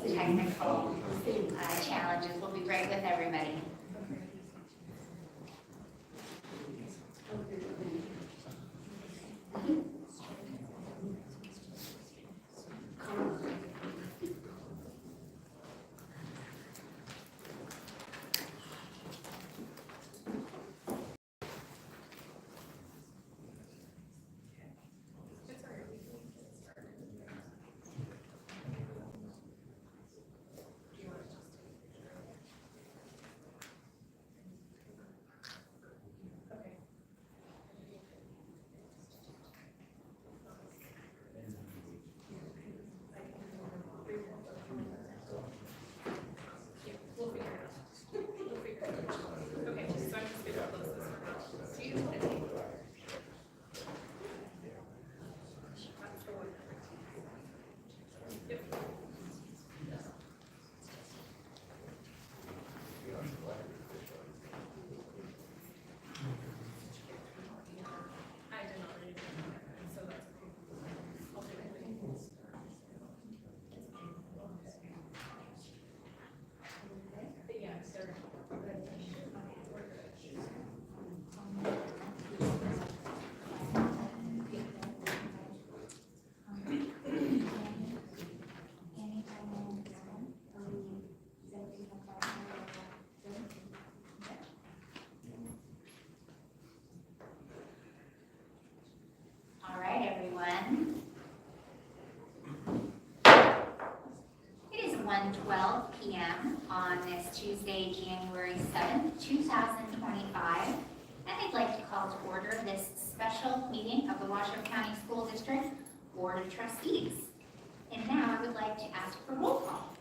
the technical challenges. We'll be right with everybody. Everyone. It is 1:12 p.m. on this Tuesday, January 7th, 2025, and I'd like to call to order this special meeting of the Washoe County School District Board of Trustees. And now I would like to ask for roll call.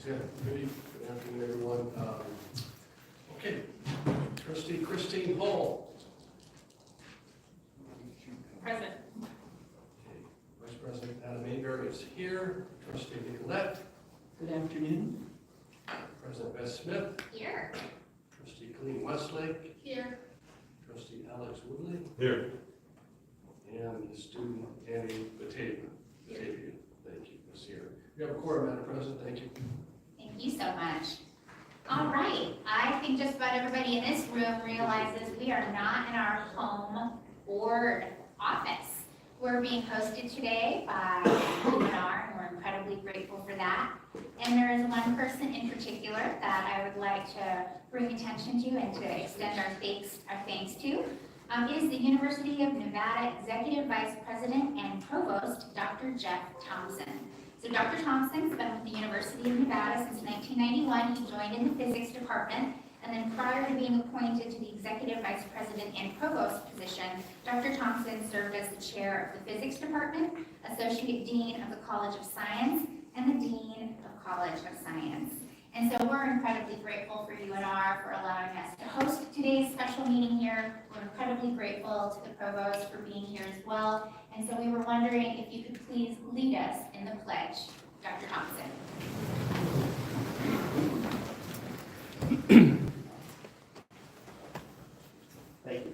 Good afternoon, everyone. Okay, Trustee Christine Hall. Present. Okay. Vice President Adam Aber is here. Trustee Nicolette. Good afternoon. President Beth Smith. Here. Trustee Colleen Westlake. Here. Trustee Alex Woodley. Here. And the student Annie Batavia. Thank you, Ms. Here. We have a quorum, Madam President. Thank you. Thank you so much. All right, I think just about everybody in this room realizes we are not in our home board office. We're being hosted today by Leman, and we're incredibly grateful for that. And there is one person in particular that I would like to bring attention to and to extend our thanks to. Is the University of Nevada Executive Vice President and Provost, Dr. Jeff Thompson. So Dr. Thompson's been with the University of Nevada since 1991. He joined in the physics department, and then prior to being appointed to the Executive Vice President and Provost position, Dr. Thompson served as the chair of the physics department, Associate Dean of the College of Science, and the Dean of College of Science. And so we're incredibly grateful for UNR for allowing us to host today's special meeting here. We're incredibly grateful to the Provost for being here as well. And so we were wondering if you could please lead us in the pledge. Dr. Thompson. Thank you.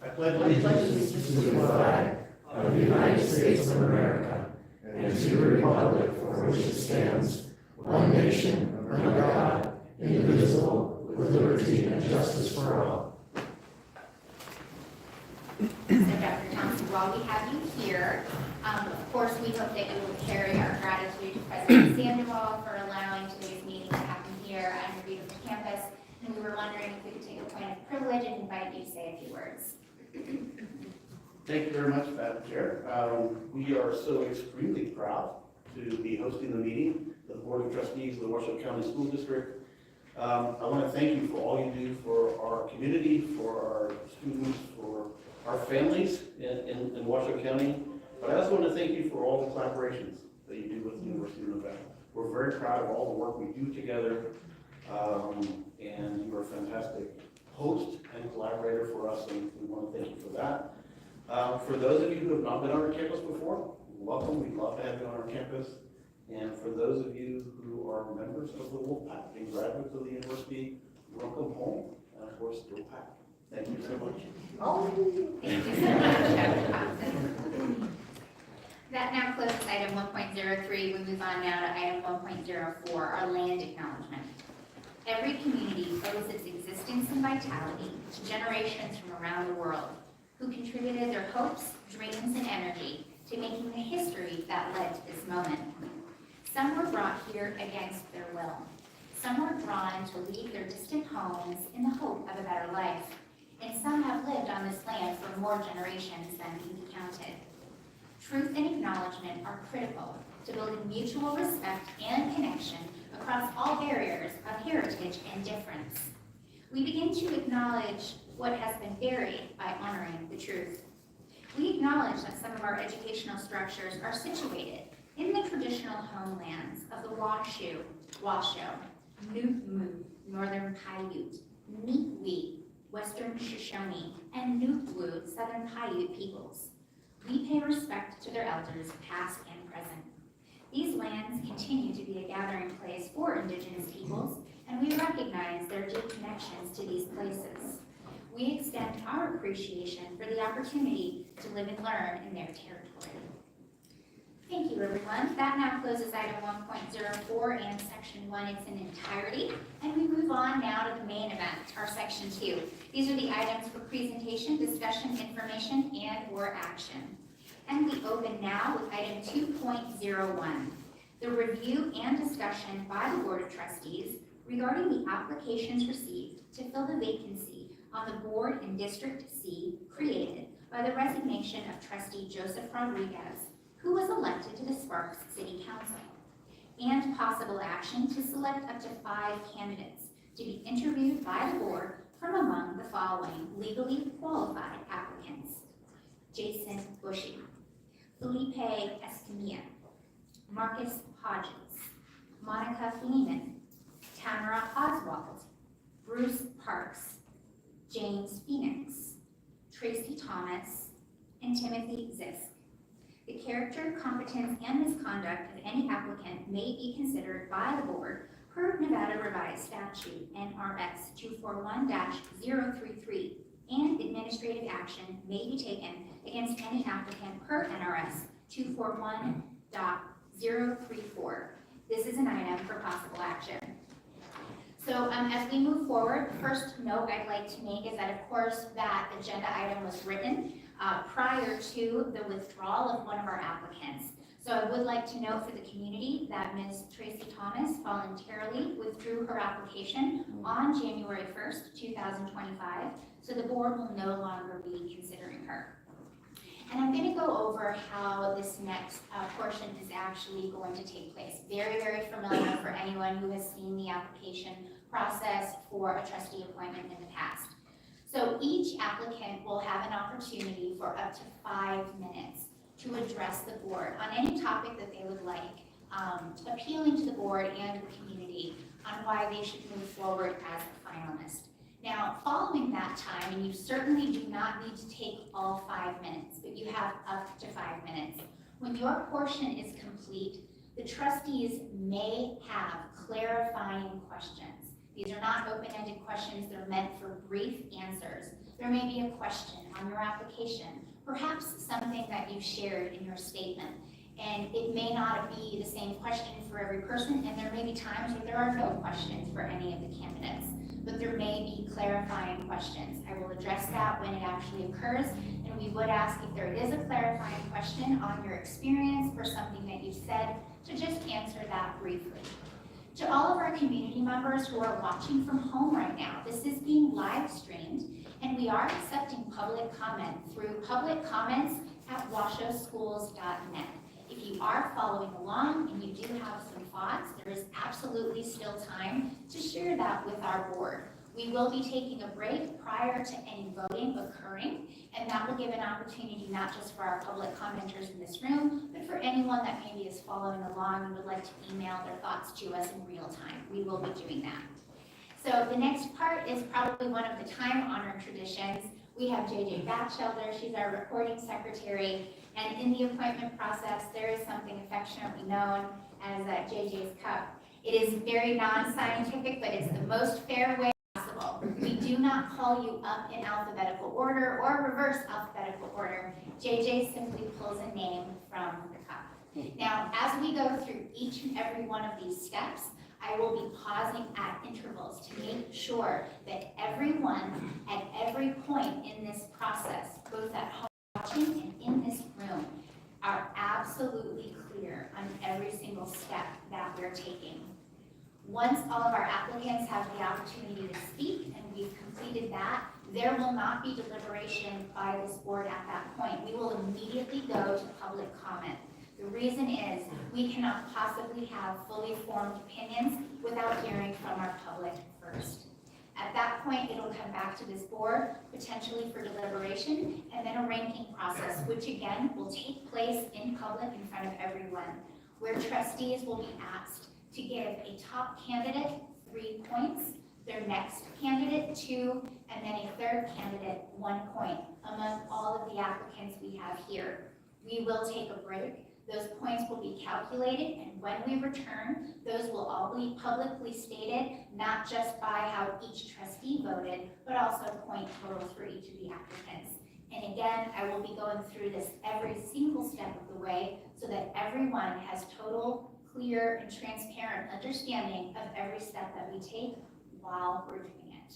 I pledge allegiance to the flag of the United States of America and to the republic for which it stands, one nation, under God, indivisible, with liberty and justice for all. So Dr. Thompson, while we have you here, of course, we hope that you will carry our gratitude to President Sandoval for allowing today's meeting to happen here on your beautiful campus. And we were wondering if we could take a point of privilege and invite you to say a few words. Thank you very much, Madam Chair. We are so extremely proud to be hosting the meeting, the Board of Trustees of the Washoe County School District. I want to thank you for all you do for our community, for our students, for our families in Washoe County. But I also want to thank you for all the collaborations that you do with the University of Nevada. We're very proud of all the work we do together, and you are fantastic host and collaborator for us, and we want to thank you for that. For those of you who have not been on our campus before, welcome. We'd love to have you on our campus. And for those of you who are members of the Wolfpack and graduates of the university, welcome home. And of course, go Pack. Thank you so much. Thank you so much, Dr. Thompson. That now closes item 1.03. We move on now to item 1.04, our land acknowledgement. Every community owes its existence and vitality to generations from around the world who contributed their hopes, dreams, and energy to making the history that led to this moment. Some were brought here against their will. Some were drawn to leave their distant homes in the hope of a better life. And some have lived on this land for more generations than can be counted. Truth and acknowledgement are critical to building mutual respect and connection across all barriers of heritage and difference. We begin to acknowledge what has been buried by honoring the truth. We acknowledge that some of our educational structures are situated in the traditional homelands of the Washoe, Newtmu, Northern Paiute, Mi'kmaq, Western Shoshone, and Nukwu, Southern Paiute peoples. We pay respect to their elders, past and present. These lands continue to be a gathering place for Indigenous peoples, and we recognize their deep connections to these places. We extend our appreciation for the opportunity to live and learn in their territory. Thank you, everyone. That now closes item 1.04 and section 1 in its entirety. And we move on now to the main event, our section 2. These are the items for presentation, discussion, information, and/or action. And we open now with item 2.01, the review and discussion by the Board of Trustees regarding the applications received to fill the vacancy on the board in District C created by the resignation of Trustee Joseph Rodriguez, who was elected to the Sparks City Council, and possible action to select up to 5 candidates to be interviewed by the board from among the following legally qualified applicants: Jason Bushy, Felipe Escamilla, Marcus Hodges, Monica Leman, Tamara Oswald, Bruce Parks, James Phoenix, Tracy Thomas, and Timothy Zisk. The character, competence, and misconduct of any applicant may be considered by the board per Nevada Revised Statute NRS 241-033, and administrative action may be taken against any applicant per NRS 241.034. This is an item for possible action. So as we move forward, the first note I'd like to make is that, of course, that agenda item was written prior to the withdrawal of one of our applicants. So I would like to note for the community that Ms. Tracy Thomas voluntarily withdrew her application on January 1st, 2025, so the board will no longer be considering her. And I'm going to go over how this next portion is actually going to take place. Very, very familiar for anyone who has seen the application process for a trustee appointment in the past. So each applicant will have an opportunity for up to 5 minutes to address the board on any topic that they would like, appealing to the board and the community on why they should move forward as a finalist. Now, following that time, and you certainly do not need to take all 5 minutes, but you have up to 5 minutes. When your portion is complete, the trustees may have clarifying questions. These are not open-ended questions. They're meant for brief answers. There may be a question on your application, perhaps something that you shared in your statement, and it may not be the same question for every person, and there may be times where there are no questions for any of the candidates, but there may be clarifying questions. I will address that when it actually occurs, and we would ask if there is a clarifying question on your experience or something that you said, to just answer that briefly. To all of our community members who are watching from home right now, this is being live streamed, and we are accepting public comment through publiccomments@washoeschools.net. If you are following along and you do have some thoughts, there is absolutely still time to share that with our board. We will be taking a break prior to any voting occurring, and that will give an opportunity not just for our public commenters in this room, but for anyone that maybe is following along and would like to email their thoughts to us in real time. We will be doing that. So the next part is probably one of the time-honored traditions. We have JJ Batchelder, she's our recording secretary, and in the appointment process, there is something affectionately known as JJ's Cup. It is very non-scientific, but it's the most fair way possible. We do not call you up in alphabetical order or reverse alphabetical order. JJ simply pulls a name from the cup. Now, as we go through each and every one of these steps, I will be pausing at intervals to make sure that everyone at every point in this process, both at home watching and in this room, are absolutely clear on every single step that we're taking. Once all of our applicants have the opportunity to speak and we've completed that, there will not be deliberation by this board at that point. We will immediately go to public comment. The reason is we cannot possibly have fully formed opinions without hearing from our public first. At that point, it'll come back to this board, potentially for deliberation, and then a ranking process, which again will take place in public in front of everyone, where trustees will be asked to give a top candidate 3 points, their next candidate 2, and then a third candidate 1 point among all of the applicants we have here. We will take a break. Those points will be calculated, and when we return, those will all be publicly stated, not just by how each trustee voted, but also point totals for each of the applicants. And again, I will be going through this every single step of the way so that everyone has total, clear, and transparent understanding of every step that we take while we're doing it.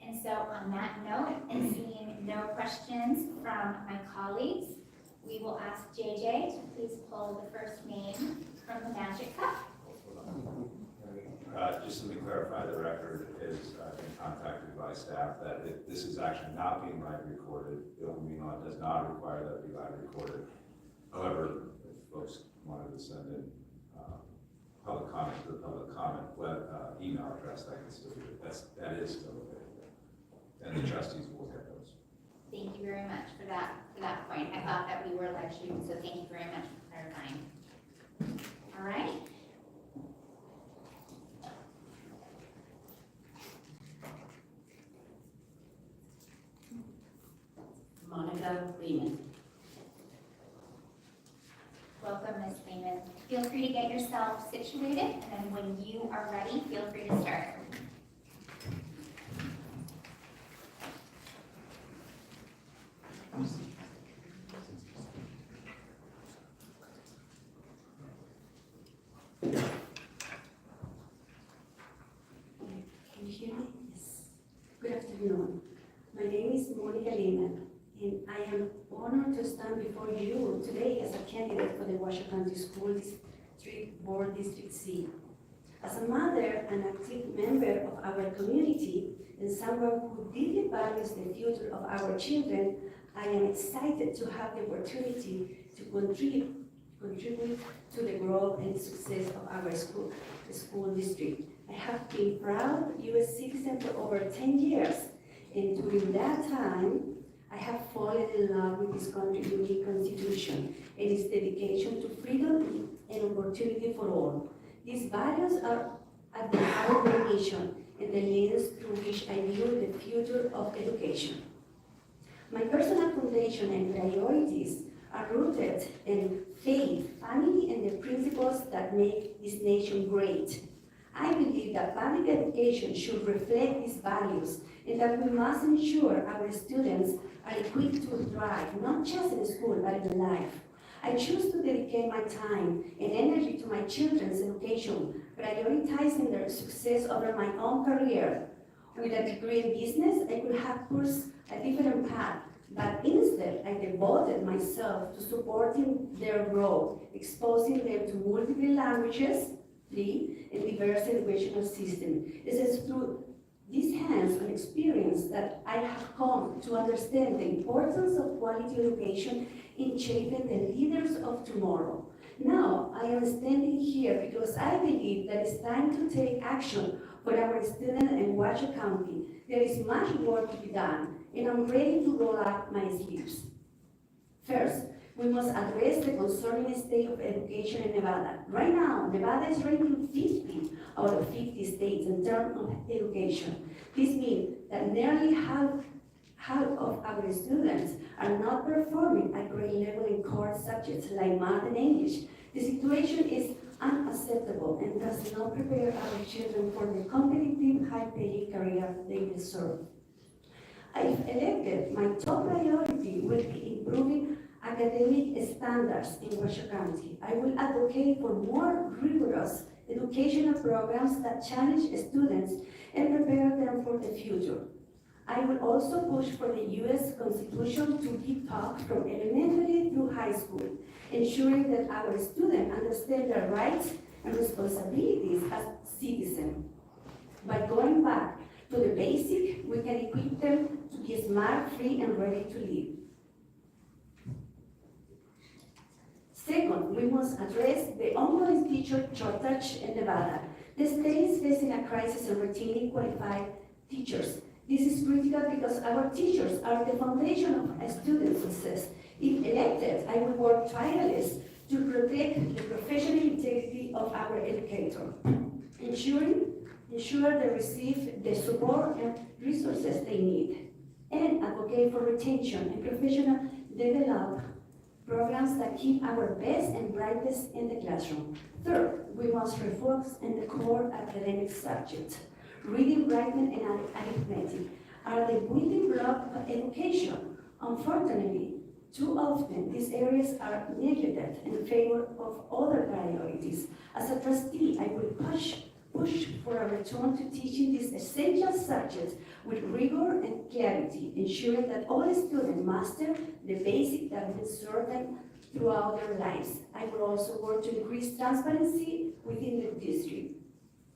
And so on that note, and seeing no questions from my colleagues, we will ask JJ to please pull the first name from the magic cup. Just let me clarify, the record is been contacted by staff that this is actually not being live recorded. The open meeting law does not require that it be live recorded. However, if folks wanted to send in public comment to the public comment email address, that can still do it. That is still available, and the trustees will get those. Thank you very much for that point. I thought that we were live shooting, so thank you very much for clarifying. All right. Monica Leman. Welcome, Ms. Leman. Feel free to get yourself situated, and then when you are ready, feel free to start. Can you hear me? Yes. Good afternoon. My name is Monica Leman, and I am honored to stand before you today as a candidate for the Washoe County School District Board District C. As a mother and active member of our community, and someone who deeply values the future of our children, I am excited to have the opportunity to contribute to the growth and success of our school district. I have been proud U.S. citizen for over 10 years, and during that time, I have fallen in love with this country's unique constitution and its dedication to freedom and opportunity for all. These values are at the heart of my mission and the lens through which I view the future of education. My personal foundation and priorities are rooted in faith, family, and the principles that make this nation great. I believe that public education should reflect these values and that we must ensure our students are equipped to thrive, not just in school, but in life. I choose to dedicate my time and energy to my children's education, prioritizing their success over my own career. With a degree in business, I could have pursued a different path, but instead I devoted myself to supporting their growth, exposing them to multiple languages, and diverse educational system. It is through this hands-on experience that I have come to understand the importance of quality education in shaping the leaders of tomorrow. Now, I am standing here because I believe that it's time to take action for our students in Washoe County. There is much work to be done, and I'm ready to roll up my sleeves. First, We must address the concerning state of education in Nevada. Right now, Nevada is ranking 50 out of 50 states in terms of education. This means that nearly half of our students are not performing at grade level in core subjects like math and English. The situation is unacceptable and does not prepare our children for the competitive, high-paying career they deserve. If elected, my top priority will be improving academic standards in Washoe County. I will advocate for more rigorous educational programs that challenge students and prepare them for the future. I will also push for the U.S. Constitution to be taught from elementary through high school, ensuring that our students understand their rights and responsibilities as citizens. By going back to the basic, we can equip them to be smart, free, and ready to live. Second, we must address the ongoing teacher shortage in Nevada. The state is facing a crisis in retaining qualified teachers. This is critical because our teachers are the foundation of a student's success. If elected, I will work tirelessly to protect the professional integrity of our educators, ensure they receive the support and resources they need, and advocate for retention and professional development programs that keep our best and brightest in the classroom. Third, we must refocus on the core academic subjects. Reading, writing, and arithmetic are the building block of education. Unfortunately, too often these areas are neglected in favor of other priorities. As a trustee, I will push for a return to teaching these essential subjects with rigor and clarity, ensuring that all students master the basics that will serve them throughout their lives. I will also work to increase transparency within the district.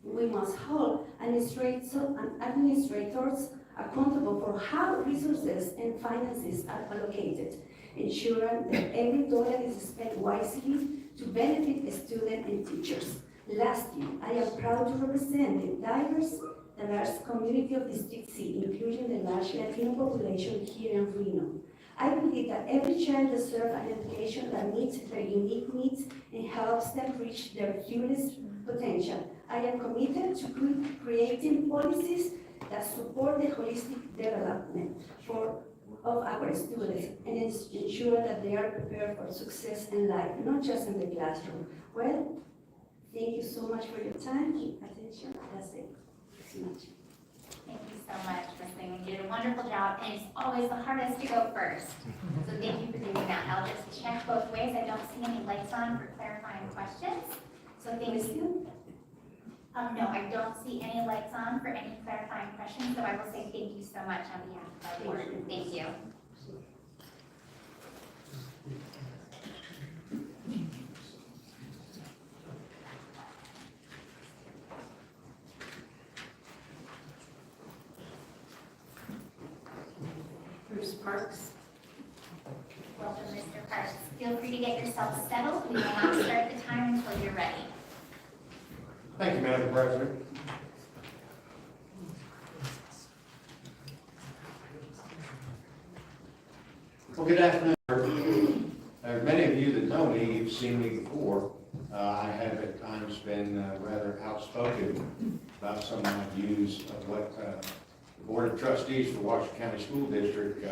We must hold administrators accountable for how resources and finances are allocated, ensuring that every dollar is spent wisely to benefit students and teachers. Lastly, I am proud to represent the diverse community of District C, including the large Latino population here in Reno. I believe that every child deserves an education that meets their unique needs and helps them reach their fullest potential. I am committed to creating policies that support the holistic development of our students and ensure that they are prepared for success in life, not just in the classroom. Well, thank you so much for your time and attention. That's it. Thanks so much. Thank you so much, Ms. Leman. You did a wonderful job, and it's always the hardest to go first. So thank you for doing that. I'll just check both ways. I don't see any lights on for clarifying questions. So thank you. No, I don't see any lights on for any clarifying questions, so I will say thank you so much on behalf of our board. Thank you. Bruce Parks. Welcome, Mr. Parks. Feel free to get yourself settled. We will not start the time until you're ready. Thank you, Madam President. Well, good afternoon. As many of you that know me, you've seen me before. I have at times been rather outspoken about some of my views of what the Board of Trustees for Washoe County School District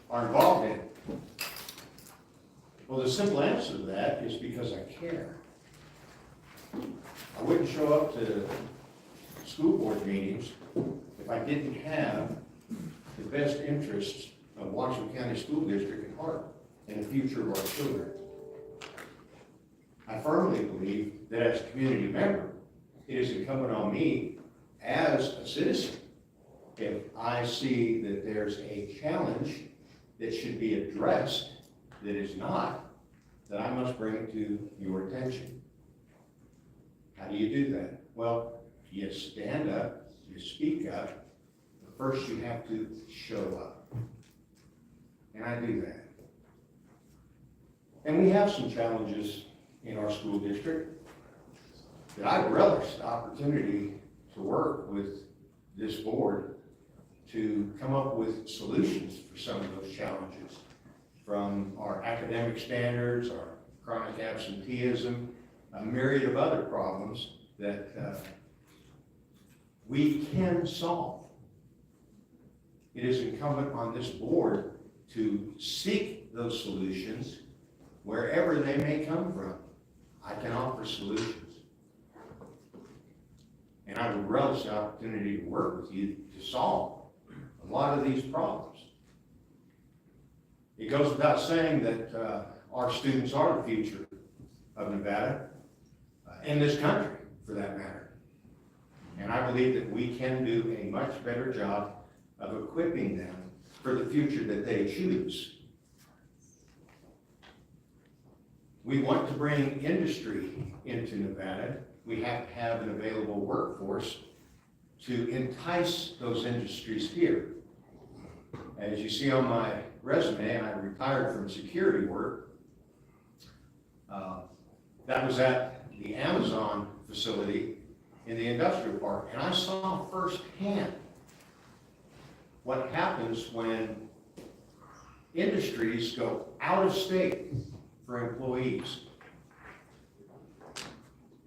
are involved in. Well, the simple answer to that is because I care. I wouldn't show up to school board meetings if I didn't have the best interests of Washoe County School District at heart and the future of our children. I firmly believe that as a community member, it is incumbent on me as a citizen, if I see that there's a challenge that should be addressed that is not, that I must bring it to your attention. How do you do that? Well, you stand up, you speak up, but first you have to show up. And I do that. And we have some challenges in our school district that I relish the opportunity to work with this board to come up with solutions for some of those challenges. from our academic standards, our chronic absenteeism, a myriad of other problems that we can solve. It is incumbent on this board to seek those solutions wherever they may come from. I can offer solutions. And I would relish the opportunity to work with you to solve a lot of these problems. It goes without saying that our students are the future of Nevada, and this country, for that matter. And I believe that we can do a much better job of equipping them for the future that they choose. We want to bring industry into Nevada. We have to have an available workforce to entice those industries here. As you see on my resume, I retired from security work. That was at the Amazon facility in the industrial park, and I saw firsthand what happens when industries go out of state for employees.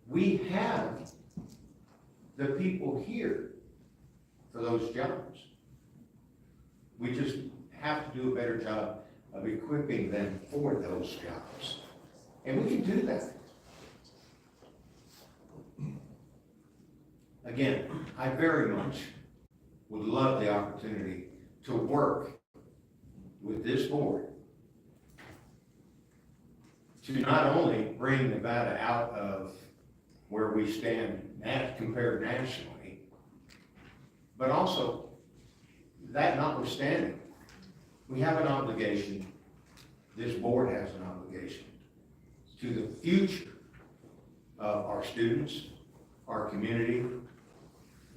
We have the people here for those jobs. We just have to do a better job of equipping them for those jobs. And we can do that. Again, I very much would love the opportunity to work with this board to not only bring Nevada out of where we stand compared nationally, but also, that notwithstanding, we have an obligation, this board has an obligation, to the future of our students, our community,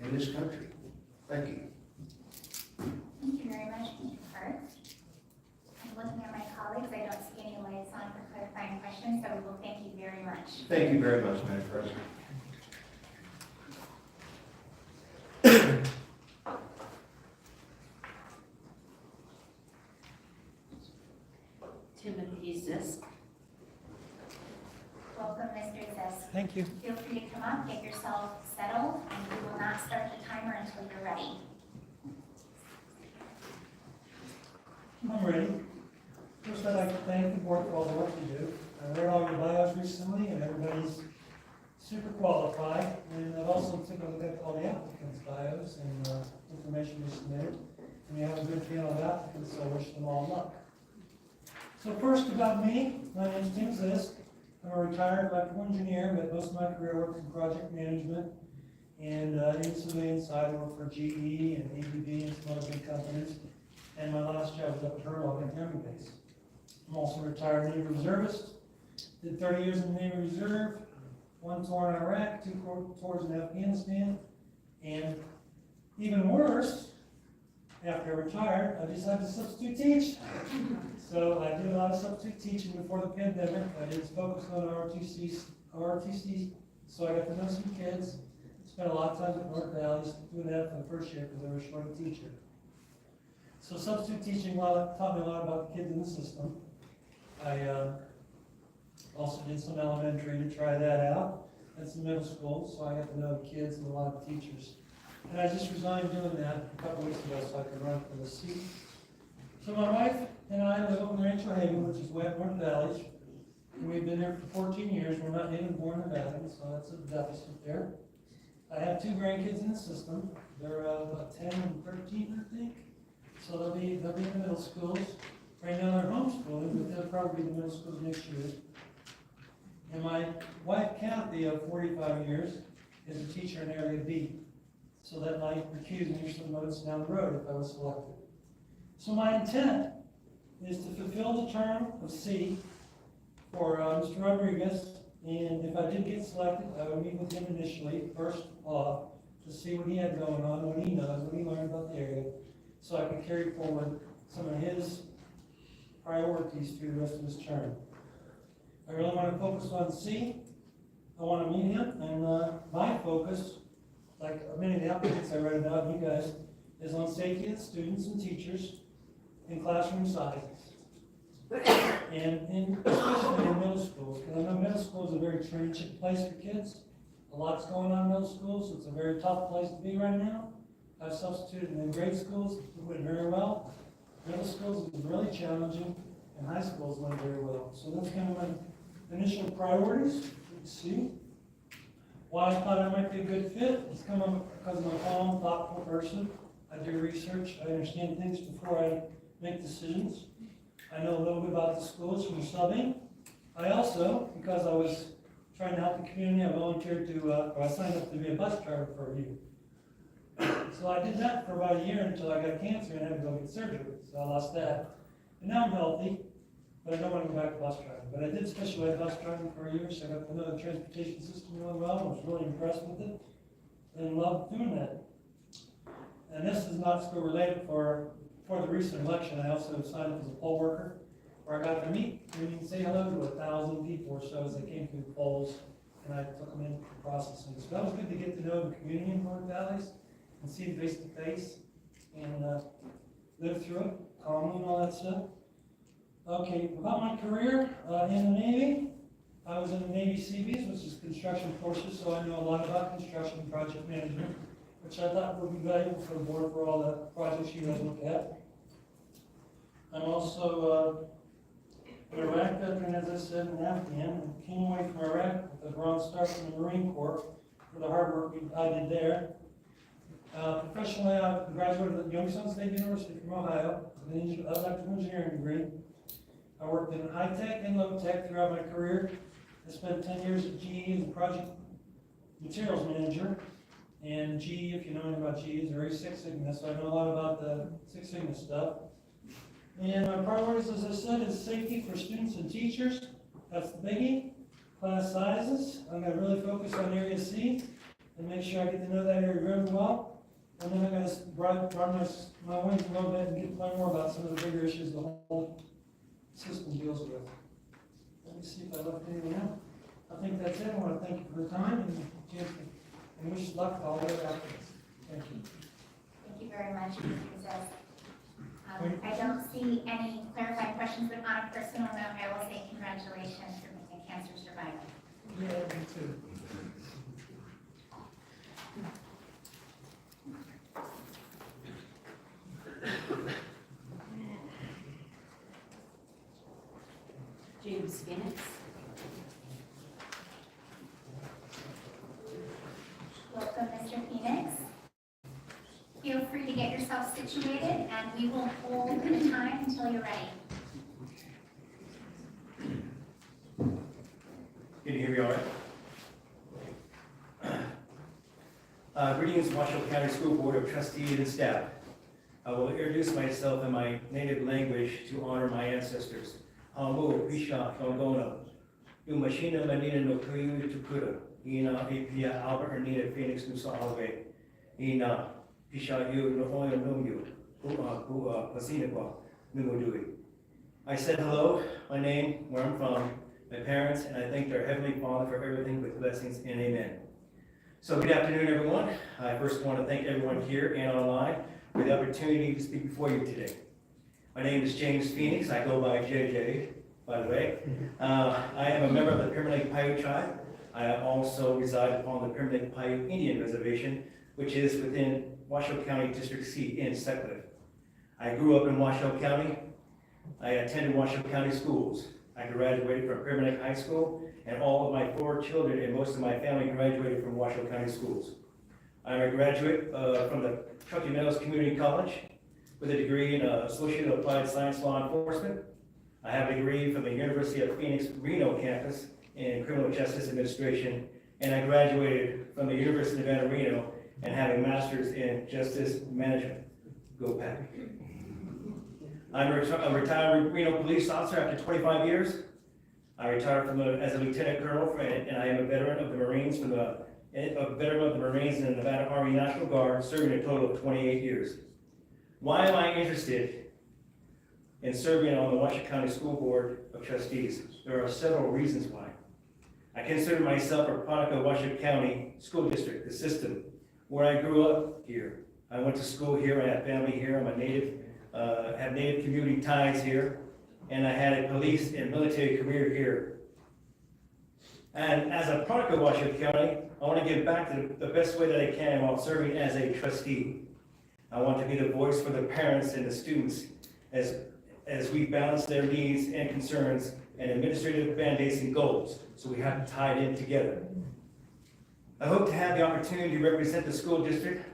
in this country. Thank you. Thank you very much, Mr. Hart. I'm looking at my colleagues, I don't see any lights on for clarifying questions, so we will thank you very much. Thank you very much, Madam President. Timothy Zisk. Welcome, Mr. Zisk. Thank you. Feel free to come up, get yourself settled, and we will not start the timer until you're ready. I'm ready. First, I'd like to thank the board for all the work you do. I read all your bios recently, and everybody's super qualified. And I've also taken a look at all the applicants' bios and information you submitted. And you have a good feeling about applicants, so I wish them all luck. So first, about me, my name is Tim Zisk. I'm a retired electrical engineer, but most of my career worked in project management. And in the civilian side, I worked for GE and ABB and some other big companies. And my last job was up at Turlock and Army Base. I'm also a retired Navy reservist. Did 30 years in the Navy Reserve, 1 tour in Iraq, 2 tours in Afghanistan, and even worse, after I retired, I decided to substitute teach. So I did a lot of substitute teaching before the pandemic. I did focus on ROTCs, so I got to know some kids. Spent a lot of time at North Valley doing that for the first year because they were short a teacher. So substitute teaching taught me a lot about the kids in the system. I also did some elementary to try that out, and some middle school, so I got to know the kids and a lot of teachers. And I just resigned doing that a couple weeks ago so I could run for the seat. So my wife and I live up in Rancho Haven, which is way up North Valley, and we've been there for 14 years. We're not native born Nevadans, so that's a deficit there. I have 2 grandkids in the system. They're about 10 and 13, I think. So they'll be in the middle schools. Right now they're homeschooling, but they'll probably be in the middle schools next year. And my wife, Kathy, of 45 years, is a teacher in Area B. So that might recuse me some votes down the road if I was selected. So my intent is to fulfill the term of C for Mr. Rodriguez. And if I did get selected, I would meet with him initially, first off, to see what he had going on, what he knows, what he learned about the area, so I could carry forward some of his priorities through the rest of his term. I really want to focus on C. I want to meet him, and my focus, like many of the applicants I read about, you guys, is on safety of students and teachers and classroom sizes. And especially in middle schools, because I know middle school is a very transient place for kids. A lot's going on in middle schools, so it's a very tough place to be right now. I've substituted in grade schools, it went very well. Middle schools is really challenging, and high schools went very well. So that's kind of my initial priorities. Let's see. Why I thought I might be a good fit is come up because I'm a calm, thoughtful person. I do research, I understand things before I make decisions. I know a little bit about the schools from subbing. I also, because I was trying to help the community, I volunteered to, or I signed up to be a bus driver for a year. So I did that for about a year until I got cancer and had to go get surgery, so I lost that. And now I'm healthy, but I don't want to go back to bus driving. But I did special ed bus driving for a year, so I got to know the transportation system really well, and was really impressed with it, and loved doing that. And this is not school related. For the recent election, I also signed up as a poll worker, where I got to meet and say hello to 1,000 people or so as they came through the polls, and I took them in for processing. So that was good to get to know the community in North Valleys and see it face to face and live through it calmly and all that stuff. Okay, about my career in the Navy, I was in the Navy Seabees, which is construction forces, so I know a lot about construction and project management, which I thought would be valuable for the board for all the projects you guys look at. I'm also an Iraq veteran, as I said, in Afghan. I came away from Iraq with a Bronze Star from the Marine Corps for the hard work I did there. Professionally, I graduated at Youngstown State University from Ohio with an electrical engineering degree. I worked in high tech and low tech throughout my career. I spent 10 years at GE as a project materials manager. And GE, if you know anything about GE, is very Six Sigma, so I know a lot about the Six Sigma stuff. And my priorities, as I said, is safety for students and teachers. That's the biggie. Class sizes, I'm going to really focus on Area C and make sure I get to know that area really well. And then I'm going to broaden my wings a little bit and get to learn more about some of the bigger issues the whole system deals with. Let me see if I left anything out. I think that's it. I want to thank you for the time and wish luck to all the other applicants. Thank you. Thank you very much, Mr. Gazelle. I don't see any clarifying questions, but on a personal note, I will say congratulations for being a cancer survivor. Yeah, me too. James Phoenix. Welcome, Mr. Phoenix. Feel free to get yourself situated, and we will hold the time until you're ready. Can you hear me all right? Greetings, Washoe County School Board of Trustees and staff. I will introduce myself in my native language to honor my ancestors. Hamu, Pisha, Tongono, Umashina Manina no Kuyu Tukura, Ina Apia Albert Ernina Phoenix Nusa Alve, Ina Pisha Yu no Oyo Numu, Kua Pasinaqua, Numudui. I said hello, my name, where I'm from, my parents, and I thank our Heavenly Father for everything with blessings and amen. So good afternoon, everyone. I first want to thank everyone here and online for the opportunity to speak before you today. My name is James Phoenix. I go by JJ, by the way. I am a member of the Pyramid Lake Paiute tribe. I also reside upon the Pyramid Lake Paiute Indian Reservation, which is within Washoe County District C in Sutcliffe. I grew up in Washoe County. I attended Washoe County schools. I graduated from Pyramid Lake High School, and all of my 4 children and most of my family graduated from Washoe County schools. I'm a graduate from the Truckee Meadows Community College with a degree in Associate Applied Science Law Enforcement. I have a degree from the University of Phoenix Reno campus in Criminal Justice Administration, and I graduated from the University of Nevada, Reno, and have a master's in Justice Management. Go Pack. I'm a retired Reno police officer after 25 years. I retired as a lieutenant colonel, and I am a veteran of the Marines in the Nevada Army National Guard, serving a total of 28 years. Why am I interested in serving on the Washoe County School Board of Trustees? There are several reasons why. I consider myself a product of Washoe County School District, the system, where I grew up here. I went to school here, I have family here, I'm a native, have native community ties here. and I had a police and military career here. And as a product of Washoe County, I want to give back to the best way that I can while serving as a trustee. I want to be the voice for the parents and the students as we balance their needs and concerns and administrative mandates and goals, so we have to tie it in together. I hope to have the opportunity to represent the school district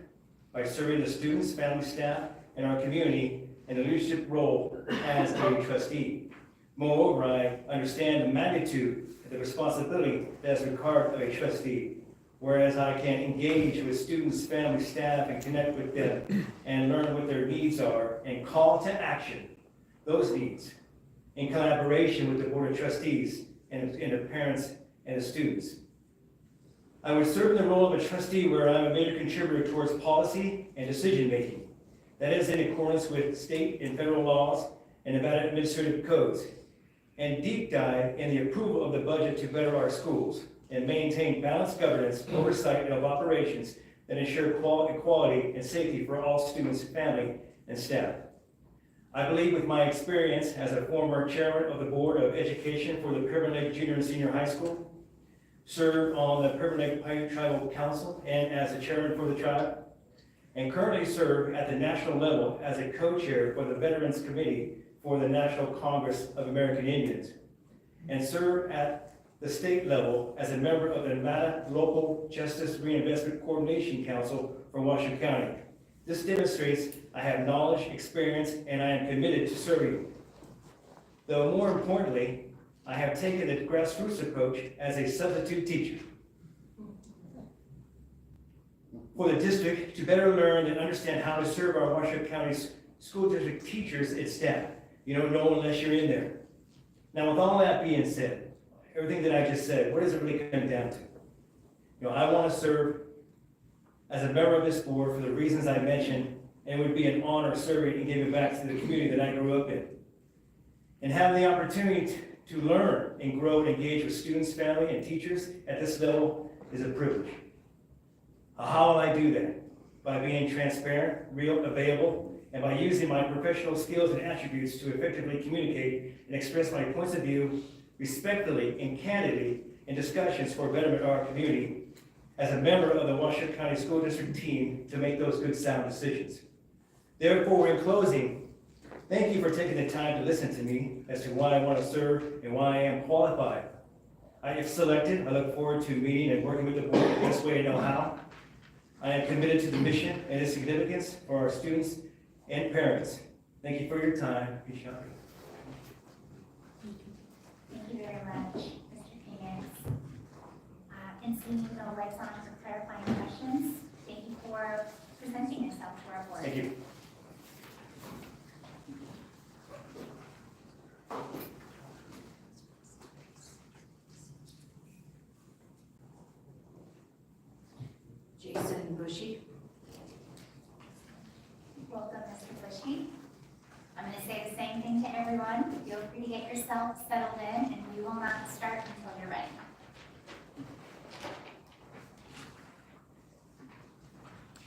by serving the students, family, staff, and our community in a leadership role as a trustee. Moreover, I understand the magnitude of the responsibility that is required of a trustee, whereas I can engage with students, family, staff, and connect with them and learn what their needs are and call to action those needs in collaboration with the Board of Trustees and the parents and the students. I would serve in the role of a trustee where I'm a major contributor towards policy and decision-making. That is in accordance with state and federal laws and Nevada administrative codes, and deep dive in the approval of the budget to better our schools and maintain balanced governance, oversight of operations that ensure equality and safety for all students, family, and staff. I believe with my experience as a former chairman of the Board of Education for the Pyramid Lake Junior and Senior High School, served on the Pyramid Lake Paiute Tribal Council and as a chairman for the tribe, and currently serve at the national level as a co-chair for the Veterans Committee for the National Congress of American Indians, and serve at the state level as a member of the Nevada Local Justice Reinvestment Coordination Council for Washoe County. This demonstrates I have knowledge, experience, and I am committed to serving. Though more importantly, I have taken the grassroots approach as a substitute teacher for the district to better learn and understand how to serve our Washoe County school district teachers and staff. You don't know unless you're in there. Now, with all that being said, everything that I just said, what does it really come down to? I want to serve as a member of this board for the reasons I mentioned, and it would be an honor serving and giving back to the community that I grew up in. And having the opportunity to learn and grow and engage with students, family, and teachers at this level is a privilege. How will I do that? By being transparent, real, available, and by using my professional skills and attributes to effectively communicate and express my points of view respectfully and candidly in discussions for betterment of our community as a member of the Washoe County School District team to make those good sound decisions. Therefore, in closing, thank you for taking the time to listen to me as to why I want to serve and why I am qualified. If selected, I look forward to meeting and working with the board the best way I know how. I am committed to the mission and its significance for our students and parents. Thank you for your time. Bushy. Thank you very much, Mr. Phoenix. And seeing no lights on for clarifying questions, thank you for presenting yourself to our board. Thank you. Jason Bushy. Welcome, Mr. Bushy. I'm going to say the same thing to everyone. Feel free to get yourself settled in, and we will not start until you're ready.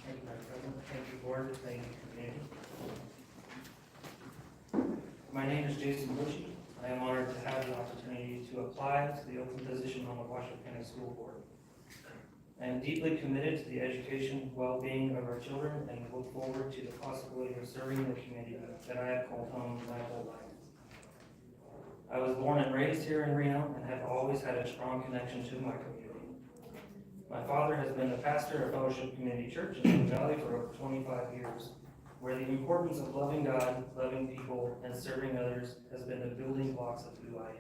Thank you, Madam President. Thank you, Board. Thank you, community. My name is Jason Bushy. I am honored to have the opportunity to apply to the open position on the Washoe County School Board. I am deeply committed to the education, well-being of our children, and look forward to the possibility of serving the community that I have called home my whole life. I was born and raised here in Reno and have always had a strong connection to my community. My father has been the pastor of Fellowship Community Church in the Valley for over 25 years, where the importance of loving God, loving people, and serving others has been the building blocks of who I am.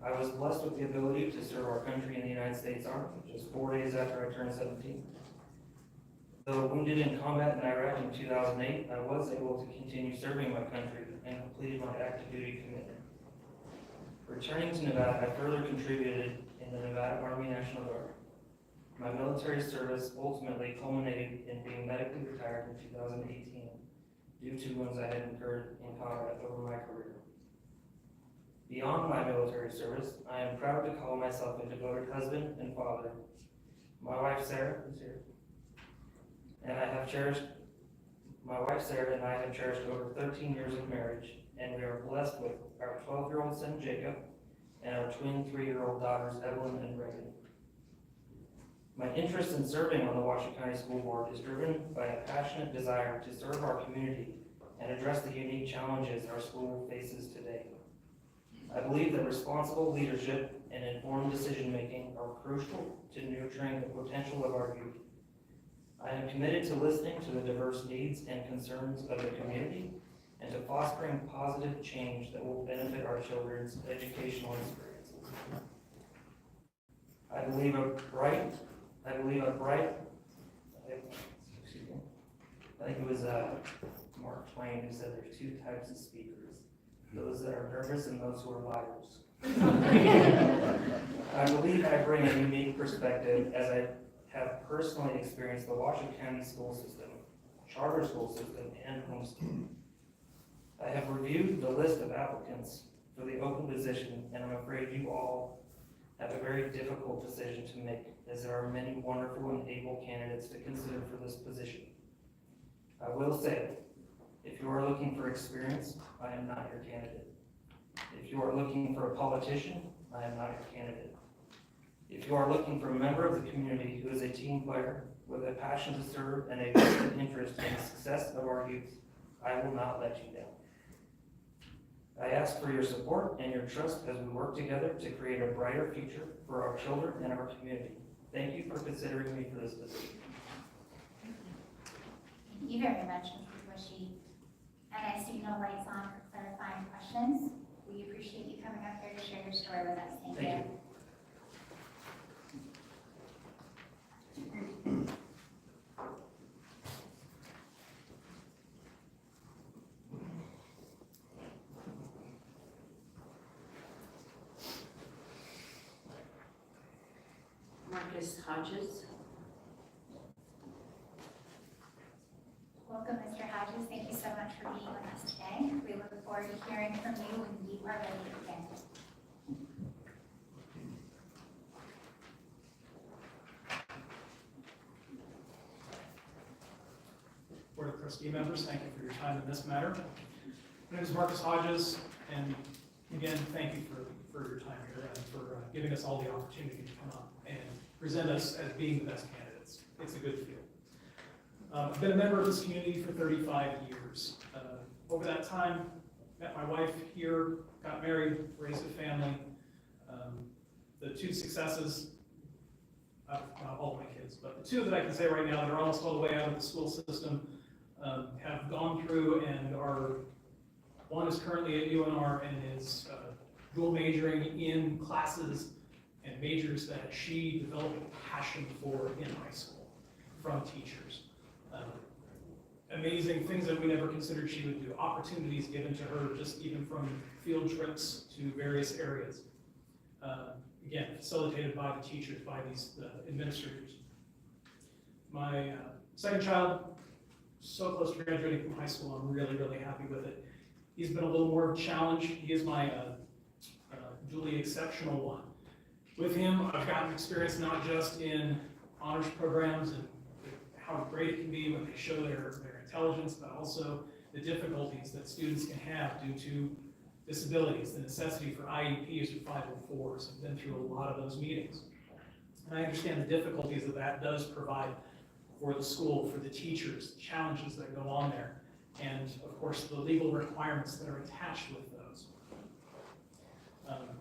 I was blessed with the ability to serve our country in the United States Army just 4 days after I turned 17. Though wounded in combat in Iraq in 2008, I was able to continue serving my country and completed my active duty commitment. Returning to Nevada, I further contributed in the Nevada Army National Guard. My military service ultimately culminated in being medically retired in 2018 due to wounds I had incurred in combat over my career. Beyond my military service, I am proud to call myself a devoted husband and father. My wife Sarah is here, and my wife Sarah and I have cherished over 13 years of marriage and we are blessed with our 12-year-old son Jacob and our twin 3-year-old daughters Evelyn and Reagan. My interest in serving on the Washoe County School Board is driven by a passionate desire to serve our community and address the unique challenges our school faces today. I believe that responsible leadership and informed decision-making are crucial to nurturing the potential of our youth. I am committed to listening to the diverse needs and concerns of the community and to fostering positive change that will benefit our children's educational experiences. I believe a bright, I think it was Mark Twain who said there's 2 types of speakers, those that are nervous and those who are liars. I believe I bring a unique perspective as I have personally experienced the Washoe County school system, charter school system, and homeschooling. I have reviewed the list of applicants for the open position, and I'm afraid you all have a very difficult decision to make, as there are many wonderful and able candidates to consider for this position. I will say, if you are looking for experience, I am not your candidate. If you are looking for a politician, I am not your candidate. If you are looking for a member of the community who is a team player with a passion to serve and a vested interest in the success of our youth, I will not let you down. I ask for your support and your trust as we work together to create a brighter future for our children and our community. Thank you for considering me for this position. Thank you very much, Mr. Bushy. And I see no lights on for clarifying questions. We appreciate you coming up here to share your story with us. Thank you. Marcus Hodges. Welcome, Mr. Hodges. Thank you so much for being with us today. We look forward to hearing from you when you are ready to begin. Board of Trustee members, thank you for your time in this matter. My name is Marcus Hodges, and again, thank you for your time here and for giving us all the opportunity to come up and present us as being the best candidates. It's a good feel. I've been a member of this community for 35 years. Over that time, met my wife here, got married, raised a family. The 2 successes, not all of my kids, but the 2 that I can say right now that are almost all the way out of the school system have gone through and are, one is currently at UNR and is dual majoring in classes and majors that she developed a passion for in high school from teachers. Amazing things that we never considered she would do, opportunities given to her just even from field trips to various areas. Again, facilitated by the teachers, by these administrators. My second child, so close to graduating from high school, I'm really, really happy with it. He's been a little more of a challenge. He is my duly exceptional one. With him, I've gotten experience not just in honors programs and how great it can be when they show their intelligence, but also the difficulties that students can have due to disabilities, the necessity for IEPs or 504s. I've been through a lot of those meetings. And I understand the difficulties that does provide for the school, for the teachers, the challenges that go on there, and of course the legal requirements that are attached with those.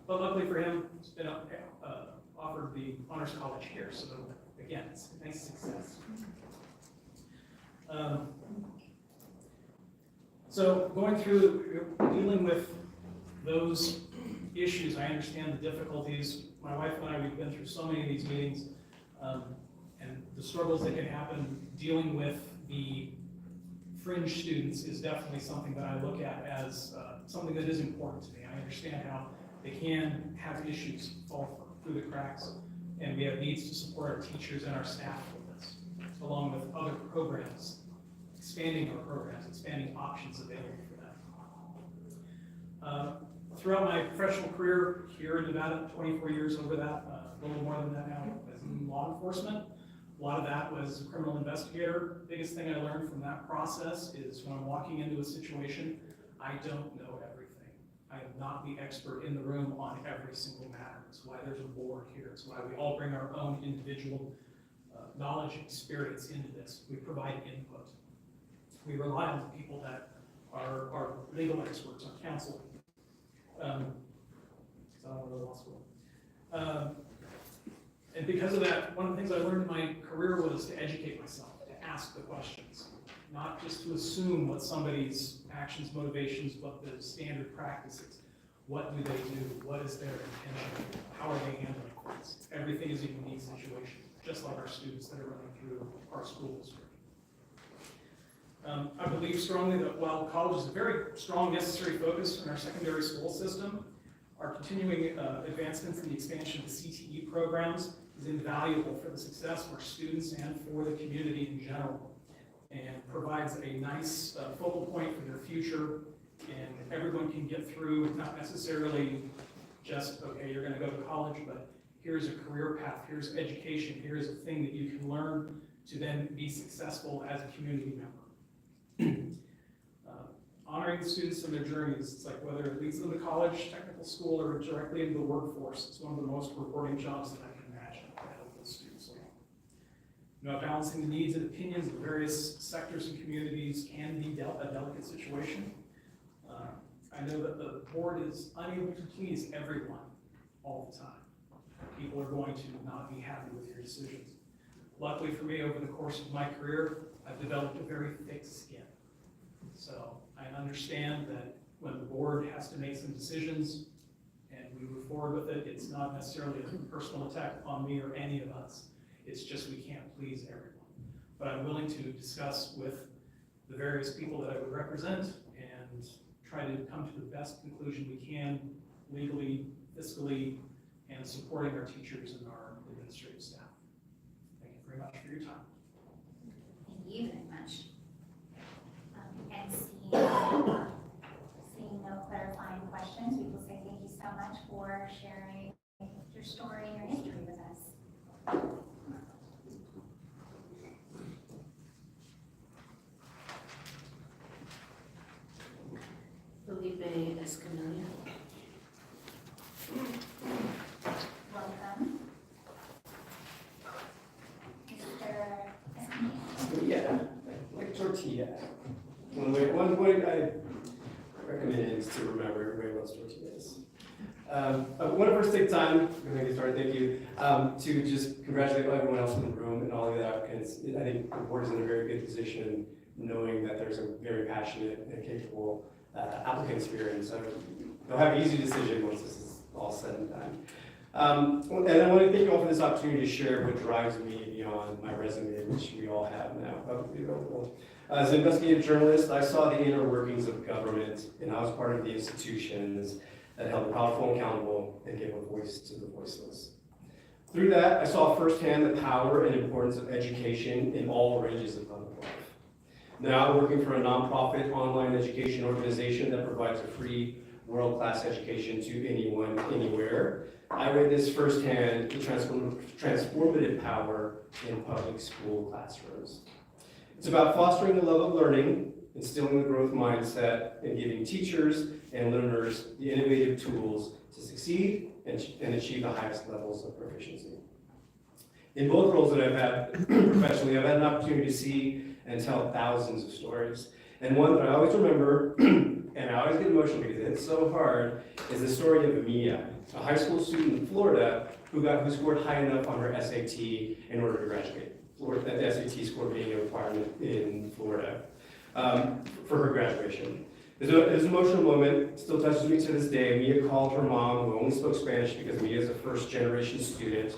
But luckily for him, he's been offered the Honors College here, so again, it's a nice success. So going through, dealing with those issues, I understand the difficulties. My wife and I, we've been through so many of these meetings, and the struggles that can happen dealing with the fringe students is definitely something that I look at as something that is important to me. I understand how they can have issues fall through the cracks, and we have needs to support our teachers and our staff with this, along with other programs, expanding our programs, expanding options available for them. Throughout my professional career here in Nevada, 24 years over that, a little more than that now, as in law enforcement. A lot of that was a criminal investigator. Biggest thing I learned from that process is when I'm walking into a situation, I don't know everything. I am not the expert in the room on every single matter. It's why there's a board here. It's why we all bring our own individual knowledge and experience into this. We provide input. We rely on the people that are legal experts, on counsel. Because I don't want to go to law school. And because of that, one of the things I learned in my career was to educate myself, to ask the questions, not just to assume what somebody's actions, motivations, what the standard practice is. What do they do? What is their intention? How are they handling things? Everything is a unique situation, just like our students that are running through our school district. I believe strongly that while college is a very strong necessary focus in our secondary school system, our continuing advancements in the expansion of the CTE programs is invaluable for the success of our students and for the community in general, and provides a nice focal point for their future, and everyone can get through, not necessarily just, okay, you're gonna go to college, but here's a career path, here's education, here's a thing that you can learn to then be successful as a community member. Honoring the students and their journeys, it's like whether it leads them to college, technical school, or directly into the workforce, it's one of the most rewarding jobs that I can imagine to help those students along. You know, balancing the needs and opinions of various sectors and communities can be a delicate situation. I know that the board is unable to please everyone all the time. People are going to not be happy with your decisions. Luckily for me, over the course of my career, I've developed a very thick skin. So I understand that when the board has to make some decisions and we move forward with it, it's not necessarily a personal attack on me or any of us. It's just we can't please everyone. But I'm willing to discuss with the various people that I would represent and try to come to the best conclusion we can legally, fiscally, and supporting our teachers and our administrative staff. Thank you very much for your time. Thank you very much. And seeing no clarifying questions, we will say thank you so much for sharing your story and your history with us. Felipe Escamilla. Welcome. Mr. Escamilla. Yeah, like tortilla. One way I recommend is to remember everybody loves tortillas. I want to first take time, before I get started, thank you, to just congratulate everyone else in the room and all of the applicants. I think the board is in a very good position knowing that there's a very passionate and capable applicants here, and so they'll have an easy decision once this is all said and done. And I want to thank you all for this opportunity to share what drives me beyond my resume, which we all have now publicly available. As an investigative journalist, I saw the inner workings of government, and I was part of the institutions that held the powerful accountable and gave a voice to the voiceless. Through that, I saw firsthand the power and importance of education in all ranges of public life. Now, working for a nonprofit online education organization that provides a free world-class education to anyone, anywhere, I witnessed firsthand the transformative power in public school classrooms. It's about fostering the love of learning, instilling the growth mindset, and giving teachers and learners the innovative tools to succeed and achieve the highest levels of proficiency. In both roles that I've had professionally, I've had an opportunity to see and tell thousands of stories. And one that I always remember, and I always get emotional because it's so hard, is the story of Mia, a high school student in Florida who scored high enough on her SAT in order to graduate. The SAT score being a requirement in Florida for her graduation. It was an emotional moment, still touches me to this day. Mia called her mom, who only spoke Spanish because Mia is a first-generation student.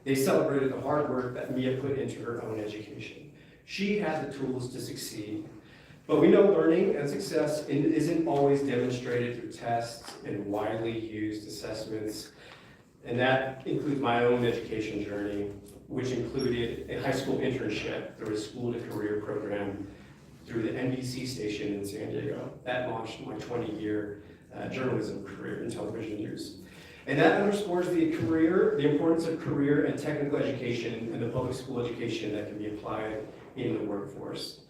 They celebrated the hard work that Mia put into her own education. She has the tools to succeed, but we know learning and success isn't always demonstrated through tests and widely used assessments, and that includes my own education journey, which included a high school internship through a school-to-career program through the NBC station in San Diego. That launched my 20-year journalism career in television news. And that underscores the importance of career and technical education and the public school education that can be applied in the workforce.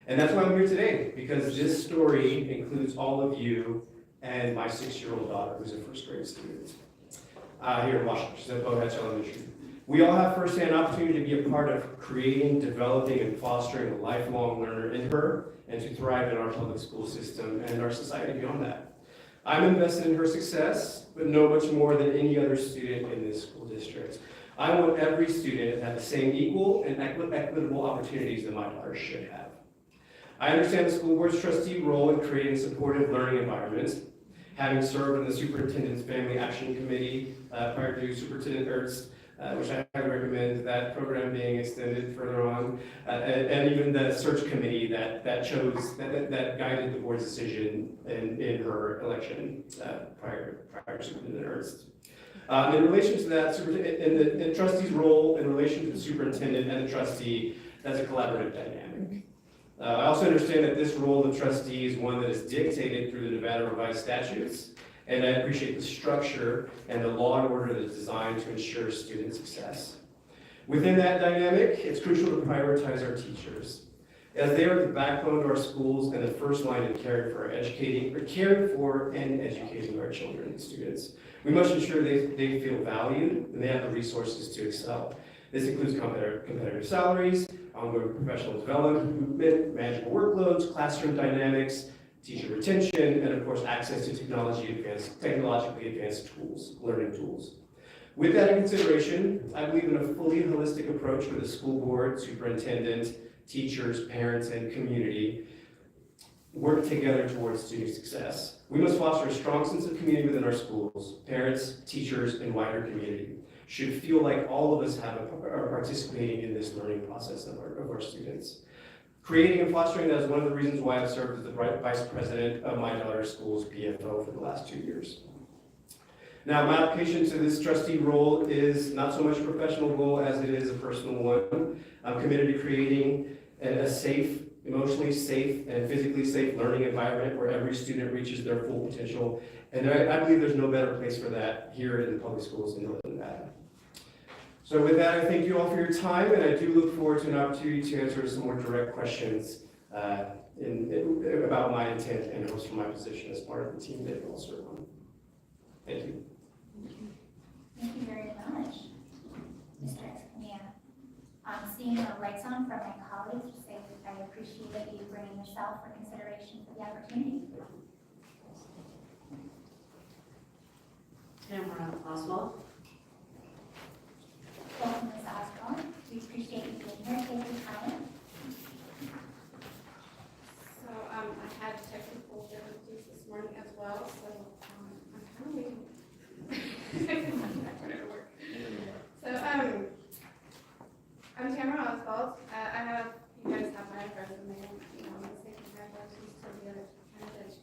And that's why I'm here today, because this story includes all of you and my 6-year-old daughter, who's a first grade student here in Washington. She's at Bohatch Elementary. We all have firsthand opportunity to be a part of creating, developing, and fostering a lifelong learner in her and to thrive in our public school system and our society beyond that. I'm invested in her success, but know much more than any other student in this school district. I want every student to have the same equal and equitable opportunities that my daughter should have. I understand the school board's trustee role in creating supportive learning environments. Having served on the superintendent's family action committee prior to Superintendent Ertz, which I highly recommend that program being extended further on, and even the search committee that guided the board's decision in her election prior to Superintendent Ertz. In relation to that, in the trustee's role in relation to the superintendent and the trustee, that's a collaborative dynamic. I also understand that this role of trustee is one that is dictated through the Nevada revised statutes, and I appreciate the structure and the law and order that is designed to ensure student success. Within that dynamic, it's crucial to prioritize our teachers, as they are the backbone of our schools and the first line in caring for and educating our children and students. We must ensure they feel valued and they have the resources to excel. This includes competitive salaries, ongoing professional development, manageable workloads, classroom dynamics, teacher retention, and of course access to technologically advanced tools, learning tools. With that in consideration, I believe in a fully holistic approach where the school board, superintendent, teachers, parents, and community work together towards student success. We must foster a strong sense of community within our schools. Parents, teachers, and wider community should feel like all of us are participating in this learning process of our students. Creating and fostering that is one of the reasons why I've served as the vice president of my daughter's school's PFO for the last 2 years. Now, my application to this trustee role is not so much a professional goal as it is a personal one. I'm committed to creating a safe, emotionally safe, and physically safe learning environment where every student reaches their full potential. And I believe there's no better place for that here in the public schools in Northern Nevada. So with that, I thank you all for your time, and I do look forward to an opportunity to answer some more direct questions about my intent and hopes for my position as part of the team that you'll serve on. Thank you. Thank you very much, Mr. Escamilla. Seeing the lights on from my colleagues, to say that I appreciate you bringing yourself for consideration for the opportunity. Tamara Oswald. Welcome, Ms. Oswald. We appreciate you being here. Take your time. So I had technical difficulties this morning as well, so I'm kind of waiting. So I'm Tamara Oswald. You guys have my resume. I'm going to say congratulations to the other candidates.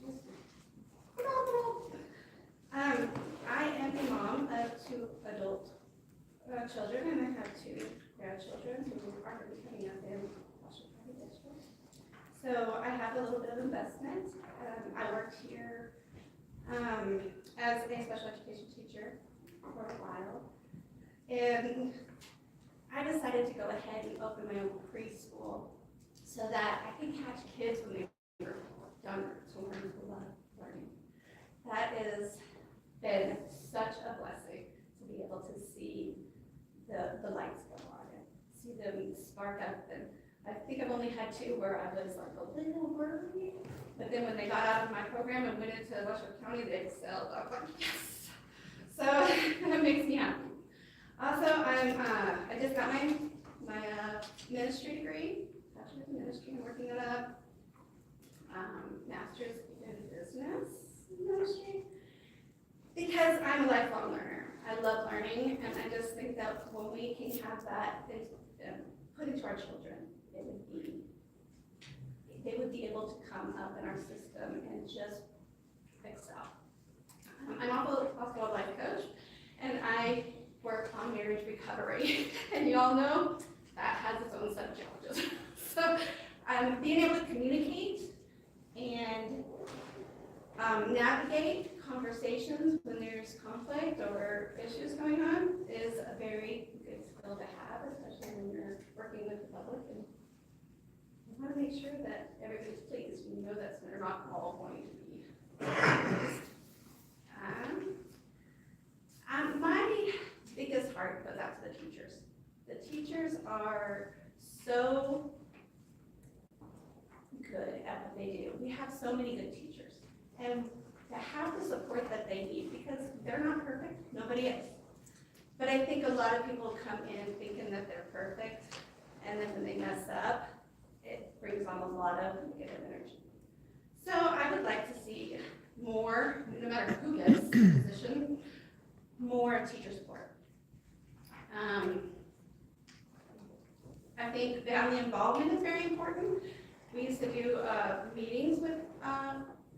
I am a mom of 2 adult children, and I have 2 grandchildren who are going to be coming up in Washoe County District. So I have a little bit of investment. I worked here as a special education teacher for a while, and I decided to go ahead and open my own preschool so that I can catch kids when they were younger to learn a lot of learning. That has been such a blessing to be able to see the lights go on and see them spark up. And I think I've only had 2 where I was like a little worried, but then when they got out of my program and went into Washoe County, they excelled. I was like, yes! So that makes me happy. Also, I just got my ministry degree, bachelor's in ministry. I'm working it up. Master's in business ministry, because I'm a lifelong learner. I love learning, and I just think that when we can have that put into our children, they would be able to come up in our system and just excel. I'm also a life coach, and I work on marriage recovery, and you all know that has its own set of challenges. So being able to communicate and navigate conversations when there's conflict or issues going on is a very good skill to have, especially when you're working with the public and you want to make sure that everybody's pleased. You know that's they're not all going to be are so good at what they do. We have so many good teachers. And to have the support that they need, because they're not perfect, nobody is. But I think a lot of people come in thinking that they're perfect, and then when they mess up, it brings on a lot of negative energy. So I would like to see more, no matter who gets the position, more teacher support. I think family involvement is very important. We used to do meetings with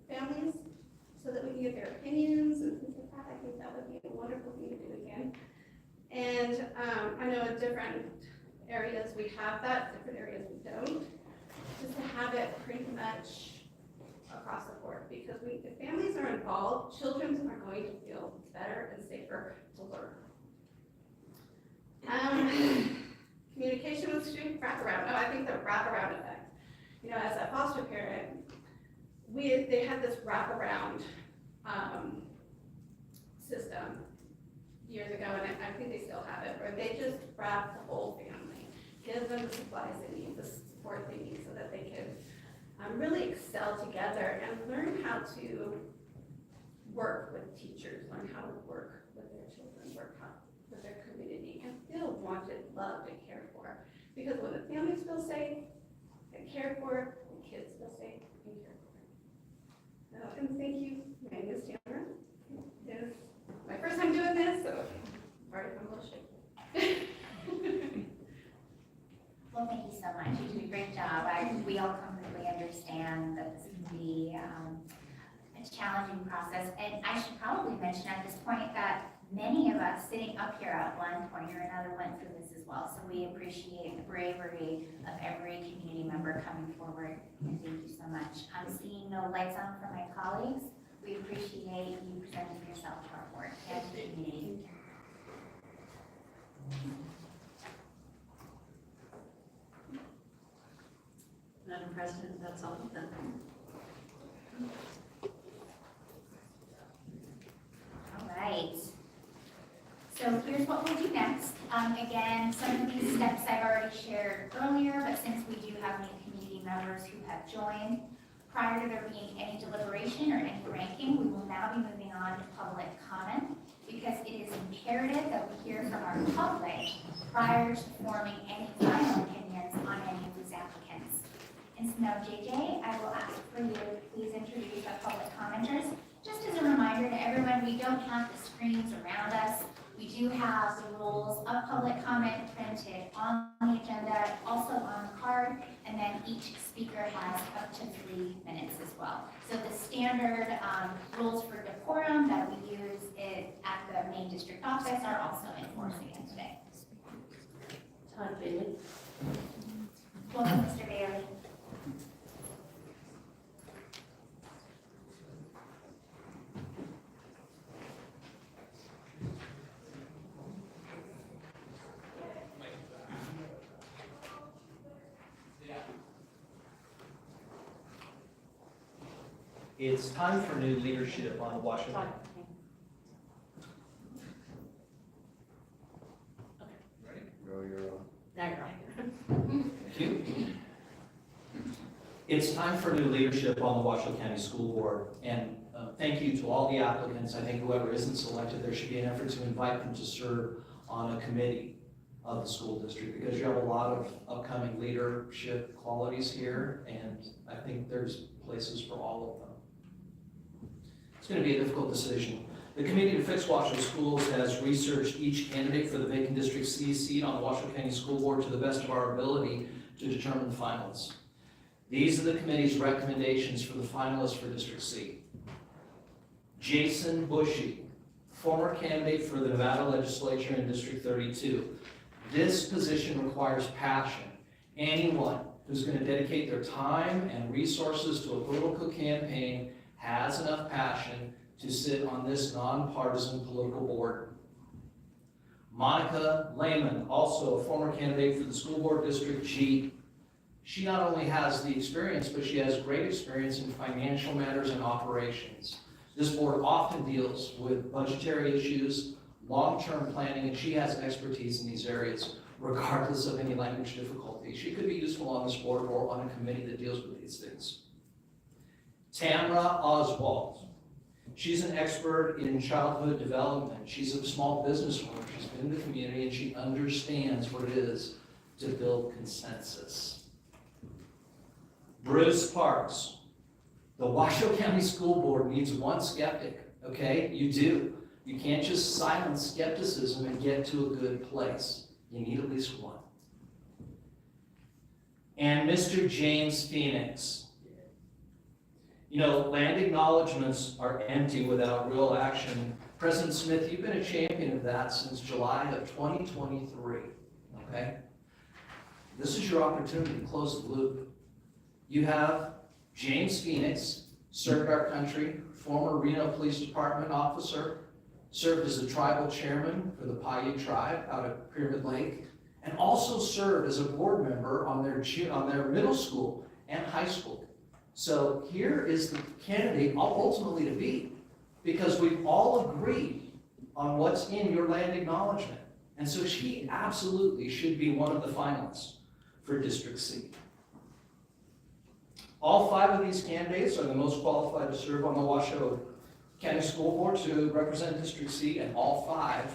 families so that we can get their opinions and things like that. I think that would be a wonderful thing to do again. And I know in different areas we have that, different areas we don't. Just to have it pretty much across the board, because if families are involved, children are going to feel better and safer to learn. Communication with student wraparound. Oh, I think the wraparound effect. You know, as a foster parent, they had this wraparound system years ago, and I think they still have it, where they just wrap the whole family, give them the supplies they need, the support they need, so that they can really excel together and learn how to work with teachers, learn how to work with their children, work with their community, and feel wanted, loved, and cared for. Because when the families feel safe and cared for, the kids feel safe and cared for. And thank you, my name is Tamara. It's my first time doing this, so sorry if I'm a little shaky. Well, thank you so much. You did a great job. We all completely understand that this can be a challenging process. And I should probably mention at this point that many of us sitting up here at one point or another went through this as well. So we appreciate the bravery of every community member coming forward. And thank you so much. I'm seeing no lights on for my colleagues. We appreciate you presenting yourself to our board and the community. Madam President, that's all of them. All right. So here's what we'll do next. Again, some of these steps I've already shared earlier, but since we do have new community members who have joined, prior to there being any deliberation or any ranking, we will now be moving on to public comment, because it is imperative that we hear from our public prior to forming any final opinions on any of these applicants. And so now, JJ, I will ask for you to please introduce our public commenters. Just as a reminder to everyone, we don't have the screens around us. We do have the rules of public comment printed on the agenda, also on the card, and then each speaker has up to 3 minutes as well. So the standard rules for decorum that we use at the main district office are also in force again today. Todd Bailey. Welcome, Mr. Bailey. It's time for new leadership on the Washoe. Thank you. It's time for new leadership on the Washoe County School Board, and thank you to all the applicants. I think whoever isn't selected, there should be an effort to invite them to serve on a committee of the school district, because you have a lot of upcoming leadership qualities here, and I think there's places for all of them. It's going to be a difficult decision. The Committee to Fix Washoe Schools has researched each candidate for the vacant District C seat on the Washoe County School Board to the best of our ability to determine the finalists. These are the committee's recommendations for the finalists for District C. Jason Bushy, former candidate for the Nevada Legislature in District 32. This position requires passion. Anyone who's going to dedicate their time and resources to a political campaign has enough passion to sit on this nonpartisan political board. Monica Leman, also a former candidate for the School Board District G. She not only has the experience, but she has great experience in financial matters and operations. This board often deals with budgetary issues, long-term planning, and she has expertise in these areas. regardless of any language difficulty. She could be useful on this board or on a committee that deals with these things. Tamara Oswald. She's an expert in childhood development. She's a small business owner. She's been in the community and she understands what it is to build consensus. Bruce Parks. The Washoe County School Board needs one skeptic, okay? You do. You can't just silence skepticism and get to a good place. You need at least one. And Mr. James Phoenix. You know, land acknowledgements are empty without real action. President Smith, you've been a champion of that since July of 2023, okay? This is your opportunity to close the loop. You have James Phoenix, served our country, former Reno Police Department officer, served as the tribal chairman for the Paiute tribe out at Pyramid Lake, and also served as a board member on their middle school and high school. So here is the candidate ultimately to beat, because we've all agreed on what's in your land acknowledgement. And so she absolutely should be one of the finalists for District C. All 5 of these candidates are the most qualified to serve on the Washoe County School Board to represent District C, and all 5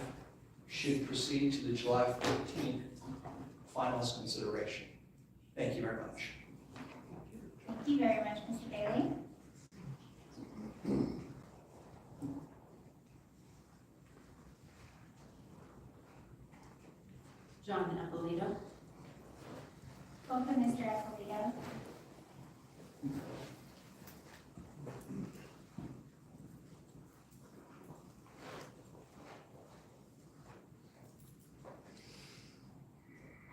should proceed to the July 14th finalist consideration. Thank you very much. Thank you very much, Mr. Bailey. John Eppolito. Welcome, Mr. Eppolito.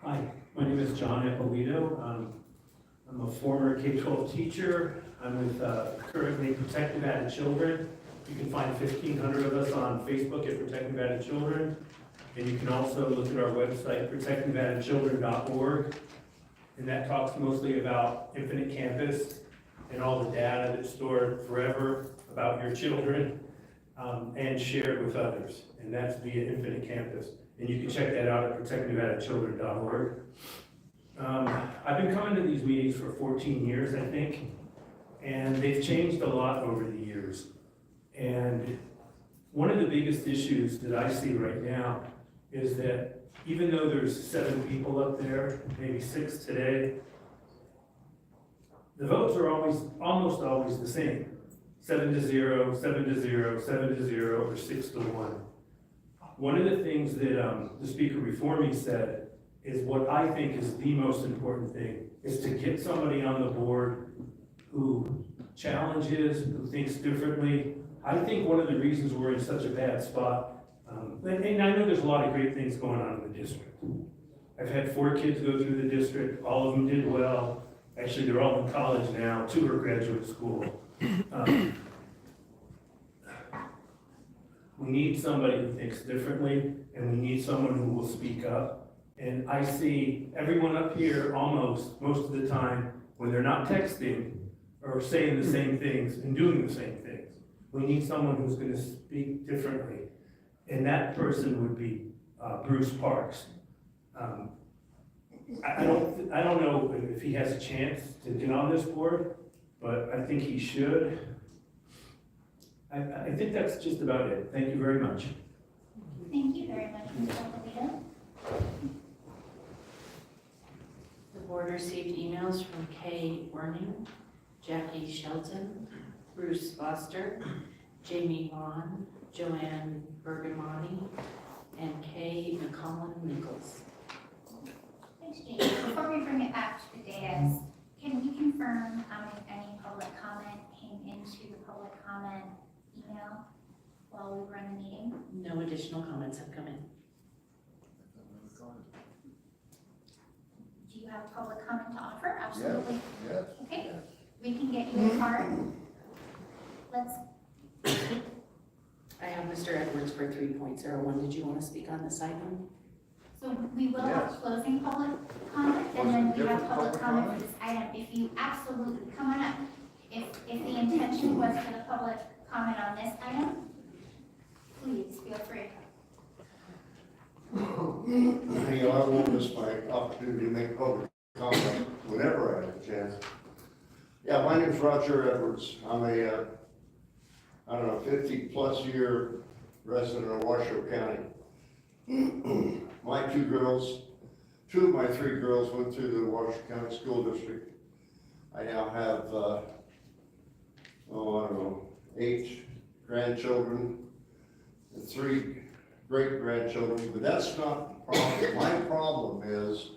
Hi, my name is John Eppolito. I'm a former K-12 teacher. I'm with currently Protect Nevada Children. You can find 1,500 of us on Facebook at Protect Nevada Children. And you can also look at our website, protectnevadachildren.org. And that talks mostly about Infinite Campus and all the data that's stored forever about your children and shared with others. And that's via Infinite Campus. And you can check that out at protectnevadachildren.org. I've been coming to these meetings for 14 years, I think, and they've changed a lot over the years. And one of the biggest issues that I see right now is that even though there's 7 people up there, maybe 6 today, the votes are almost always the same. 7-0, 7-0, 7-0, or 6-1. One of the things that the speaker before me said is what I think is the most important thing, is to get somebody on the board who challenges, who thinks differently. I think one of the reasons we're in such a bad spot, and I know there's a lot of great things going on in the district. I've had 4 kids go through the district, all of them did well. Actually, they're all in college now, 2 are graduate school. We need somebody who thinks differently, and we need someone who will speak up. And I see everyone up here almost, most of the time, when they're not texting, or saying the same things and doing the same things. We need someone who's going to speak differently. And that person would be Bruce Parks. I don't know if he has a chance to get on this board, but I think he should. I think that's just about it. Thank you very much. Thank you very much, Mr. Eppolito. The board received emails from Kay Werning, Jackie Shelton, Bruce Foster, Jamie Vaughn, Joanne Bergamotti, and Kay McCollum-Nichols. Thanks, Jamie. Before we bring it back to the dais, can we confirm if any public comment came into the public comment email while we were in the meeting? No additional comments have come in. Do you have public comment to offer? Absolutely. Yes. Okay, we can get you a card. Let's, I have Mr. Edwards for 3.01. Did you want to speak on this item? so we will have closing public comment, and then we have public comment for this item. If you absolutely, come on up. If the intention was for the public comment on this item, please feel free. You know, I won't miss my opportunity to make public comment whenever I have a chance. Yeah, my name's Roger Edwards. I'm a, I don't know, 50-plus year resident of Washoe County. My two of my three girls went through the Washoe County School District. I now have, I don't know, 8 grandchildren and 3 great-grandchildren, but that's not the problem. My problem is,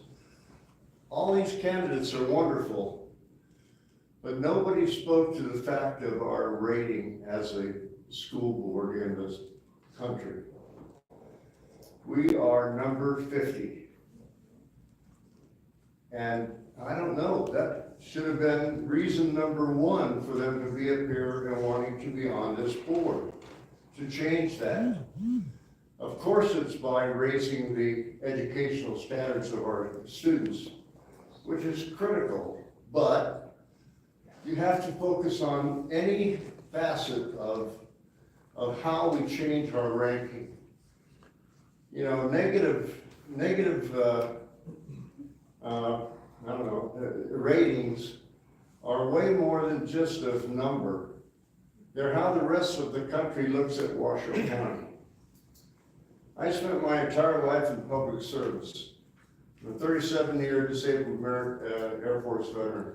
all these candidates are wonderful, but nobody spoke to the fact of our rating as a school board in this country. We are number 50. And I don't know, that should have been reason number 1 for them to be up here and wanting to be on this board, to change that. Of course, it's by raising the educational standards of our students, which is critical, but you have to focus on any facet of how we change our ranking. You know, negative I don't know, ratings are way more than just a number. They're how the rest of the country looks at Washoe County. I spent my entire life in public service. I'm a 37-year disabled Air Force veteran.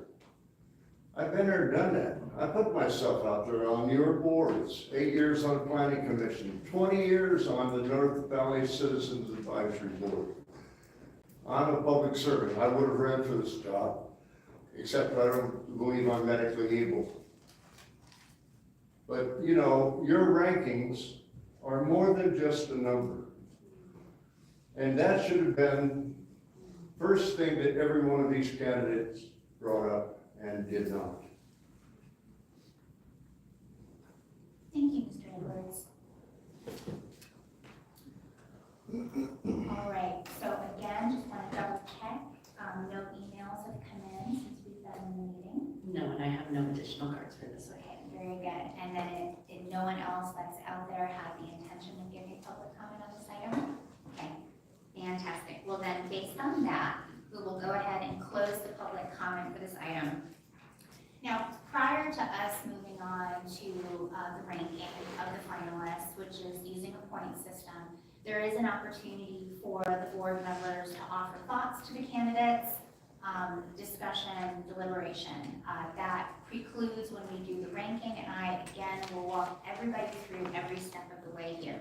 I've been there and done that. I put myself out there on your boards, 8 years on the Planning Commission, 20 years on the North Valley Citizens Advisory Board. I'm a public servant. I would have ran for this job, except I don't believe I'm medically able. But, you know, your rankings are more than just a number. And that should have been first thing that every one of these candidates brought up and did not. Thank you, Mr. Edwards. All right, so again, just want to double check, no emails have come in since we've been in the meeting. No, and I have no additional cards for this one. Okay, very good. And then if no one else that's out there had the intention of giving public comment on this item? Okay, fantastic. Well then, based on that, we will go ahead and close the public comment for this item. Now, prior to us moving on to the ranking of the finalists, which is using a point system, there is an opportunity for the board members to offer thoughts to the candidates, discussion, deliberation. That precludes when we do the ranking, and I, again, will walk everybody through every step of the way here.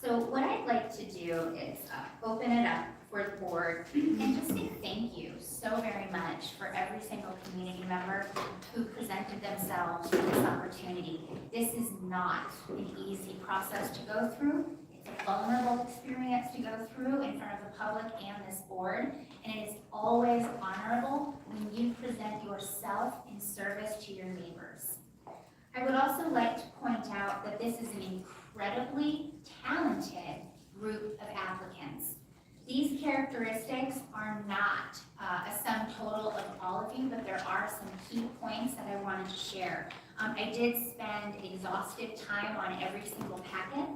So what I'd like to do is open it up for the board and just say thank you so very much for every single community member who presented themselves for this opportunity. This is not an easy process to go through. It's a vulnerable experience to go through in front of the public and this board, and it is always honorable when you present yourself in service to your neighbors. I would also like to point out that this is an incredibly talented group of applicants. These characteristics are not a sum total of all of you, but there are some key points that I wanted to share. I did spend exhaustive time on every single packet,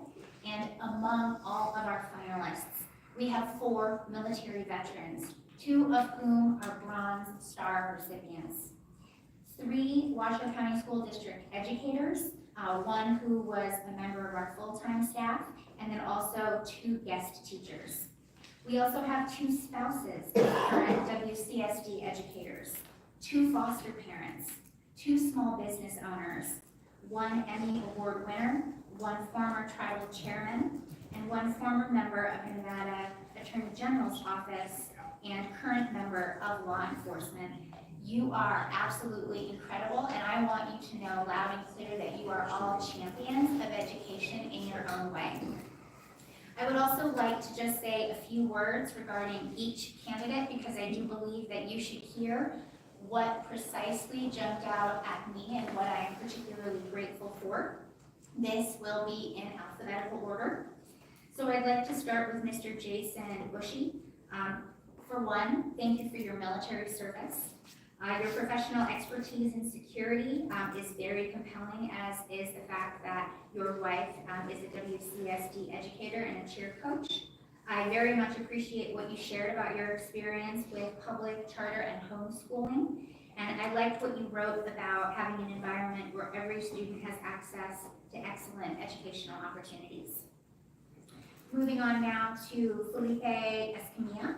and among all of our finalists, we have 4 military veterans, 2 of whom are Bronze Star recipients, 3 Washoe County School District educators, 1 who was a member of our full-time staff, and then also 2 guest teachers. We also have 2 spouses who are WCSD educators, 2 foster parents, 2 small business owners, 1 Emmy Award winner, 1 former tribal chairman, and 1 former member of the Nevada Attorney General's office and current member of law enforcement. You are absolutely incredible, and I want you to know loud and clear that you are all champions of education in your own way. I would also like to just say a few words regarding each candidate, because I do believe that you should hear what precisely jumped out at me and what I am particularly grateful for. This will be in alphabetical order. So I'd like to start with Mr. Jason Bushy. For one, thank you for your military service. Your professional expertise in security is very compelling, as is the fact that your wife is a WCSD educator and a cheer coach. I very much appreciate what you shared about your experience with public, charter, and homeschooling. And I liked what you wrote about having an environment where every student has access to excellent educational opportunities. Moving on now to Felipe Escamilla.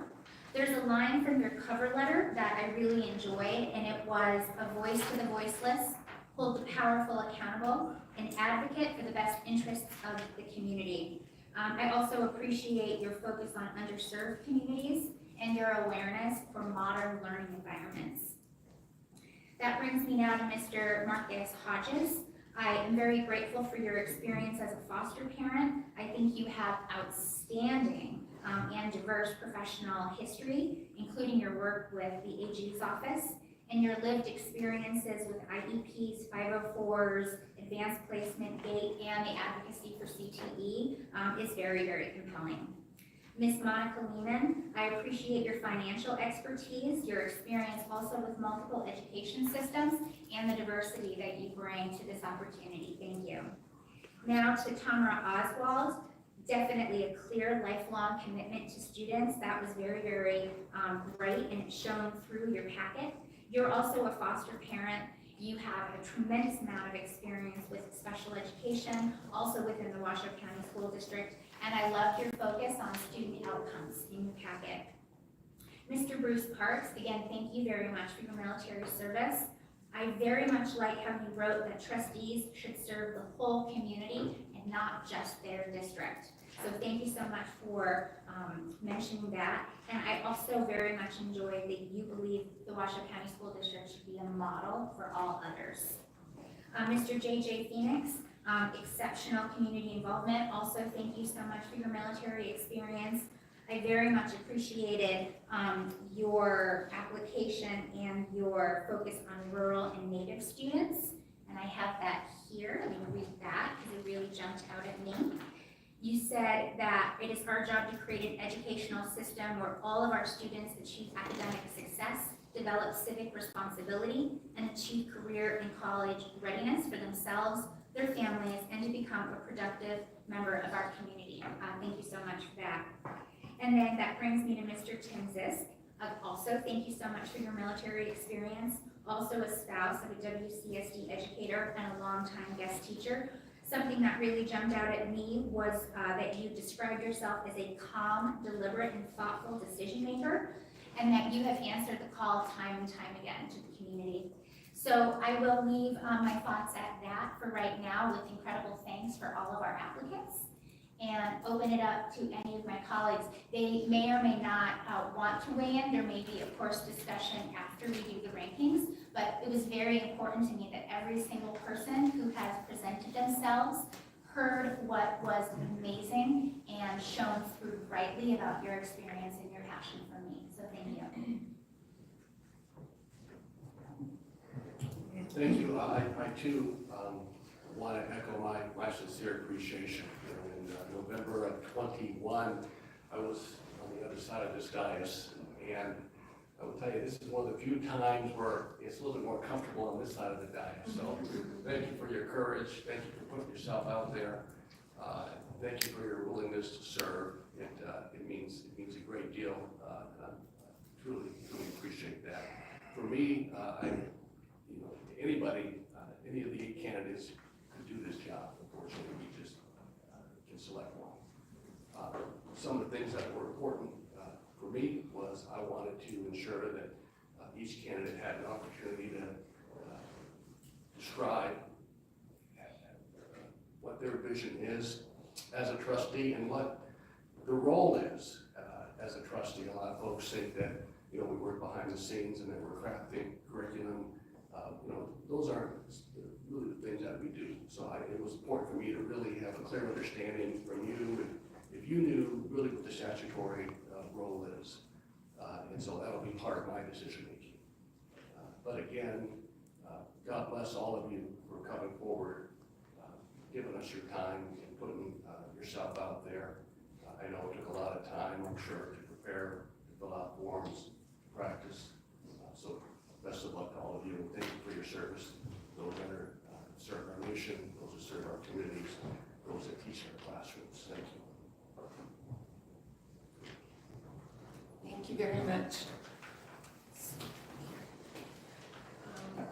There's a line from your cover letter that I really enjoyed, and it was a voice for the voiceless, hold the powerful accountable, an advocate for the best interests of the community. I also appreciate your focus on underserved communities and your awareness for modern learning environments. That brings me now to Mr. Marquez Hodges. I am very grateful for your experience as a foster parent. I think you have outstanding and diverse professional history, including your work with the AG's office and your lived experiences with IEPs, 504s, advanced placement, GATE, and the advocacy for CTE is very, very compelling. Ms. Monica Leman, I appreciate your financial expertise, your experience also with multiple education systems, and the diversity that you bring to this opportunity. Thank you. Now to Tamara Oswald, definitely a clear lifelong commitment to students. That was very, very great, and it's shown through your packet. You're also a foster parent. You have a tremendous amount of experience with special education, also within the Washoe County School District, and I loved your focus on student outcomes in your packet. Mr. Bruce Parks, again, thank you very much for your military service. I very much like how you wrote that trustees should serve the whole community and not just their district. So thank you so much for mentioning that. And I also very much enjoyed that you believe the Washoe County School District should be a model for all others. Mr. J.J. Phoenix, exceptional community involvement. Also, thank you so much for your military experience. I very much appreciated your application and your focus on rural and Native students. And I have that here. Let me read that because it really jumped out at me. You said that it is our job to create an educational system where all of our students achieve academic success, develop civic responsibility, and achieve career and college readiness for themselves, their families, and to become a productive member of our community. Thank you so much for that. And then that brings me to Mr. Tim Zisk. Also, thank you so much for your military experience. Also a spouse of a WCSD educator and a longtime guest teacher. Something that really jumped out at me was that you described yourself as a calm, deliberate, and thoughtful decision maker, and that you have answered the call time and time again to the community. So I will leave my thoughts at that for right now, with incredible thanks for all of our applicants, and open it up to any of my colleagues. They may or may not want to weigh in. There may be, of course, discussion after we do the rankings, but it was very important to me that every single person who has presented themselves heard what was amazing and shone through brightly about your experience and your passion for me. So thank you. Thank you. I too want to echo my sincere appreciation. In November of 21, I was on the other side of this dais, and I will tell you, this is one of the few times where it's a little bit more comfortable on this side of the dais. So thank you for your courage. Thank you for putting yourself out there. Thank you for your willingness to serve. It means a great deal. And I truly appreciate that. For me, anybody, any of the 8 candidates could do this job. Unfortunately, we just can select one. Some of the things that were important for me was I wanted to ensure that each candidate had an opportunity to describe what their vision is as a trustee and what the role is as a trustee. A lot of folks think that we work behind the scenes and that we're crafting curriculum. Those aren't really the things that we do. So it was important for me to really have a clear understanding from you, if you knew really what the statutory role is. And so that would be part of my decision making. But again, God bless all of you for coming forward, giving us your time and putting yourself out there. I know it took a lot of time, I'm sure, to prepare, to fill out forms, to practice. So best of luck to all of you, and thank you for your service. Those that are serve our nation, those that serve our communities, those that teach in our classrooms. Thank you. much.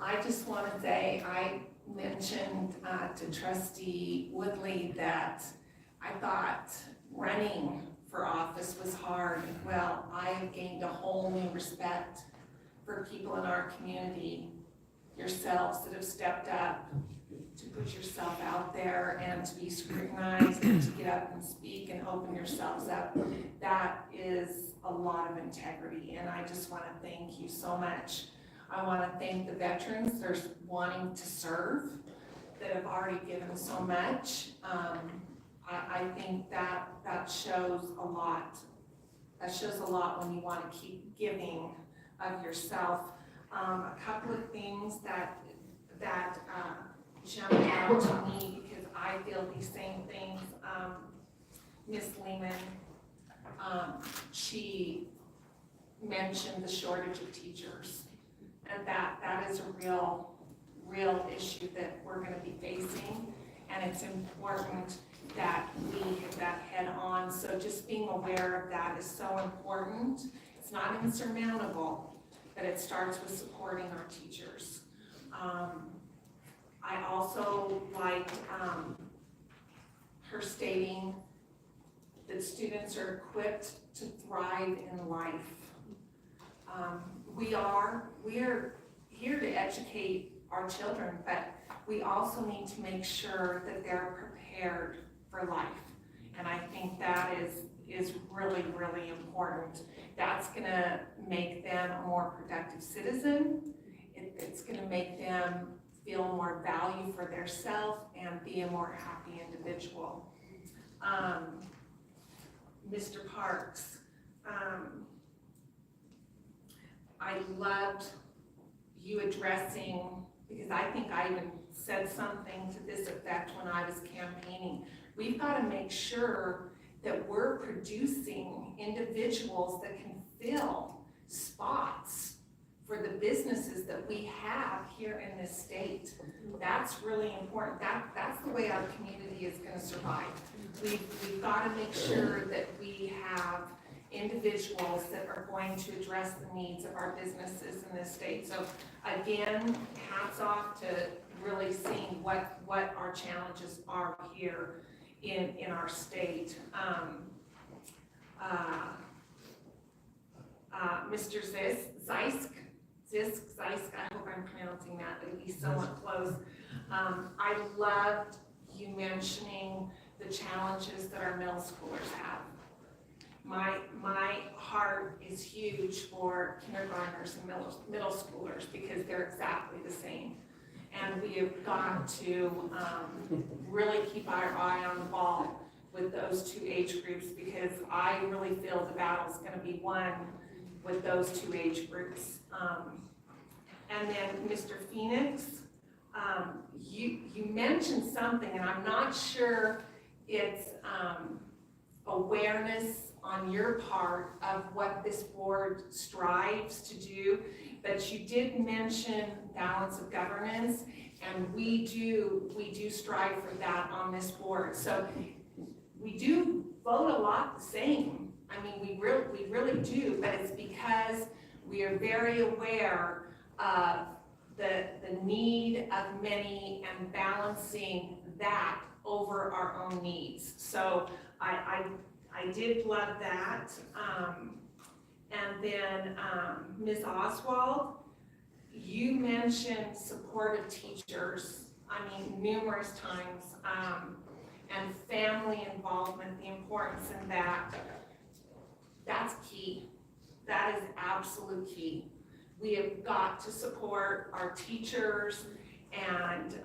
I just want to say, I mentioned to Trustee Woodley that I thought running for office was hard. Well, I have gained a whole new respect for people in our community, yourselves that have stepped up to put yourself out there and to be scrutinized and to get up and speak and open yourselves up. That is a lot of integrity, and I just want to thank you so much. I want to thank the veterans that are wanting to serve, that have already given so much. I think that shows a lot. That shows a lot when you want to keep giving of yourself. A couple of things that jump out to me, because I feel these same things. Miss Leman, she mentioned the shortage of teachers, and that is a real issue that we're going to be facing, and it's important that we hit that head on. So just being aware of that is so important. It's not insurmountable, but it starts with supporting our teachers. I also liked her stating that students are equipped to thrive in life. We are here to educate our children, but we also need to make sure that they're prepared for life. And I think that is really, really important. That's gonna make them a more productive citizen. It's gonna make them feel more value for their self and be a more happy individual. Mr. Parks, I loved you addressing, because I think I even said something to this effect when I was campaigning. We've got to make sure that we're producing individuals that can fill spots for the businesses that we have here in this state. That's really important. That's the way our community is going to survive. We've got to make sure that we have individuals that are going to address the needs of our businesses in this state. So again, hats off to really seeing what our challenges are here in our state. Mr. Zeisk, I hope I'm pronouncing that, but it'd be somewhat close. I loved you mentioning the challenges that our middle schoolers have. My heart is huge for kindergartners and middle schoolers, because they're exactly the same. And we have got to really keep our eye on the ball with those two age groups, because I really feel the battle's going to be won with those two age groups. And then Mr. Phoenix, you mentioned something, and I'm not sure it's awareness on your part of what this board strives to do, but you did mention balance of governance, and we do strive for that on this board. So we do vote a lot the same. I mean, we really do, but it's because we are very aware of the need of many and balancing that over our own needs. So I did love that. And then Ms. Oswald, you mentioned supportive teachers, I mean, numerous times, and family involvement, the importance in that. That's key. That is absolute key. We have got to support our teachers and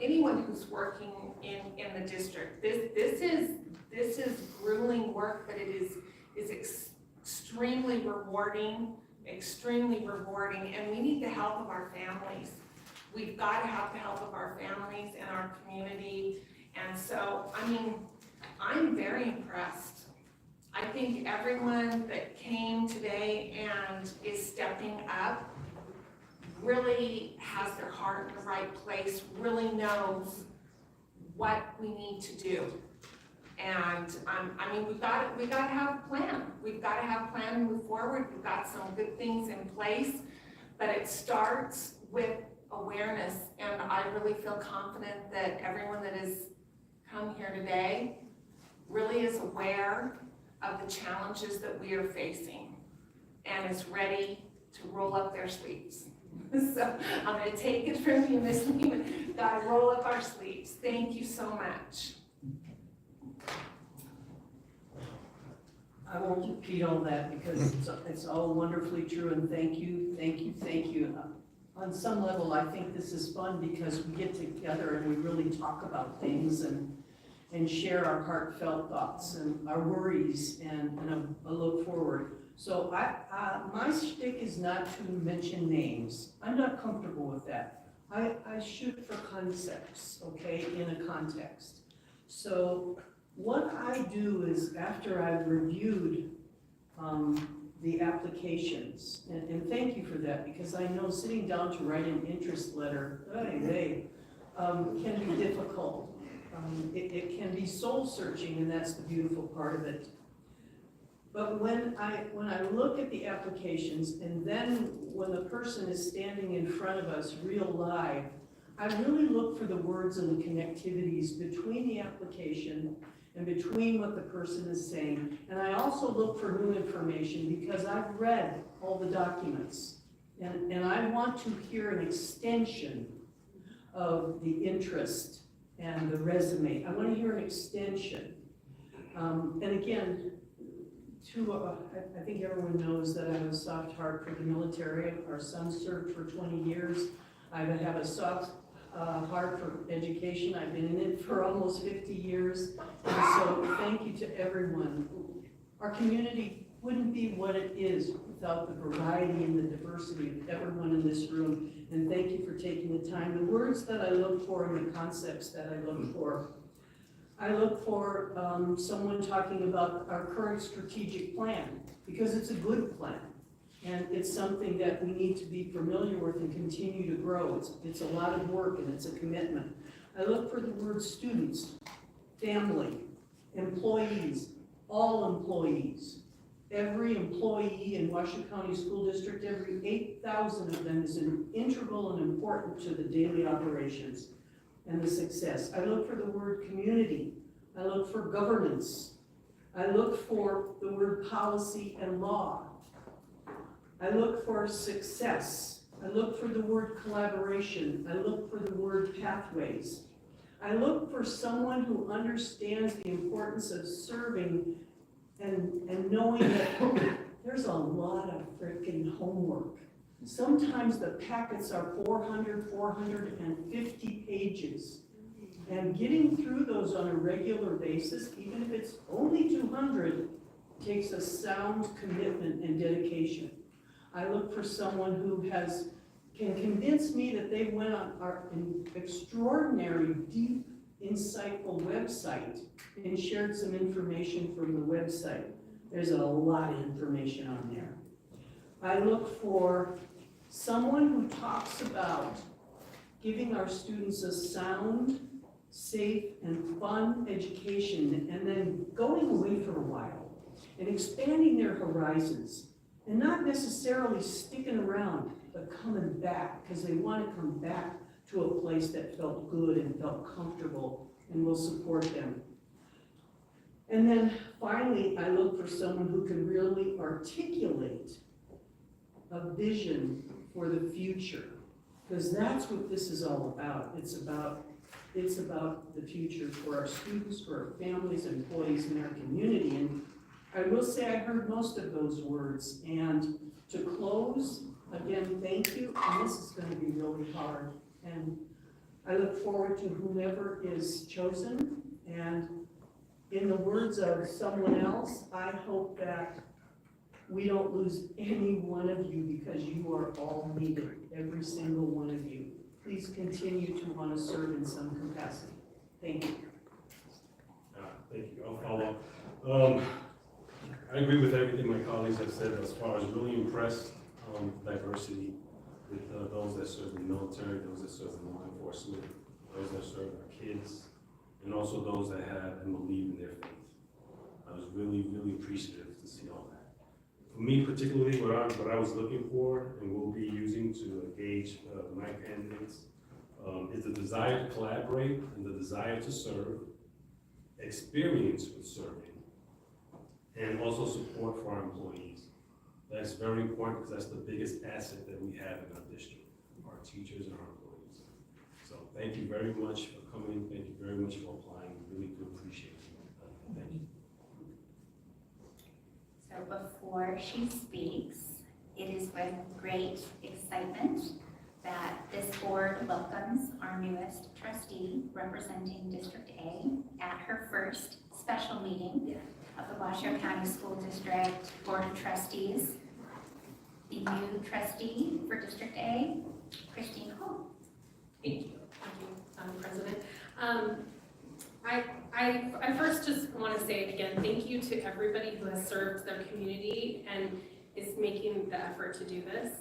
anyone who's working in the district. This is grueling work, but it is extremely rewarding, and we need the help of our families. We've got to have the help of our families and our community, and so, I mean, I'm very impressed. I think everyone that came today and is stepping up really has their heart in the right place, really knows what we need to do. And, I mean, we've got to have a plan. We've got to have a plan to move forward. We've got some good things in place, but it starts with awareness. And I really feel confident that everyone that has come here today really is aware of the challenges that we are facing and is ready to roll up their sleeves. So I'm going to take it from you, Ms. Leman. Got to roll up our sleeves. Thank you so much. I won't repeat all that because it's all wonderfully true, and thank you, thank you, thank you. On some level, I think this is fun because we get together and we really talk about things and share our heartfelt thoughts and our worries and a look forward. So my shtick is not to mention names. I'm not comfortable with that. I shoot for concepts, okay, in a context. So what I do is after I've reviewed the applications, and thank you for that, because I know sitting down to write an interest letter, can be difficult. It can be soul searching, and that's the beautiful part of it. But when I look at the applications, and then when the person is standing in front of us real live, I really look for the words and the connectivities between the application and between what the person is saying. And I also look for new information because I've read all the documents. And I want to hear an extension of the interest and the resume. I want to hear an extension. And again, I think everyone knows that I have a soft heart for the military. Our son served for 20 years. I have a soft heart for education. I've been in it for almost 50 years. And so thank you to everyone. Our community wouldn't be what it is without the variety and the diversity of everyone in this room. And thank you for taking the time. The words that I look for and the concepts that I look for. I look for someone talking about our current strategic plan, because it's a good plan. And it's something that we need to be familiar with and continue to grow. It's a lot of work and it's a commitment. I look for the word students, family, employees, all employees. Every employee in Washoe County School District, every 8,000 of them is integral and important to the daily operations and the success. I look for the word community. I look for governance. I look for the word policy and law. I look for success. I look for the word collaboration. I look for the word pathways. I look for someone who understands the importance of serving and knowing that there's a lot of freaking homework. Sometimes the packets are 400, 450 pages. And getting through those on a regular basis, even if it's only 200, takes a sound commitment and dedication. I look for someone who can convince me that they went on our extraordinary, deep, insightful website and shared some information from the website. There's a lot of information on there. I look for someone who talks about giving our students a sound, safe, and fun education, and then going away for a while and expanding their horizons, and not necessarily sticking around, but coming back, because they want to come back to a place that felt good and felt comfortable and will support them. And then finally, I look for someone who can really articulate a vision for the future, because that's what this is all about. It's about the future for our students, for our families, employees, and our community. And I will say I heard most of those words. And to close, again, thank you. And this is going to be really hard. And I look forward to whomever is chosen. And in the words of someone else, I hope that we don't lose any one of you, because you are all needed, every single one of you. Please continue to want to serve in some capacity. Thank you. Thank you. I'll follow. I agree with everything my colleagues have said as far as really impressed diversity with those that serve in the military, those that serve in law enforcement, those that serve our kids, and also those that have and believe in their faith. For me particularly, what I was looking for and will be using to gauge my candidates is the desire to collaborate and the desire to serve, experience with serving, and also support for our employees. That's very important because that's the biggest asset that we have in our district, our teachers and our employees. So thank you very much for coming. Thank you very much for applying. Really do appreciate it. Thank you. So before she speaks, it is with great excitement that this board welcomes our newest trustee representing District A at her first special meeting of the Washoe County School District Board of Trustees. The new trustee for District A, Christine Cole. Thank you, President. I first just want to say again, thank you to everybody who has served their community and is making the effort to do this.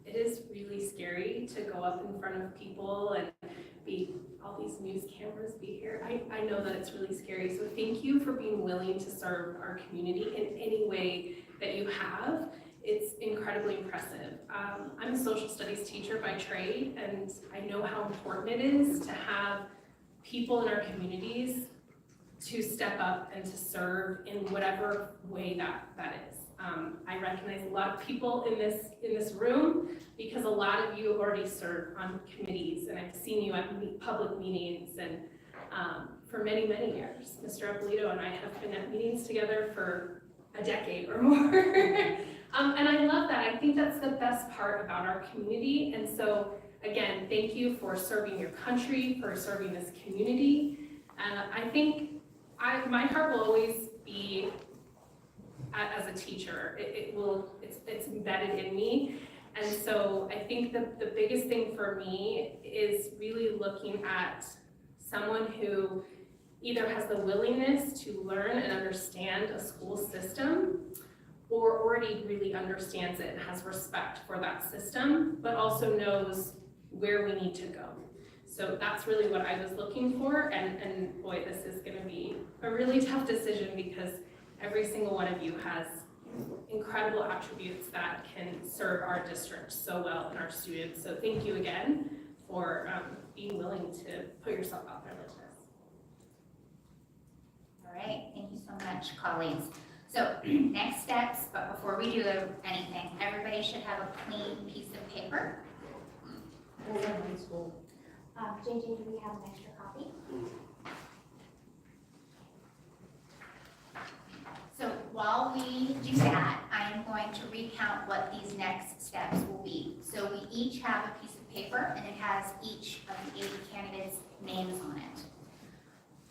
It is really scary to go up in front of people and be all these news cameras be here. I know that it's really scary. So thank you for being willing to serve our community in any way that you have. It's incredibly impressive. I'm a social studies teacher by trade, and I know how important it is to have people in our communities to step up and to serve in whatever way that is. I recognize a lot of people in this room because a lot of you already serve on committees, and I've seen you at public meetings and for many, many years. Mr. Apolito and I have been at meetings together for a decade or more. And I love that. I think that's the best part about our community. And so again, thank you for serving your country, for serving this community. I think my heart will always be as a teacher. It's embedded in me. And so I think the biggest thing for me is really looking at someone who either has the willingness to learn and understand a school system, or already really understands it and has respect for that system, but also knows where we need to go. So that's really what I was looking for, and boy, this is gonna be a really tough decision because every single one of you has incredible attributes that can serve our district so well and our students. So thank you again for being willing to put yourself out there like this. All right, thank you so much, colleagues. So next steps, but before we do anything, everybody should have a clean piece of paper. JJ, do we have an extra copy? So while we do that, I am going to recount what these next steps will be. So we each have a piece of paper and it has each of the 80 candidates' names on it.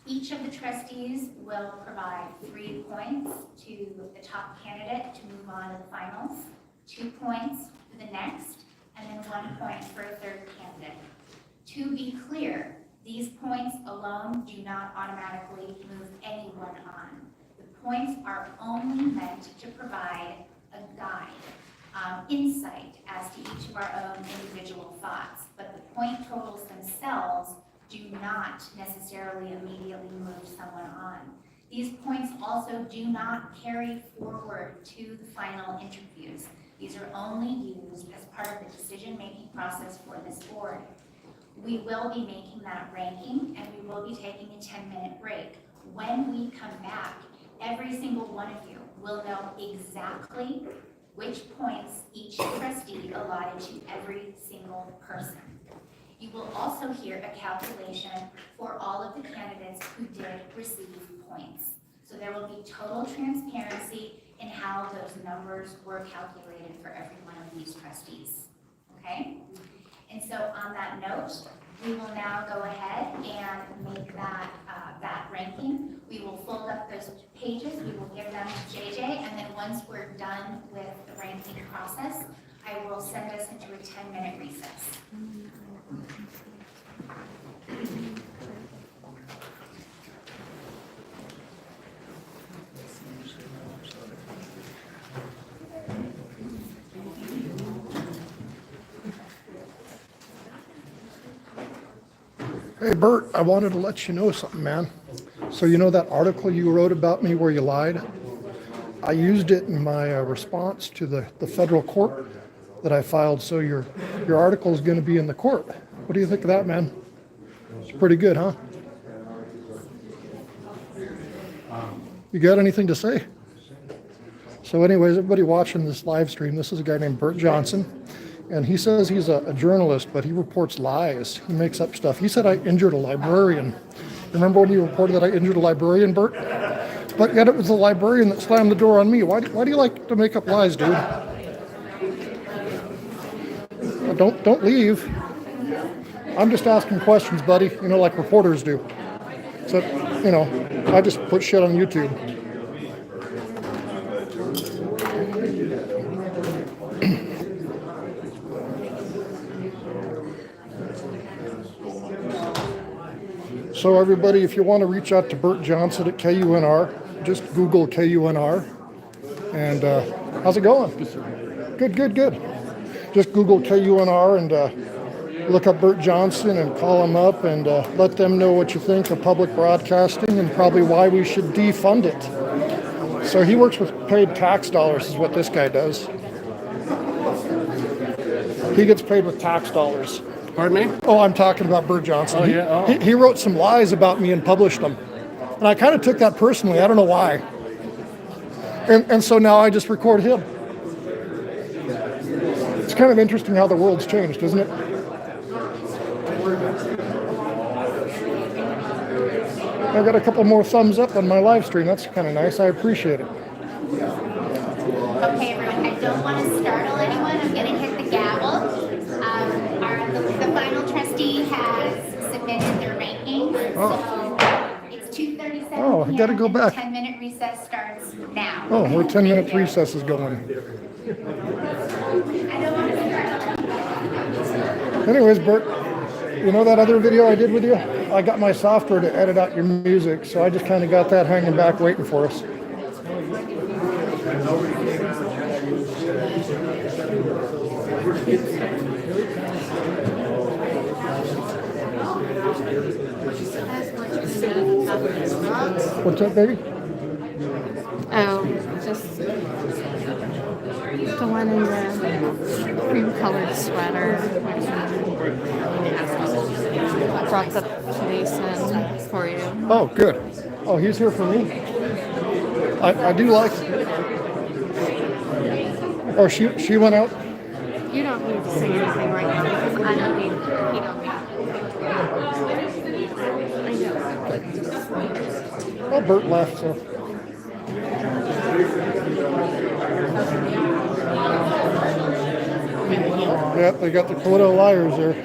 Each of the trustees will provide 3 points to the top candidate to move on to the finals, 2 points for the next, and then 1 point for a third candidate. To be clear, these points alone do not automatically move anyone on. The points are only meant to provide a guide, insight as to each of our own individual thoughts, but the point totals themselves do not necessarily immediately move someone on. These points also do not carry forward to the final interviews. These are only used as part of the decision-making process for this board. We will be making that ranking and we will be taking a 10-minute break. When we come back, every single one of you will know exactly which points each trustee allotted to every single person. You will also hear a calculation for all of the candidates who did receive points. So there will be total transparency in how those numbers were calculated for every one of these trustees, okay? And so on that note, we will now go ahead and make that ranking. We will fold up those pages, we will give them to JJ, and then once we're done with the ranking process, I will send us into a 10-minute recess. Hey Bert, I wanted to let you know something, man. So you know that article you wrote about me where you lied? I used it in my response to the federal court that I filed, so your article is going to be in the court. What do you think of that, man? It's pretty good, huh? You got anything to say? So anyways, everybody watching this live stream, this is a guy named Bert Johnson, and he says he's a journalist, but he reports lies. He makes up stuff. He said I injured a librarian. Remember when you reported that I injured a librarian, Bert? But yet it was the librarian that slammed the door on me. Why do you like to make up lies, dude? Don't leave. I'm just asking questions, buddy, you know, like reporters do. So, you know, I just put shit on YouTube. So everybody, if you want to reach out to Bert Johnson at KUNR, just Google KUNR. And how's it going? Good. Just Google KUNR and look up Bert Johnson and call him up and let them know what you think of public broadcasting and probably why we should defund it. So he works with paid tax dollars is what this guy does. He gets paid with tax dollars. Pardon me? Oh, I'm talking about Bert Johnson. Oh, yeah? Oh. He wrote some lies about me and published them. And I kind of took that personally. I don't know why. And so now I just record him. It's kind of interesting how the world's changed, isn't it? I got a couple more thumbs up on my live stream. That's kind of nice. I appreciate it. Okay, everyone, I don't want to startle anyone. I'm going to hit the gavel. The final trustee has submitted their rankings. Oh. So it's 2:37 Oh, I gotta go back. 10-minute recess starts now. Oh, we're 10-minute recess is going. I don't want to startle. Anyways, Bert, you know that other video I did with you? I got my software to edit out your music, so I just kind of got that hanging back waiting for us. What's up, baby? Oh, just the one in the cream-colored sweater. Brought the police in for you. Oh, good. Oh, he's here for me? I do like it. Oh, she went out? You don't need to say anything right now because I don't need, you don't need. Oh, Bert left, so. Yep, they got the quota of liars there.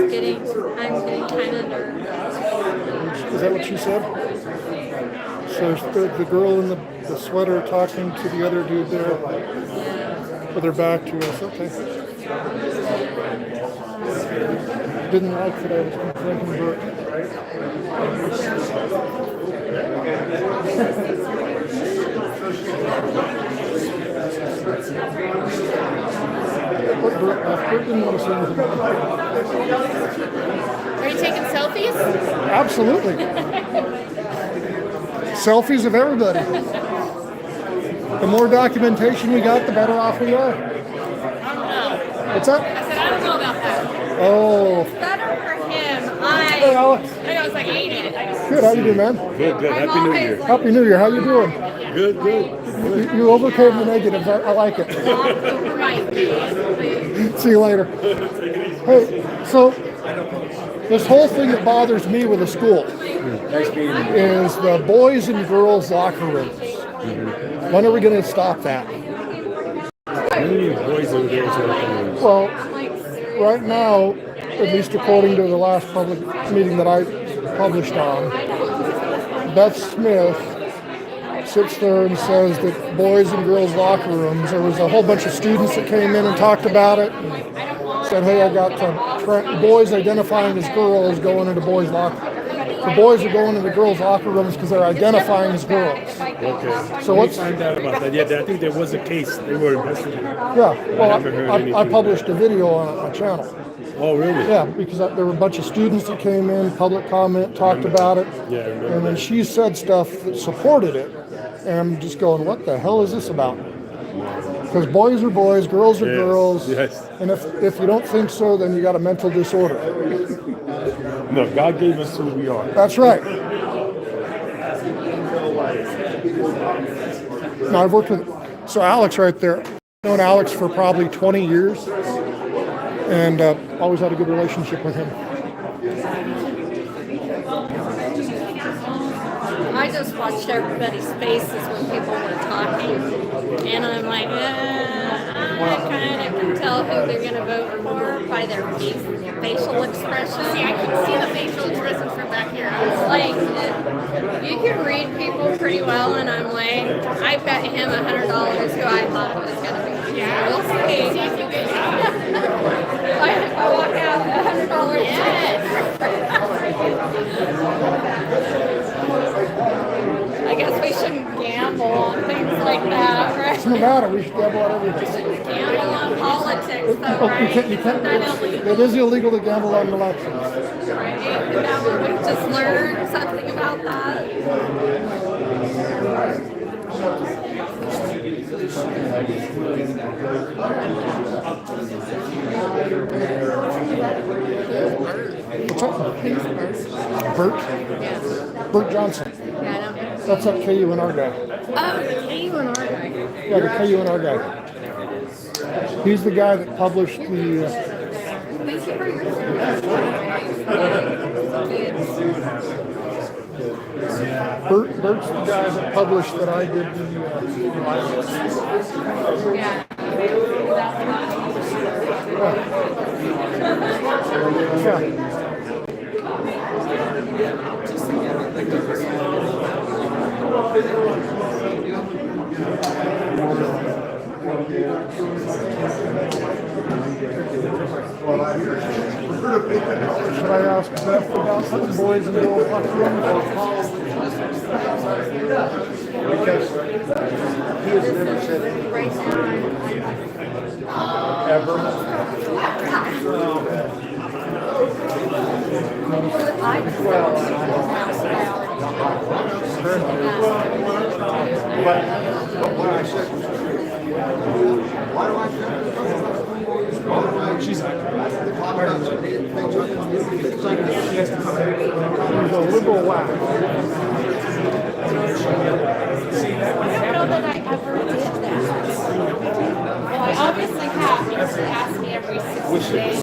I'm getting kind of nervous. Is that what she said? So there's the girl in the sweater talking to the other dude there with her back to us. Okay. Didn't like that I was confronting Bert. Bert didn't want to say anything. Are you taking selfies? Absolutely. Selfies of everybody. The more documentation we got, the better off we are. I don't know. What's up? I said, I don't know about that. Oh. It's better for him. Hey, Alex. I know it's like 80. Good, how you doing, man? Good. Happy New Year. Happy New Year, how you doing? Good. You overcame the negatives, I like it. See you later. Hey, so this whole thing that bothers me with the school is the boys and girls locker rooms. When are we going to stop that? Boys and girls locker rooms. Well, right now, at least according to the last public meeting that I published on, Beth Smith sits there and says that boys and girls locker rooms, there was a whole bunch of students that came in and talked about it. And said, hey, I got boys identifying as girls going into boys' locker rooms. The boys are going into girls' locker rooms because they're identifying as girls. Okay. So what's... find out about that? Yeah, I think there was a case. They were investigating. Yeah, well, I published a video on my channel. Oh, really? Yeah, because there were a bunch of students that came in, public comment, talked about it. Yeah, I remember. And then she said stuff that supported it. And I'm just going, what the hell is this about? Because boys are boys, girls are girls. Yes. And if you don't think so, then you got a mental disorder. No, God gave us who we are. That's right. Now, I've worked with, so Alex right there, I've known Alex for probably 20 years. And always had a good relationship with him. I just watched everybody's faces when people were talking, and I'm like, I kind of can tell who they're going to vote for by their facial expression. See, I can see the facial expressions from back here. Like, you can read people pretty well, and I'm like, I bet him $100 who I thought it was going to be. Yeah, we'll see. I walk out $100. Yes. I guess we shouldn't gamble on things like that, right? It's no matter, we should gamble on everything. Gamble on politics, though, right? You can't, it is illegal to gamble on elections. Right? Now we just learned something about that. What's up? Bert? Yeah. Bert Johnson. Yeah, I don't know. That's that KUNR guy. Oh, the KUNR guy. Yeah, the KUNR guy. He's the guy that published the... Thank you for your service. Bert's the guy that published that I did the... Yeah. Yeah. Should I ask Beth about the boys and girls locker rooms? Because he has never said anything. Ever. But what I said was, why do I say she's like, she has to come back. He's a liberal whack. I don't know that I ever did that. Well, I obviously have, because they ask me every 60 days.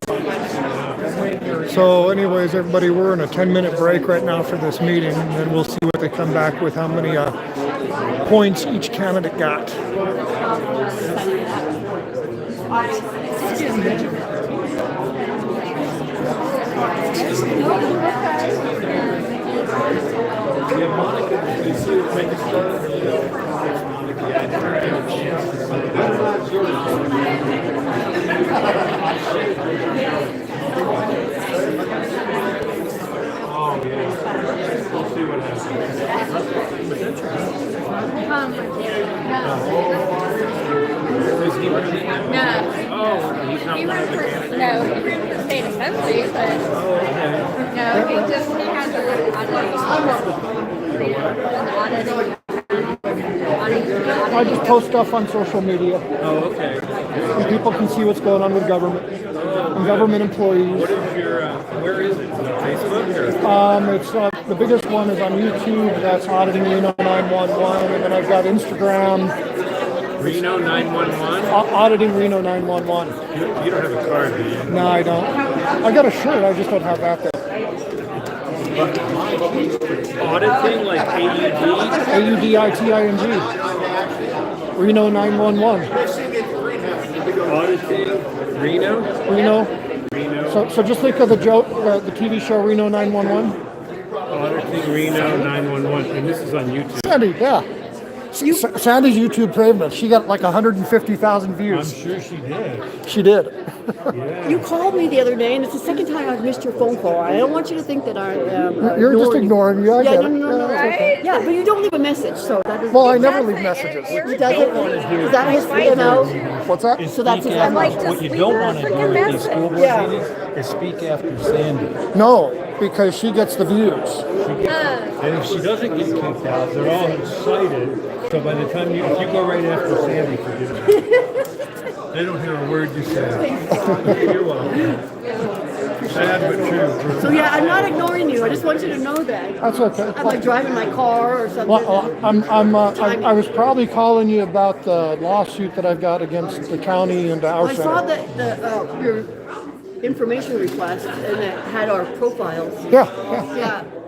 So anyways, everybody, we're in a 10-minute break right now for this meeting, and then we'll see what they come back with, how many points each candidate got. Oh, yeah. We'll see what happens. No. Oh, he's not one of the candidates? No, he ran for state assembly, but no, he has I just post stuff on social media. Oh, okay. And people can see what's going on with government and government employees. What is your, where is it? Facebook or? It's the biggest one is on YouTube. That's Auditing Reno 911, and then I've got Instagram. Reno 911? Auditing Reno 911. You don't have a card, do you? No, I don't. I got a shirt. I just don't have that there. Auditing like AUD? AUDITING. Reno 911. Auditing Reno? Reno. So just think of the joke, the TV show Reno 911. Auditing Reno 911, and this is on YouTube. Sandy, yeah. Sandy's YouTube famous. She got like 150,000 views. I'm sure she did. She did. Yeah. You called me the other day, and it's the second time I've missed your phone call. I don't want you to think that I am. You're just ignoring you. I Yeah, get no, it. no, no, no. Okay. Yeah, but you don't leave a message, so that is. Well, I never leave messages. He doesn't. Is that his MO? What's that? So that's his MO. What you don't want to do at these school board meetings is speak after Sandy. No, because she gets the views. And if she doesn't get kicked out, they're all excited. So by the time if you go right after Sandy, forget it. They don't hear a word you say. You're welcome. Sad but true. So yeah, I'm not ignoring you. I just want you to know that. That's okay. I'm like driving my car or something. Well, I was probably calling you about the lawsuit that I've got against the county and our I center. saw that your information request and it had our profiles. Yeah.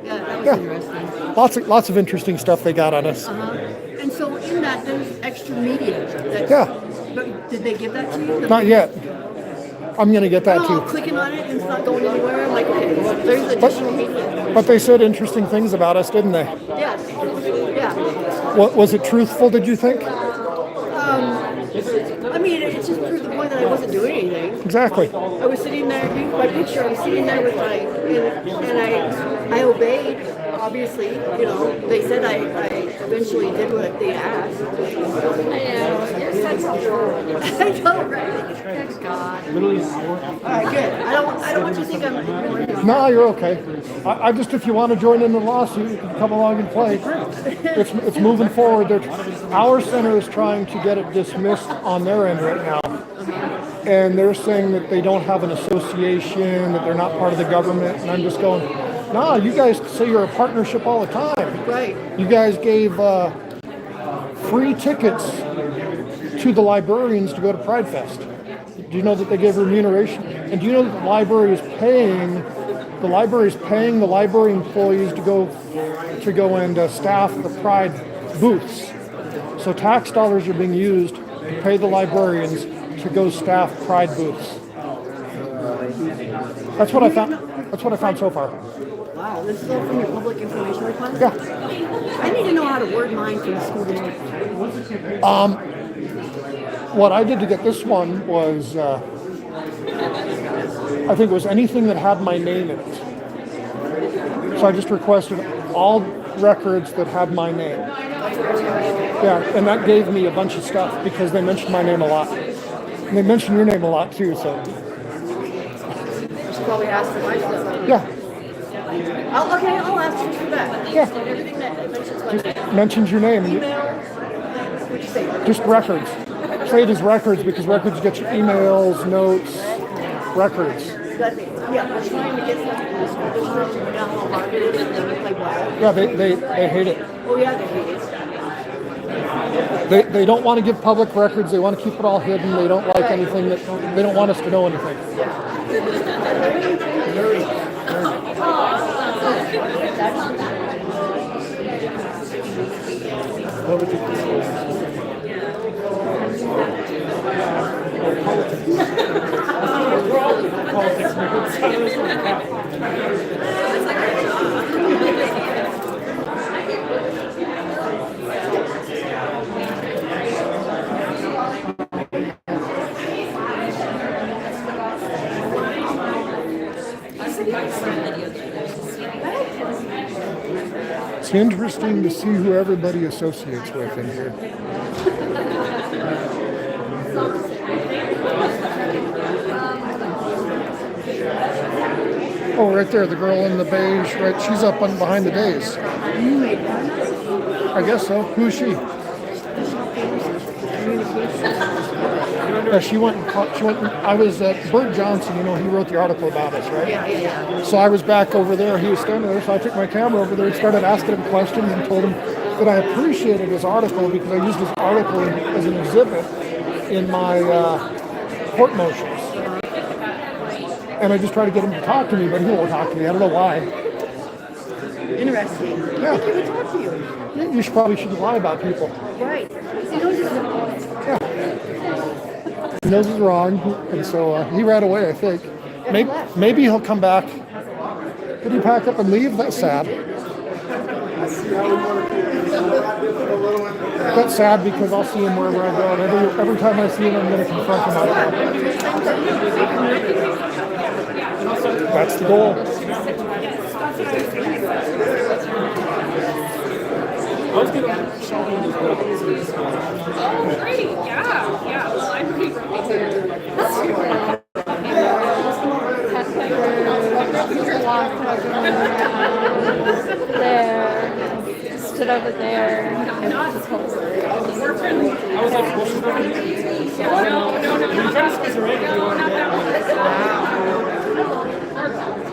Yeah, that was interesting. Lots of interesting stuff they got on us. And so in that, there's extra media. Yeah. But did they give that to you? Not yet. I'm going to get that I'm too. clicking on it and it's not going anywhere. I'm like, okay, well, there's additional media. But they said interesting things about us, didn't they? Yes. Yeah. Was it truthful, did you think? I mean, it just proved the point that I wasn't doing anything. Exactly. I was sitting there, my picture, I was sitting there with my, and I obeyed, obviously, you know, they said I eventually did what they asked. I know, you're such a I know, right? Good God. All right, good. I don't want you to think I'm ignoring you. No, you're okay. I just, if you want to join in the lawsuit, you can come along and play. It's moving forward. Our center is trying to get it dismissed on their end right now. And they're saying that they don't have an association, that they're not part of the government. And I'm just going, no, you guys say you're a partnership all the time. Right. You guys gave free tickets to the librarians to go to Pride Fest. Do you know that they gave remuneration? And do you know that the library is paying the library employees to go and staff the Pride booths? So tax dollars are being used to pay the librarians to go staff Pride booths. That's what I found. That's what I found so far. Wow, this is all from your public information request? Yeah. I need to know how to word mine for the school district. What I did to get this one was, I think it was anything that had my name in it. So I just requested all records that had my name. Yeah, and that gave me a bunch of stuff because they mentioned my name a lot. And they mentioned your name a lot too, so. You should probably ask for my stuff. Yeah. I'll ask you for that. Yeah. Everything that mentions my name. Mentions your name. Email? What'd you say? Just records. Say it as records because records get you emails, notes, records. Yeah, we're trying to get something in the school district. You know how hard it is and they play well. Yeah, they hate it. Oh yeah, they hate it. They don't want to give public records. They want to keep it all hidden. They don't like anything that, they don't want us to know anything. It's interesting to see who everybody associates with in here. Oh, right there, the girl in the beige, right? She's up on behind the days. I guess so. Who is she? Yeah, she went. I was at Bert Johnson. You know, he wrote the article about us, right? Yeah. So I was back over there. He was standing there, so I took my camera over there and started asking him questions and told him that I appreciated his article because I used his article as an exhibit in my court motions. And I just tried to get him to talk to me, but he won't talk to me. I don't know why. Interesting. Yeah. I think he would talk to you. You probably shouldn't lie about people. Right. He knows he's wrong. He knows he's wrong, and so he ran away, I think. Maybe he'll come back. Did he pack up and leave? That's sad. That's sad because I'll see him wherever I go, and every time I see him, I'm gonna confront him out loud. That's the goal. Oh, great, yeah, well, I'm pretty There, stood over there. We're friendly. I was like, no,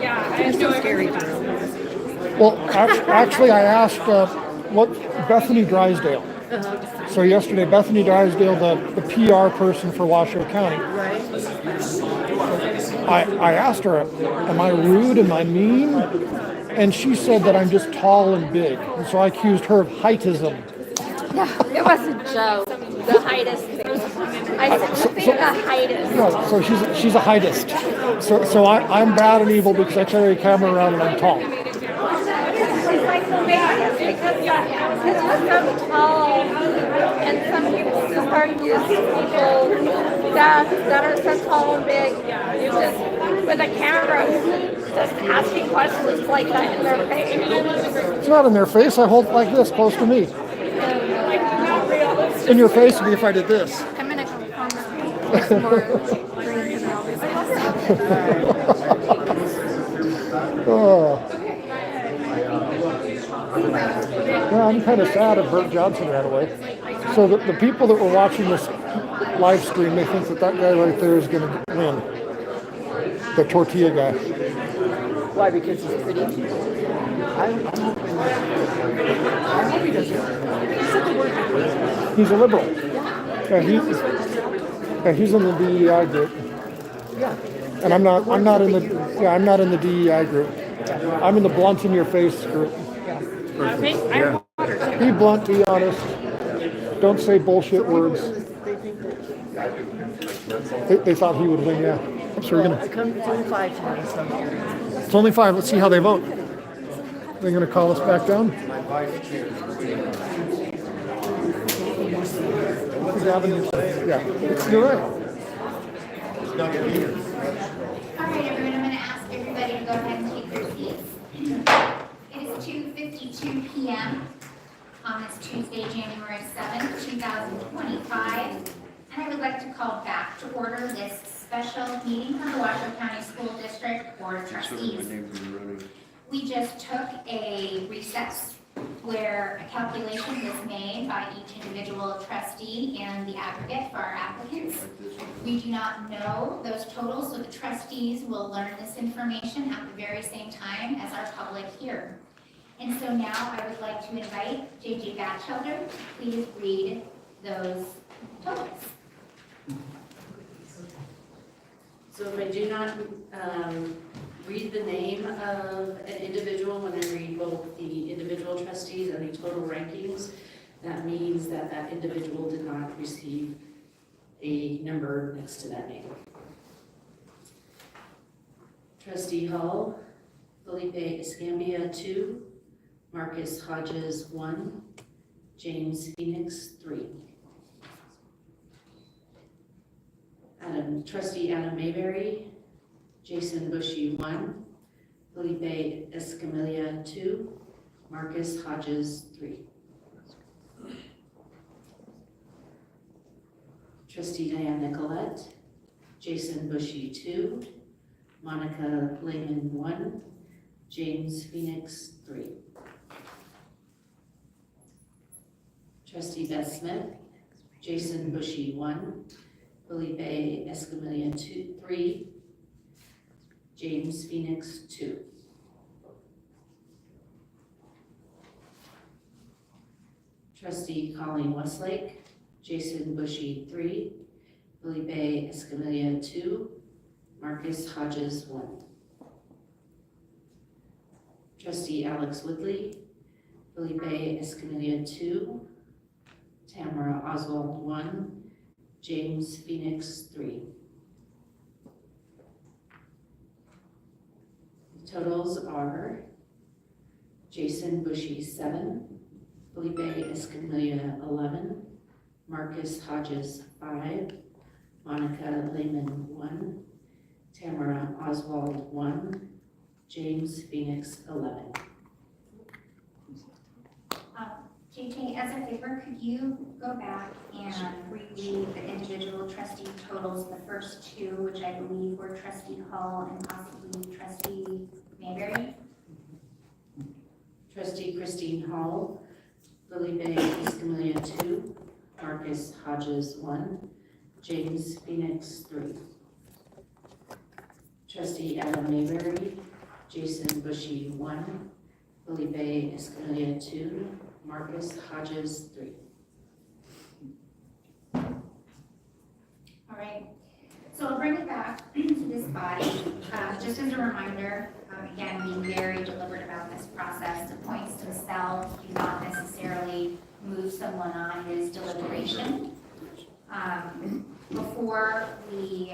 yeah, I have no idea. Well, actually, I asked what Bethany Drysdale. So yesterday, Bethany Drysdale, the PR person for Washoe County. Right. I asked her, am I rude? Am I mean? And she said that I'm just tall and big. And so I accused her of heightism. No, it was a joke. The heightest thing. I said, the heightest. No, so she's a heightist. So I'm bad and evil because I carry a camera around and I'm tall. It's like hilarious because we're so tall, and some people start using people that are so tall and big, just with a camera, just asking questions like that in their face. It's not in their face. I hold it like this, close to me. In your face would be if I did this. I'm gonna go with some more drinks and all this stuff. Oh. Yeah, I'm kind of sad that Bert Johnson ran away. So the people that were watching this live stream, they think that guy right there is going to win. The tortilla guy. Why? Because he's pretty? I hope he doesn't. He said the word. He's a liberal. Yeah, he's in the DEI group. Yeah. And I'm not in the DEI group. I'm in the blunt in your face group. Be blunt, be honest. Don't say bullshit words. They thought he would win, yeah. So we're gonna. It's only 5 tonight, so. It's only 5. Let's see how they vote. They're gonna call us back down. Yeah, you're right. All right, everyone, I'm going to ask everybody to go ahead and take their seats. It is 2:52 p.m. on this Tuesday, January 7th, 2025. And I would like to call back to order this special meeting of the Washoe County School District Board of Trustees. We just took a recess where a calculation was made by each individual trustee and the aggregate for our applicants. We do not know those totals, so the trustees will learn this information at the very same time as our public here. And so now I would like to invite J.J. Batchelder to please read those totals. So if I do not read the name of an individual, when I read both the individual trustees and the total rankings, that means that that individual did not receive a number next to that name. Trustee Hall, Felipe Escambia, 2, Marcus Hodges, 1, James Phoenix, 3. Trustee Adam Mayberry, Jason Bushy, 1, Felipe Escamilla, 2, Marcus Hodges, 3. Trustee Diane Nicolette, Jason Bushy, 2, Monica Leman, 1, James Phoenix, 3. Trustee Beth Smith, Jason Bushy, 1, Felipe Escamilla, 3, James Phoenix, 2. Trustee Colleen Westlake, Jason Bushy, 3, Felipe Escamilla, 2, Marcus Hodges, 1. Trustee Alex Woodley, Felipe Escamilla, 2, Tamara Oswald, 1, James Phoenix, 3. The totals are Jason Bushy, 7, Felipe Escamilla, 11. Marcus Hodges, 5. Monica Leman, 1. Tamara Oswald, 1. James Phoenix, 11. JJ, as a favor, could you go back and reread the individual trustee totals, the first two, which I believe were trustee Hall and possibly trustee Mayberry? Trustee Christine Hall, Felipe Escamilla, 2. Marcus Hodges, 1. James Phoenix, 3. Trustee Adam Mayberry, Jason Bushy, 1. Felipe Escamilla, 2. Marcus Hodges, 3. All right, so I'll bring it back to this body. Just as a reminder, again, being very deliberate about this process, the points themselves do not necessarily move someone on his deliberation. Before we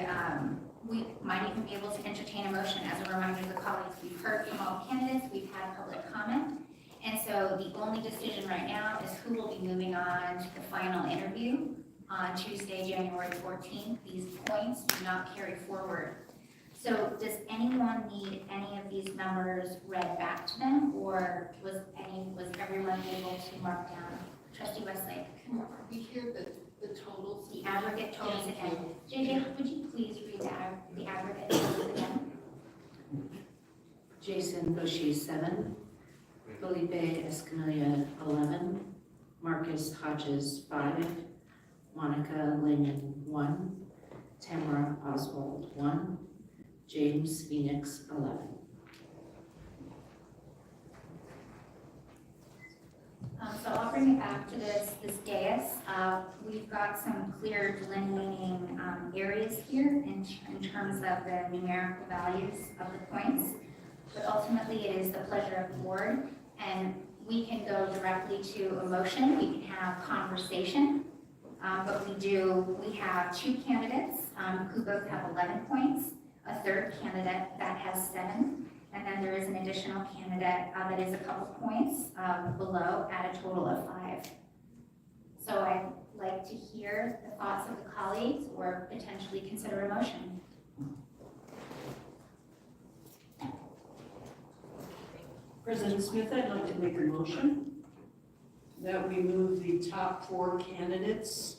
might even be able to entertain a motion. As a reminder to the colleagues, we've heard from all candidates, we've had public comment. And so the only decision right now is who will be moving on to the final interview on Tuesday, January 14th. These points do not carry forward. So does anyone need any of these numbers read back to them, or was everyone able to mark down? Trustee Westlake. We hear the totals. The aggregate totals again. JJ, would you please read the aggregate totals again? Jason Bushy, 7. Felipe Escamilla, 11. Marcus Hodges, 5. Monica Leman, 1. Tamara Oswald, 1. James Phoenix, 11. So I'll bring it back to this dais. We've got some clear delineating areas here in terms of the numerical values of the points. But ultimately, it is the pleasure of the board, and we can go directly to a motion. We can have conversation, but we have 2 candidates who both have 11 points, a third candidate that has 7, and then there is an additional candidate that is a couple points below at a total of 5. So I'd like to hear the thoughts of the colleagues or potentially consider a motion. President Smith, I'd like to make a motion that we move the top 4 candidates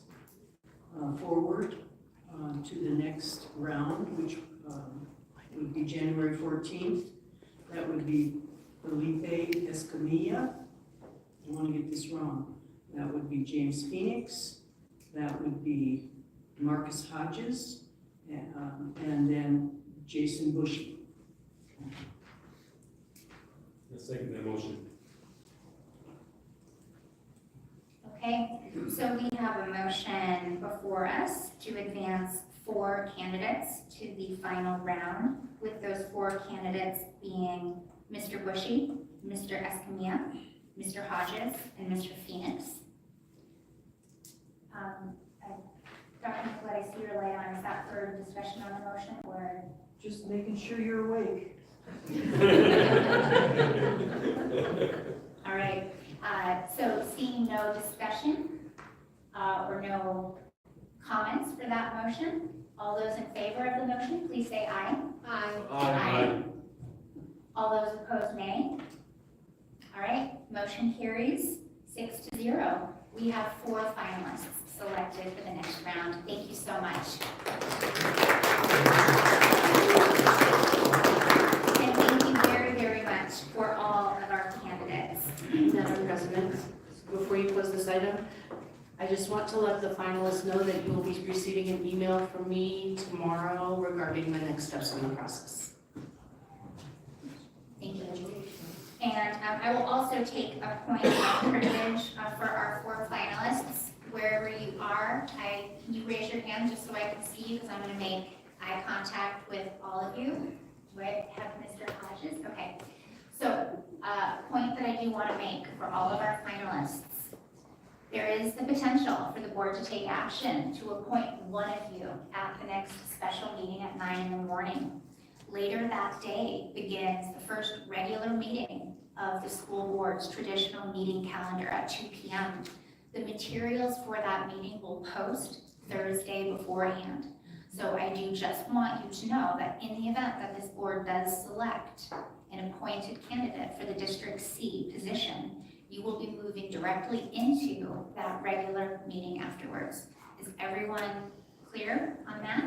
forward to the next round, which would be January 14th. That would be Felipe Escamilla. I don't want to get this wrong. That would be James Phoenix. That would be Marcus Hodges, and then Jason Bushy. I second that motion. Okay, so we have a motion before us to advance 4 candidates to the final round, with those 4 candidates being Mr. Bushy, Mr. Escamilla, Mr. Hodges, and Mr. Phoenix. Dr. Nicolette, I see your light on. Is that for discussion on the motion, or? Just making sure you're awake. All right, so seeing no discussion or no comments for that motion, all those in favor of the motion, please say aye. Aye. Aye. All those opposed, nay. All right, motion carries 6-0. We have 4 finalists selected for the next round. Thank you so much. And thank you very, very much for all of our candidates. Madam President, before you close this item, I just want to let the finalists know that you will be receiving an email from me tomorrow regarding the next steps in the process. Thank you. And I will also take a point of privilege for our 4 finalists. Wherever you are, can you raise your hand just so I can see you, because I'm going to make eye contact with all of you. Do I have Mr. Hodges? Okay. So a point that I do want to make for all of our finalists. There is the potential for the board to take action to appoint one of you at the next special meeting at 9 in the morning. Later that day begins the first regular meeting of the school board's traditional meeting calendar at 2 p.m. The materials for that meeting will post Thursday beforehand. So I do just want you to know that in the event that this board does select an appointed candidate for the District C position, you will be moving directly into that regular meeting afterwards. Is everyone clear on that?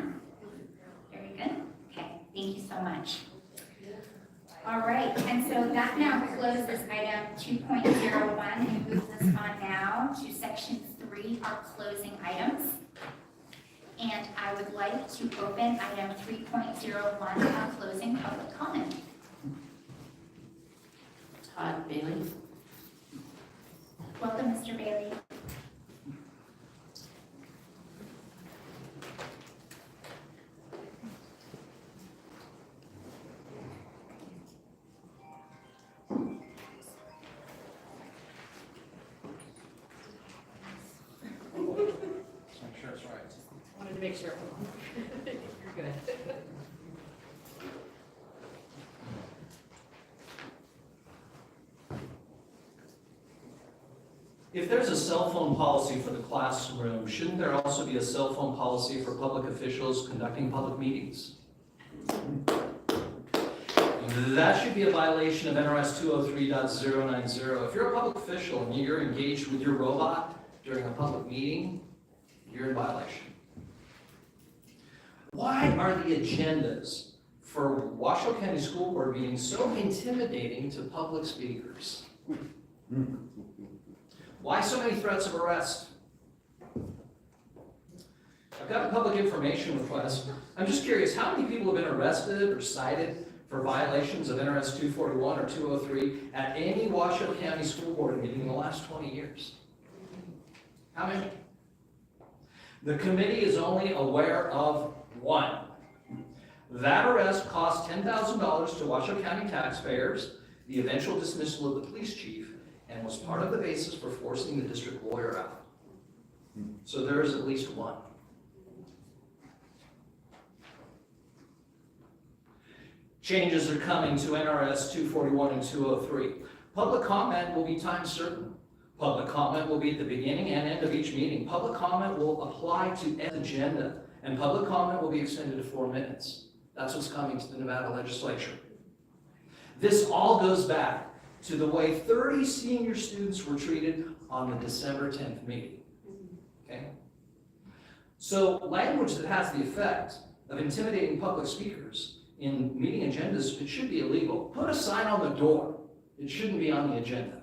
Very good. Okay, thank you so much. All right, and so that now closes item 2.01 and moves us on now to section 3, our closing items. And I would like to open item 3.01 on closing public comment. Todd Bailey. Welcome, Mr. Bailey. Make sure it's right. Wanted to make sure. You're good. If there's a cell phone policy for the classroom, shouldn't there also be a cell phone policy for public officials conducting public meetings? That should be a violation of NRS 203.090. If you're a public official and you're engaged with your robot during a public meeting, you're in violation. Why are the agendas for Washoe County School Board meetings so intimidating to public speakers? Why so many threats of arrest? I've got a public information request. I'm just curious, how many people have been arrested or cited for violations of NRS 241 or 203 at any Washoe County School Board meeting in the last 20 years? How many? The committee is only aware of one. That arrest cost $10,000 to Washoe County taxpayers, the eventual dismissal of the police chief, and was part of the basis for forcing the district lawyer out. So there is at least one. Changes are coming to NRS 241 and 203. Public comment will be time certain. Public comment will be at the beginning and end of each meeting. Public comment will apply to the agenda, and public comment will be extended to 4 minutes. That's what's coming to the Nevada legislature. This all goes back to the way 30 senior students were treated on the December 10th meeting. Okay? So language that has the effect of intimidating public speakers in meeting agendas, it should be illegal. Put a sign on the door. It shouldn't be on the agenda.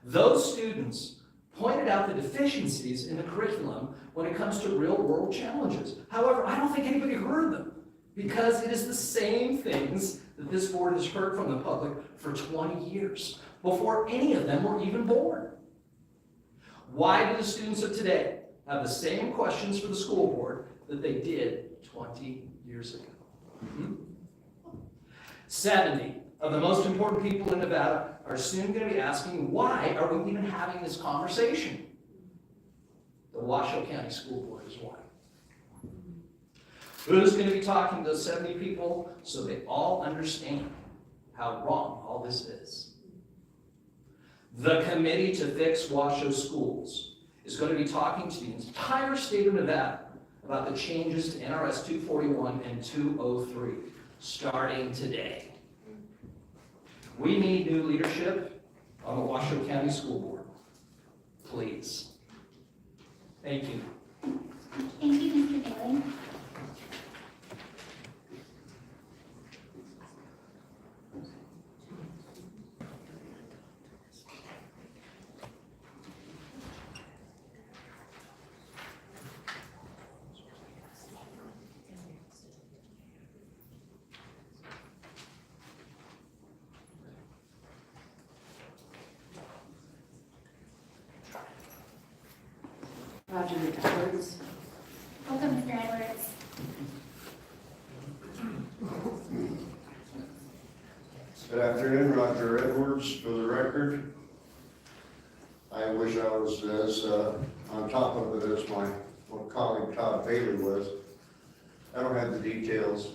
Those students pointed out the deficiencies in the curriculum when it comes to real-world challenges. However, I don't think anybody heard them because it is the same things that this board has heard from the public for 20 years, before any of them were even born. Why do the students of today have the same questions for the school board that they did 20 years ago? 70 of the most important people in Nevada are soon going to be asking, why are we even having this conversation? The Washoe County School Board is one. Who's going to be talking to those 70 people so they all understand how wrong all this is? The Committee to Fix Washoe Schools is going to be talking to the entire state of Nevada about the changes to NRS 241 and 203, starting today. We need new leadership on the Washoe County School Board. Please. Thank you. Thank you, Mr. Bailey. Roger Edwards. Welcome, Mr. Edwards. Good afternoon, Roger Edwards, for the record. I wish I was as on top of it as my colleague Todd Bailey was. I don't have the details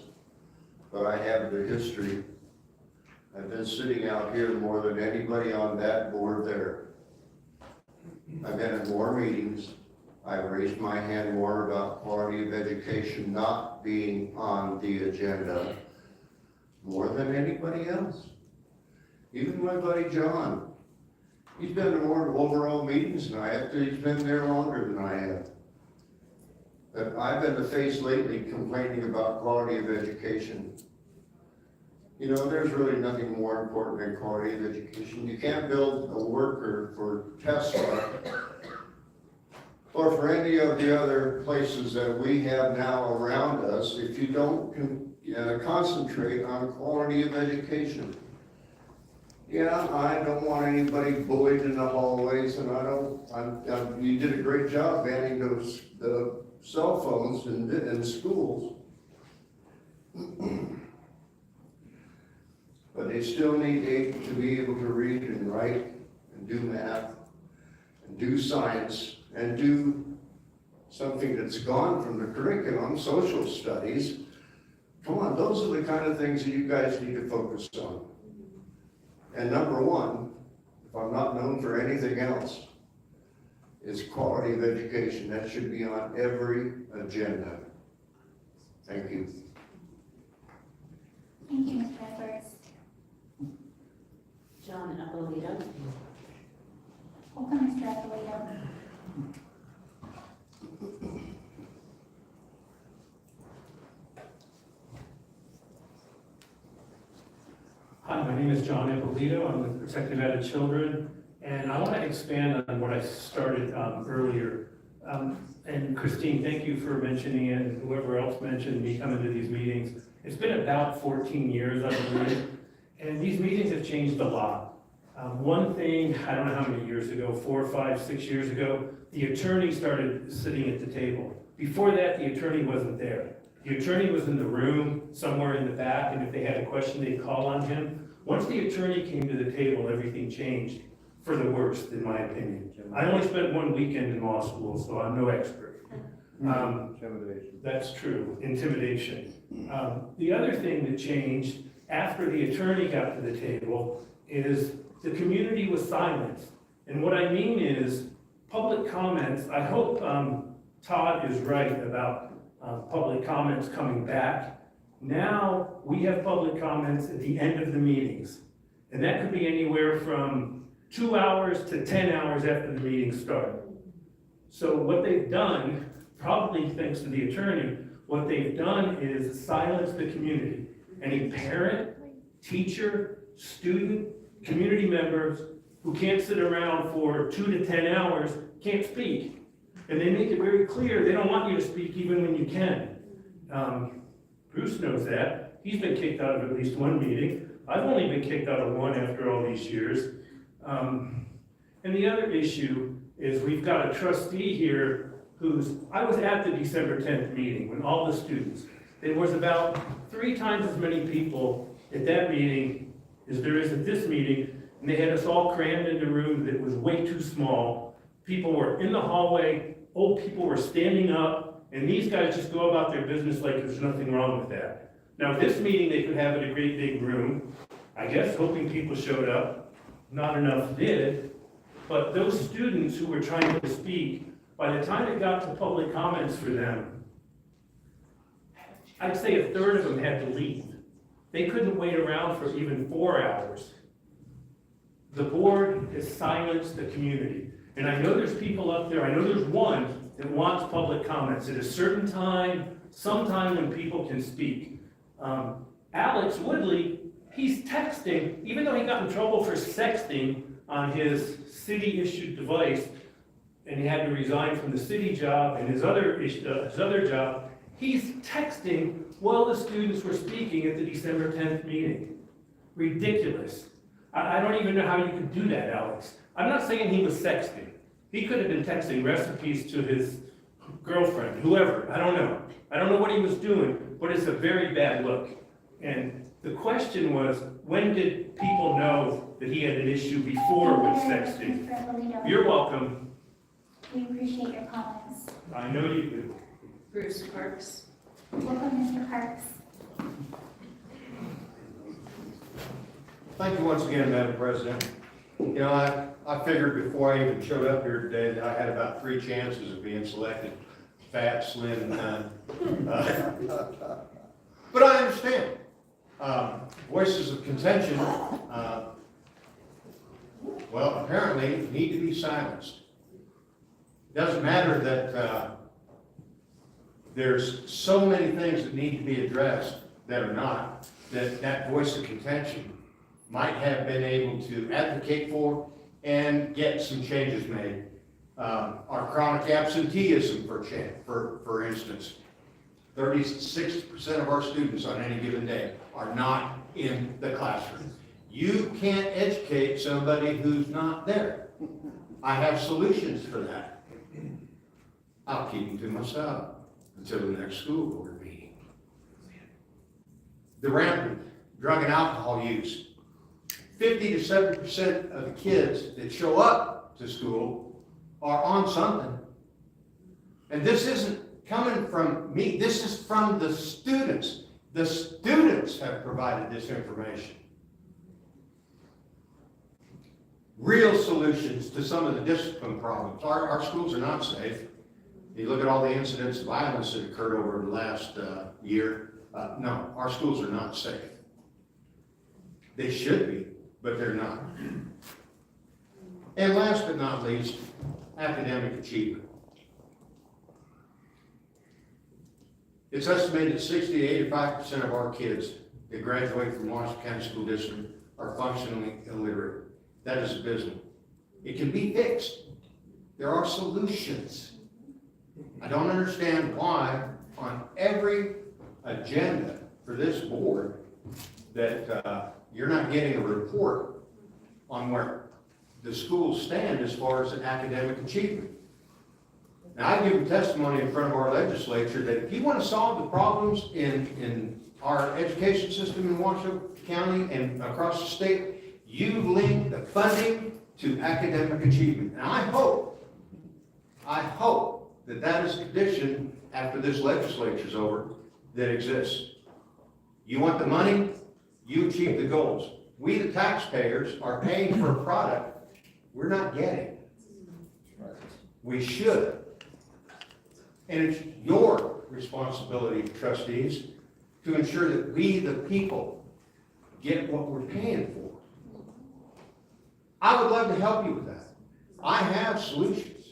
but I have the history. I've been sitting out here more than anybody on that board there. I've been at more meetings. I've raised my hand more about quality of education not being on the agenda more than anybody else. Even my buddy John, he's been to more overall meetings than I have. He's been there longer than I have. But I've been the face lately complaining about quality of education. You know, there's really nothing more important than quality of education. You can't build a worker for Tesla or for any of the other places that we have now around us if you don't concentrate on quality of education. Yeah, I don't want anybody bullied in the hallways, and you did a great job banning the cell phones in schools. But they still need aid to be able to read and write and do math and do science and do something that's gone from the curriculum, social studies. Come on, those are the kind of things that you guys need to focus on. And number one, if I'm not known for anything else, is quality of education. That should be on every agenda. Thank you. Thank you, Mr. Edwards. John Eppolito. Welcome, Mr. Eppolito. Hi, my name is John Eppolito. I'm with Protective Added Children, and I want to expand on what I started earlier. And Christine, thank you for mentioning it, and whoever else mentioned me coming to these meetings. It's been about 14 years, I believe, and these meetings have changed a lot. One thing, I don't know how many years ago, 4, 5, 6 years ago, the attorney started sitting at the table. Before that, the attorney wasn't there. The attorney was in the room, somewhere in the back, and if they had a question, they'd call on him. Once the attorney came to the table, everything changed for the worst, in my opinion. I only spent 1 weekend in law school, so I'm no expert. Intimidation. That's true, intimidation. The other thing that changed after the attorney got to the table is the community was silenced. And what I mean is public comments. I hope Todd is right about public comments coming back. Now we have public comments at the end of the meetings. And that could be anywhere from 2 hours to 10 hours after the meeting started. So what they've done, probably thanks to the attorney, what they've done is silence the community. Any parent, teacher, student, community members who can't sit around for 2 to 10 hours can't speak. And they make it very clear they don't want you to speak even when you can. Bruce knows that. He's been kicked out of at least one meeting. I've only been kicked out of one after all these years. And the other issue is we've got a trustee here I was at the December 10th meeting when all the students, there was about 3 times as many people at that meeting as there is at this meeting, and they had us all crammed in a room that was way too small. People were in the hallway, old people were standing up, and these guys just go about their business like there's nothing wrong with that. Now, this meeting, they could have in a great big room, I guess, hoping people showed up. Not enough did, but those students who were trying to speak, by the time it got to public comments for them, I'd say a third of them had to leave. They couldn't wait around for even 4 hours. The board has silenced the community. And I know there's people up there, I know there's one that wants public comments at a certain time, sometime when people can speak. Alex Woodley, he's texting, even though he got in trouble for sexting on his city-issued device, and he had to resign from the city job and his other job, he's texting while the students were speaking at the December 10th meeting. Ridiculous. I don't even know how you could do that, Alex. I'm not saying he was sexting. He could have been texting recipes to his girlfriend, whoever, I don't know. I don't know what he was doing, but it's a very bad look. And the question was, when did people know that he had an issue before with sexting? You're welcome. We appreciate your comments. I know you do. Bruce Parks. Welcome, Mr. Parks. Thank you once again, Madam President. You know, I figured before I even showed up here today that I had about 3 chances of being selected, fat, slim, and none. But I understand. Voices of contention, well, apparently need to be silenced. It doesn't matter that there's so many things that need to be addressed that are not, that voice of contention might have been able to advocate for and get some changes made. Our chronic absenteeism, for instance, 36% of our students on any given day are not in the classroom. You can't educate somebody who's not there. I have solutions for that. I'll keep them to myself until the next school board meeting. The rampant drug and alcohol use. 50 to 70% of the kids that show up to school are on something. And this isn't coming from me, this is from the students. The students have provided this information. Real solutions to some of the discipline problems. Our schools are not safe. You look at all the incidents of violence that occurred over the last year. No, our schools are not safe. They should be, but they're not. And last but not least, academic achievement. It's estimated that 60 to 85% of our kids that graduate from Washoe County School District are functionally illiterate. That is abysmal. It can be fixed. There are solutions. I don't understand why on every agenda for this board that you're not getting a report on where the schools stand as far as academic achievement. Now, I've given testimony in front of our legislature that if you want to solve the problems in our education system in Washoe County and across the state, you link the funding to academic achievement. And I hope that that is a condition after this legislature's over that exists. You want the money, you achieve the goals. We, the taxpayers, are paying for a product we're not getting. We should. And it's your responsibility, trustees, to ensure that we, the people, get what we're paying for. I would love to help you with that. I have solutions.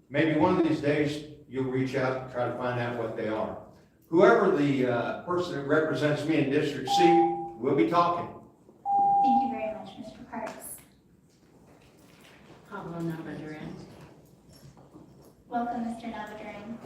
Maybe one of these days you'll reach out and try to find out what they are. Whoever the person that represents me in District C, we'll be talking. Thank you very much, Mr. Parks. Pablo Navaduran. Welcome, Mr. Navaduran.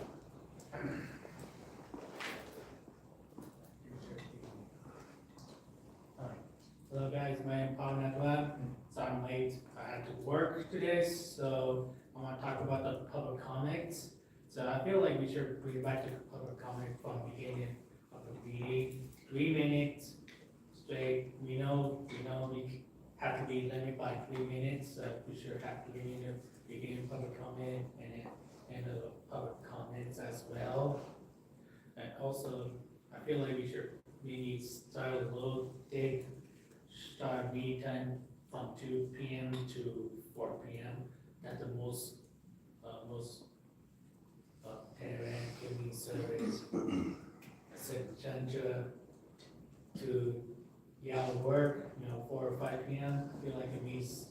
Hello guys, my name is Pablo Navaduran. So I'm late. I had to work today, so I want to talk about the public comments. So I feel like we should bring back the public comment from the beginning of the meeting. 3 minutes straight. We know we have to be limited by 3 minutes. So we should have 3 minutes beginning public comment and the public comments as well. And also, I feel like we need start a little take start meeting time from 2 p.m. to 4 p.m. That's the most parent giving service. I said Chandra to work, 4 or 5 p.m. I feel like it means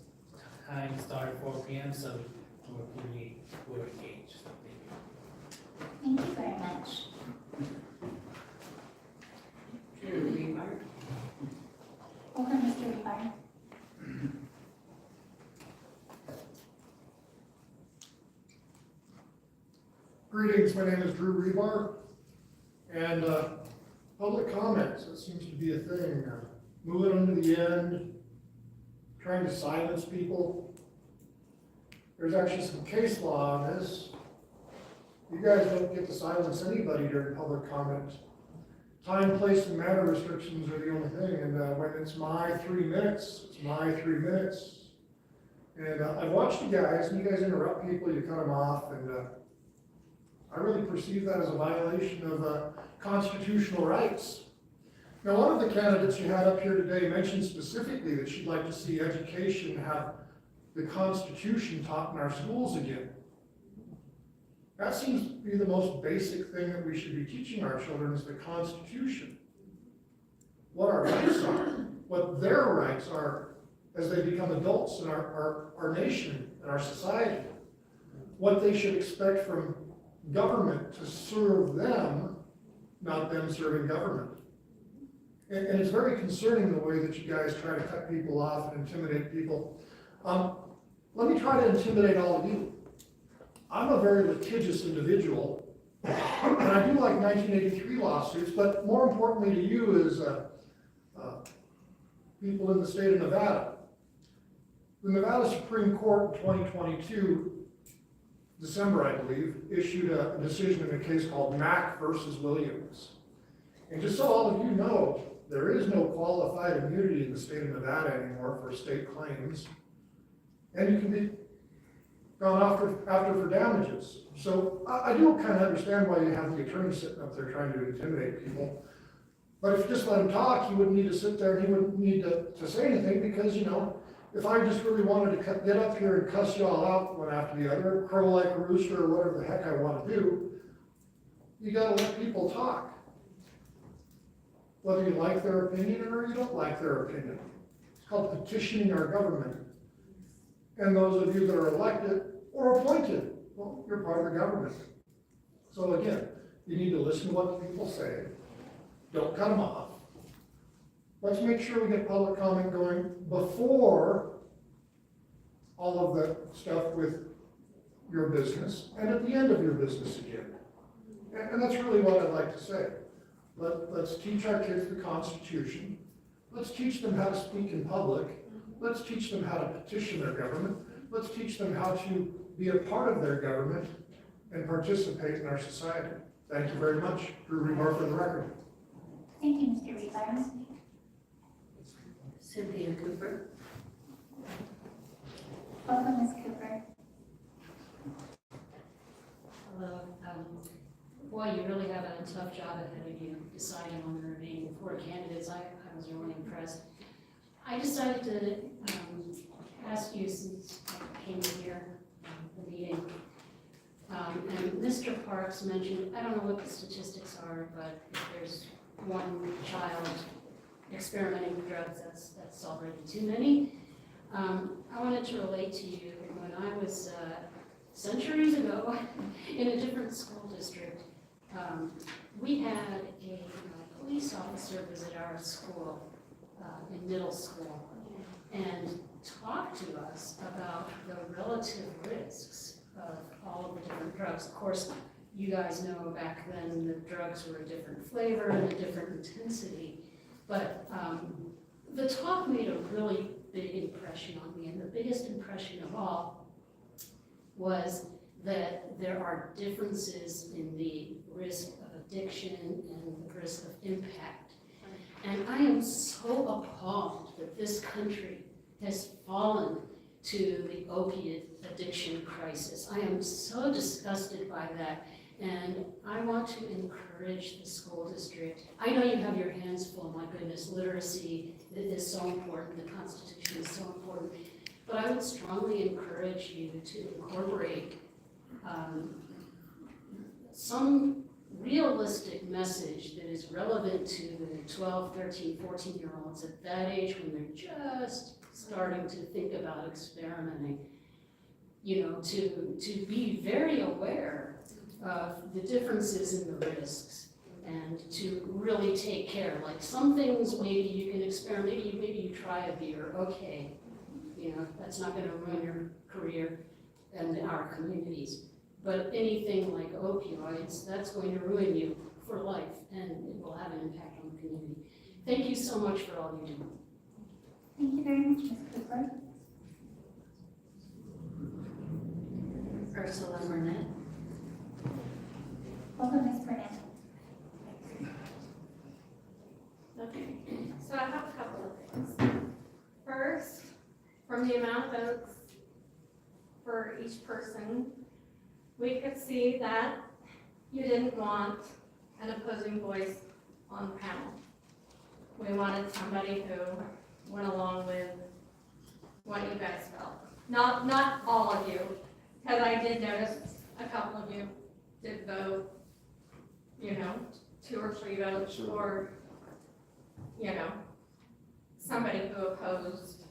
time start at 4 p.m. so we're engaged. So Thank you very much. Welcome, Mr. Rebar. Greetings, my name is Drew Rebar, and public comments, it seems to be a thing. Moving on to the end, trying to silence people. There's actually some case law on this. You guys don't get to silence anybody during public comment. Time, place, and matter restrictions are the only thing, and when it's my 3 minutes, it's my 3 minutes. And I've watched you guys, and you guys interrupt people, you cut them off, and I really perceive that as a violation of constitutional rights. Now, one of the candidates you had up here today mentioned specifically that she'd like to see education have the Constitution taught in our schools again. That seems to be the most basic thing that we should be teaching our children is the Constitution. What our rights are, what their rights are as they become adults in our nation and our society. What they should expect from government to serve them, not them serving government. And it's very concerning the way that you guys try to cut people off and intimidate people. Let me try to intimidate all of you. I'm a very litigious individual, and I do like 1983 lawsuits, but more importantly to you is people in the state of Nevada. The Nevada Supreme Court in 2022, December I believe, issued a decision in a case called Mack versus Williams. And just so all of you know, there is no qualified immunity in the state of Nevada anymore for state claims. And you can be gone after for damages. So I do kind of understand why you have the attorney sitting up there trying to intimidate people. But if you just let him talk, he wouldn't need to sit there and he wouldn't need to say anything because, you know, if I just really wanted to get up here and cuss you all out one after the other, crow like a rooster or whatever the heck I want to do, you gotta let people talk. Whether you like their opinion or you don't like their opinion. It's called petitioning our government. And those of you that are elected or appointed, well, you're part of the government. So again, you need to listen to what the people say. Don't cut them off. Let's make sure we get public comment going before all of the stuff with your business and at the end of your business again. And that's really what I'd like to say. Let's teach our kids the Constitution. Let's teach them how to speak in public. Let's teach them how to petition their government. Let's teach them how to be a part of their government and participate in our society. Thank you very much. Drew Rebar for the record. Thank you, Mr. Rebar. Cynthia Cooper. Welcome, Ms. Cooper. Hello. Boy, you really have a tough job ahead of you deciding on the remaining 4 candidates. I was really impressed. I decided to ask you since I came here, the meeting, and Mr. Parks mentioned, I don't know what the statistics are, but if there's one child experimenting with drugs, that's already too many. I wanted to relate to you when I was centuries ago in a different school district. We had a police officer visit our school in middle school and talk to us about the relative risks of all of the different drugs. Of course, you guys know back then the drugs were a different flavor and a different intensity, but the talk made a really big impression on me, and the biggest impression of all was that there are differences in the risk of addiction and the risk of impact. And I am so appalled that this country has fallen to the opiate addiction crisis. I am so disgusted by that. And I want to encourage the school district. I know you have your hands full, my goodness, literacy is so important, the Constitution is so important. But I would strongly encourage you to incorporate some realistic message that is relevant to the 12, 13, 14-year-olds at that age when they're just starting to think about experimenting. You know, to be very aware of the differences in the risks and to really take care. Like some things maybe you can experiment, maybe you try a beer, okay. You know, that's not gonna ruin your career and our communities. But anything like opioids, that's going to ruin you for life and it will have an impact on the community. Thank you so much for all you do. Thank you very much, Ms. Cooper. Ursula Burnett. Welcome, Ms. Burnett. Okay, so I have a couple of things. First, from the amount of votes for each person, we could see that you didn't want an opposing voice on the panel. We wanted somebody who went along with what you guys felt. Not all of you, because I did notice a couple of you did vote, 2 or 3 votes for, somebody who opposed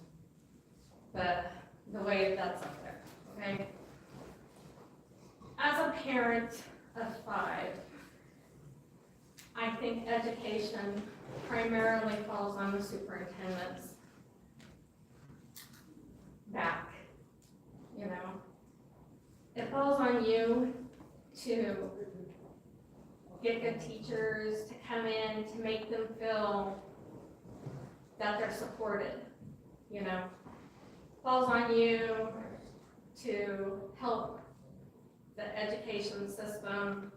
the way that's up there, okay? As a parent of 5, I think education primarily falls on the superintendent's back, It falls on you to get good teachers, to come in, to make them feel that they're supported, Falls on you to help the education system,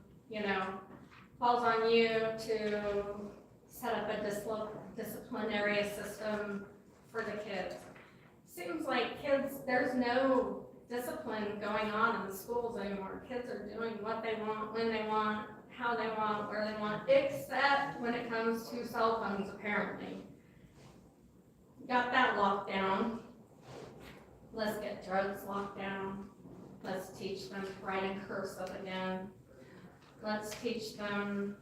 Falls on you to set up a disciplinary system for the kids. Seems like there's no discipline going on in the schools anymore. Kids are doing what they want, when they want, how they want, where they want, except when it comes to cell phones, apparently. Got that locked down. Let's get drugs locked down. Let's teach them to write in cursive again. Let's teach them,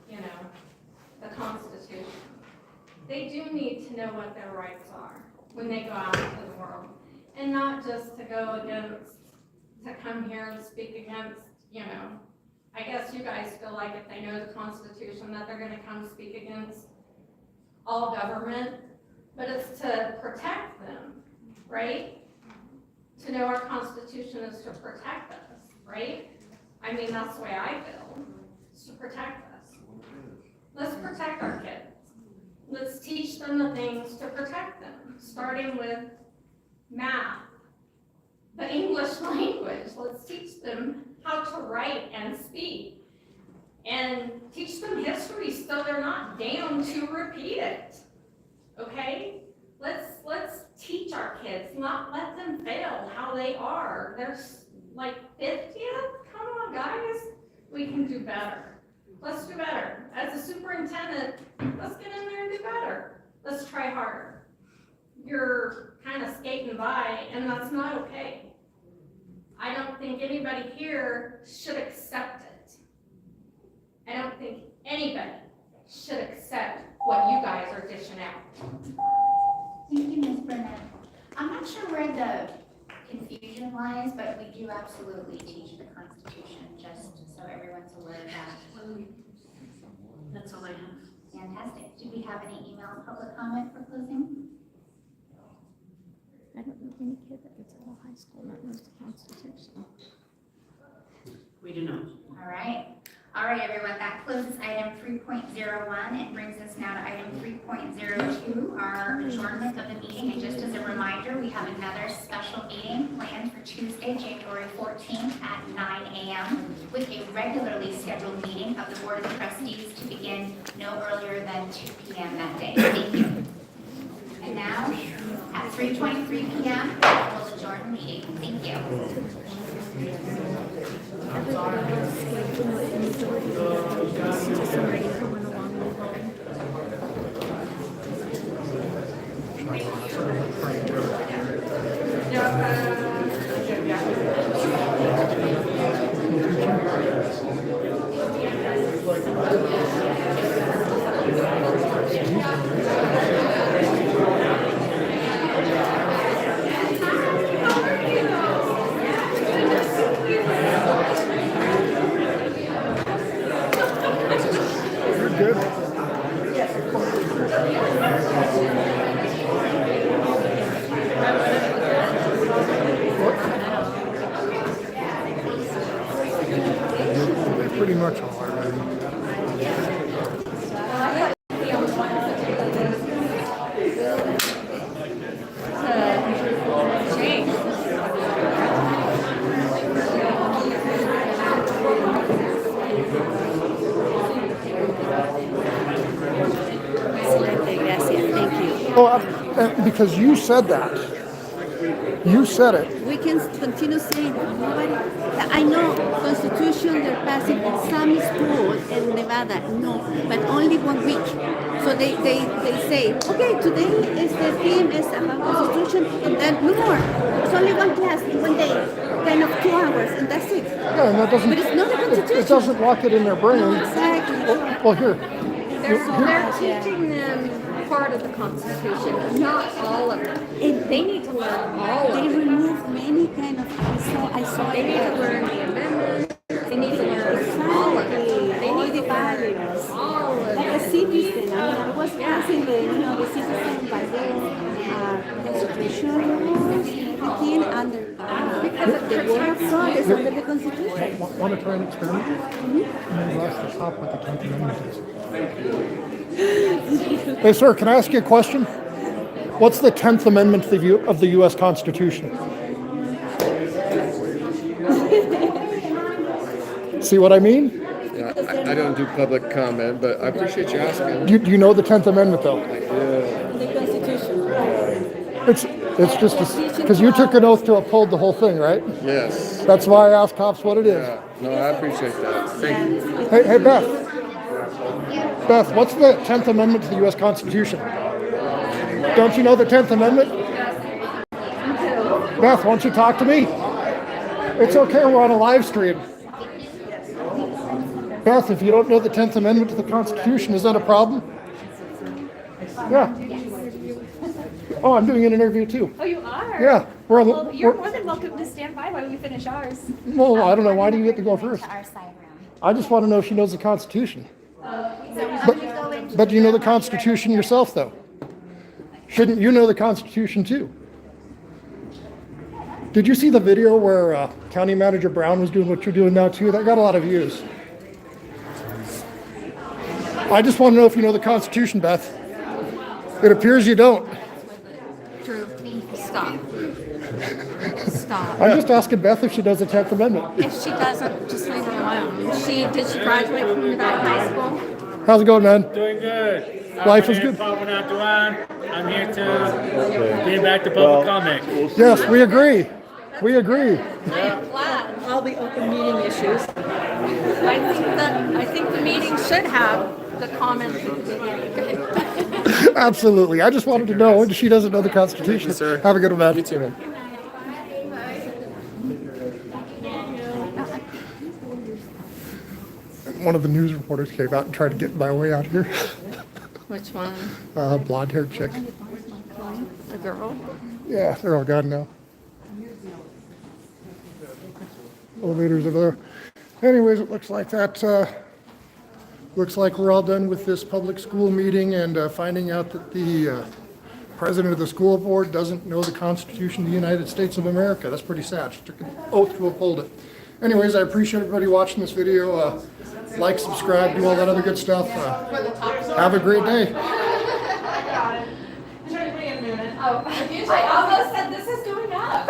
the Constitution. They do need to know what their rights are when they go out into the world. And not just to come here and speak against, I guess you guys feel like if they know the Constitution that they're gonna come speak against all government, but it's to protect them, right? To know our Constitution is to protect us, right? I mean, that's the way I feel, it's to protect us. Let's protect our kids. Let's teach them the things to protect them, starting with math, the English language. Let's teach them how to write and speak, and teach them history so they're not damned to repeat it, okay? Let's teach our kids, not let them fail how they are. They're like 50th, come on guys, we can do better. Let's do better. As a superintendent, let's get in there and do better. Let's try harder. You're kind of skating by, and that's not okay. I don't think anybody here should accept it. I don't think anybody should accept what you guys are dishing out. Thank you, Ms. Burnett. I'm not sure where the confusion lies, but we do absolutely teach the Constitution, just so everyone's aware of that. That's all I have. Fantastic. Do we have any email public comment for closing? I don't know any kid that gets out of high school that knows the Constitution. We do not. All right. All right, everyone, that closes item 3.01 and brings us now to item 3.02, our adjournment of the meeting. And just as a reminder, we have another special meeting planned for Tuesday, January 14th at 9 a.m. with a regularly scheduled meeting of the Board of Trustees to begin no earlier than 2 p.m. that day. Thank you. And now, at 3:23 p.m., we'll adjourn the meeting. Thank you. Everybody else scheduled it in the somebody coming along with them. Good. They pretty much all are ready. Oh, because you said that. You said it. We can continue saying, nobody, I know Constitution resolution they're passing in some schools in Nevada, no, but only 1 week. So they say, okay, today is the theme is about Constitution, and then no more. It's only one class, 1 day, kind of 2 hours, and that's it. Yeah, and that doesn't. But it's not a Constitution. It doesn't lock it in their brain. No, exactly. Well, here. They're teaching them part of the Constitution, not all of it. And They need to learn all of they it. remove many kind of, I saw They need to learn the amendments, they need to learn all of it. They need to learn all of like a it. citizen. I mean, I was passing the citizen by the Constitution rules and everything under the word of God is under the Constitution. Want to try an experiment? And rush the top with the 10th Amendment is. Hey, sir, can I ask you a question? What's the 10th Amendment of the U.S. Constitution? See what I mean? Yeah, I don't do public comment, but I appreciate you asking. Do you know the 10th Amendment, though? Yeah. The Constitution. It's just because you took an oath to uphold the whole thing, right? Yes. That's why I asked cops what it is. Yeah. No, I appreciate that. Thank you. Hey, Beth. Beth, what's the 10th Amendment to the U.S. Constitution? Don't you know the 10th Amendment? Beth, won't you talk to me? It's okay, we're on a live stream. Beth, if you don't know the 10th Amendment to the Constitution, is that a problem? Yeah. Oh, I'm doing an interview too. Oh, you are? Yeah. Well, you're more than welcome to stand by while we finish ours. Well, I don't know. Why do you get to go first? I just want to know if she knows the Constitution. But do you know the Constitution yourself, though? Shouldn't you know the Constitution too? Did you see the video where County Manager Brown was doing what you're doing now too? That got a lot of views. I just want to know if you know the Constitution, Beth. It appears you don't. True. Stop. Stop. I'm just asking Beth if she does the 10th Amendment. If she doesn't, just leave her alone. Did she graduate from Nevada High School? How's it going, man? Doing good. Life is good. I'm here to get back to public comment. Yes, we agree. We agree. I'm glad. All the open meeting issues. I think the meeting should have the comment at the beginning. Absolutely. I just wanted to know she doesn't know the Constitution. You, sir. Have a good one, man. You too, man. One of the news reporters came out and tried to get my way out here. Which one? Blonde-haired chick. The girl? Yeah, they're all gone now. Elevators over there. Anyways, it looks like looks like we're all done with this public school meeting and finding out that the president of the school board doesn't know the Constitution of the United States of America. That's pretty sad. She took an oath to uphold it. Anyways, I appreciate everybody watching this video. Like, subscribe, do all that other good stuff. Have a great day. I almost said this is going up.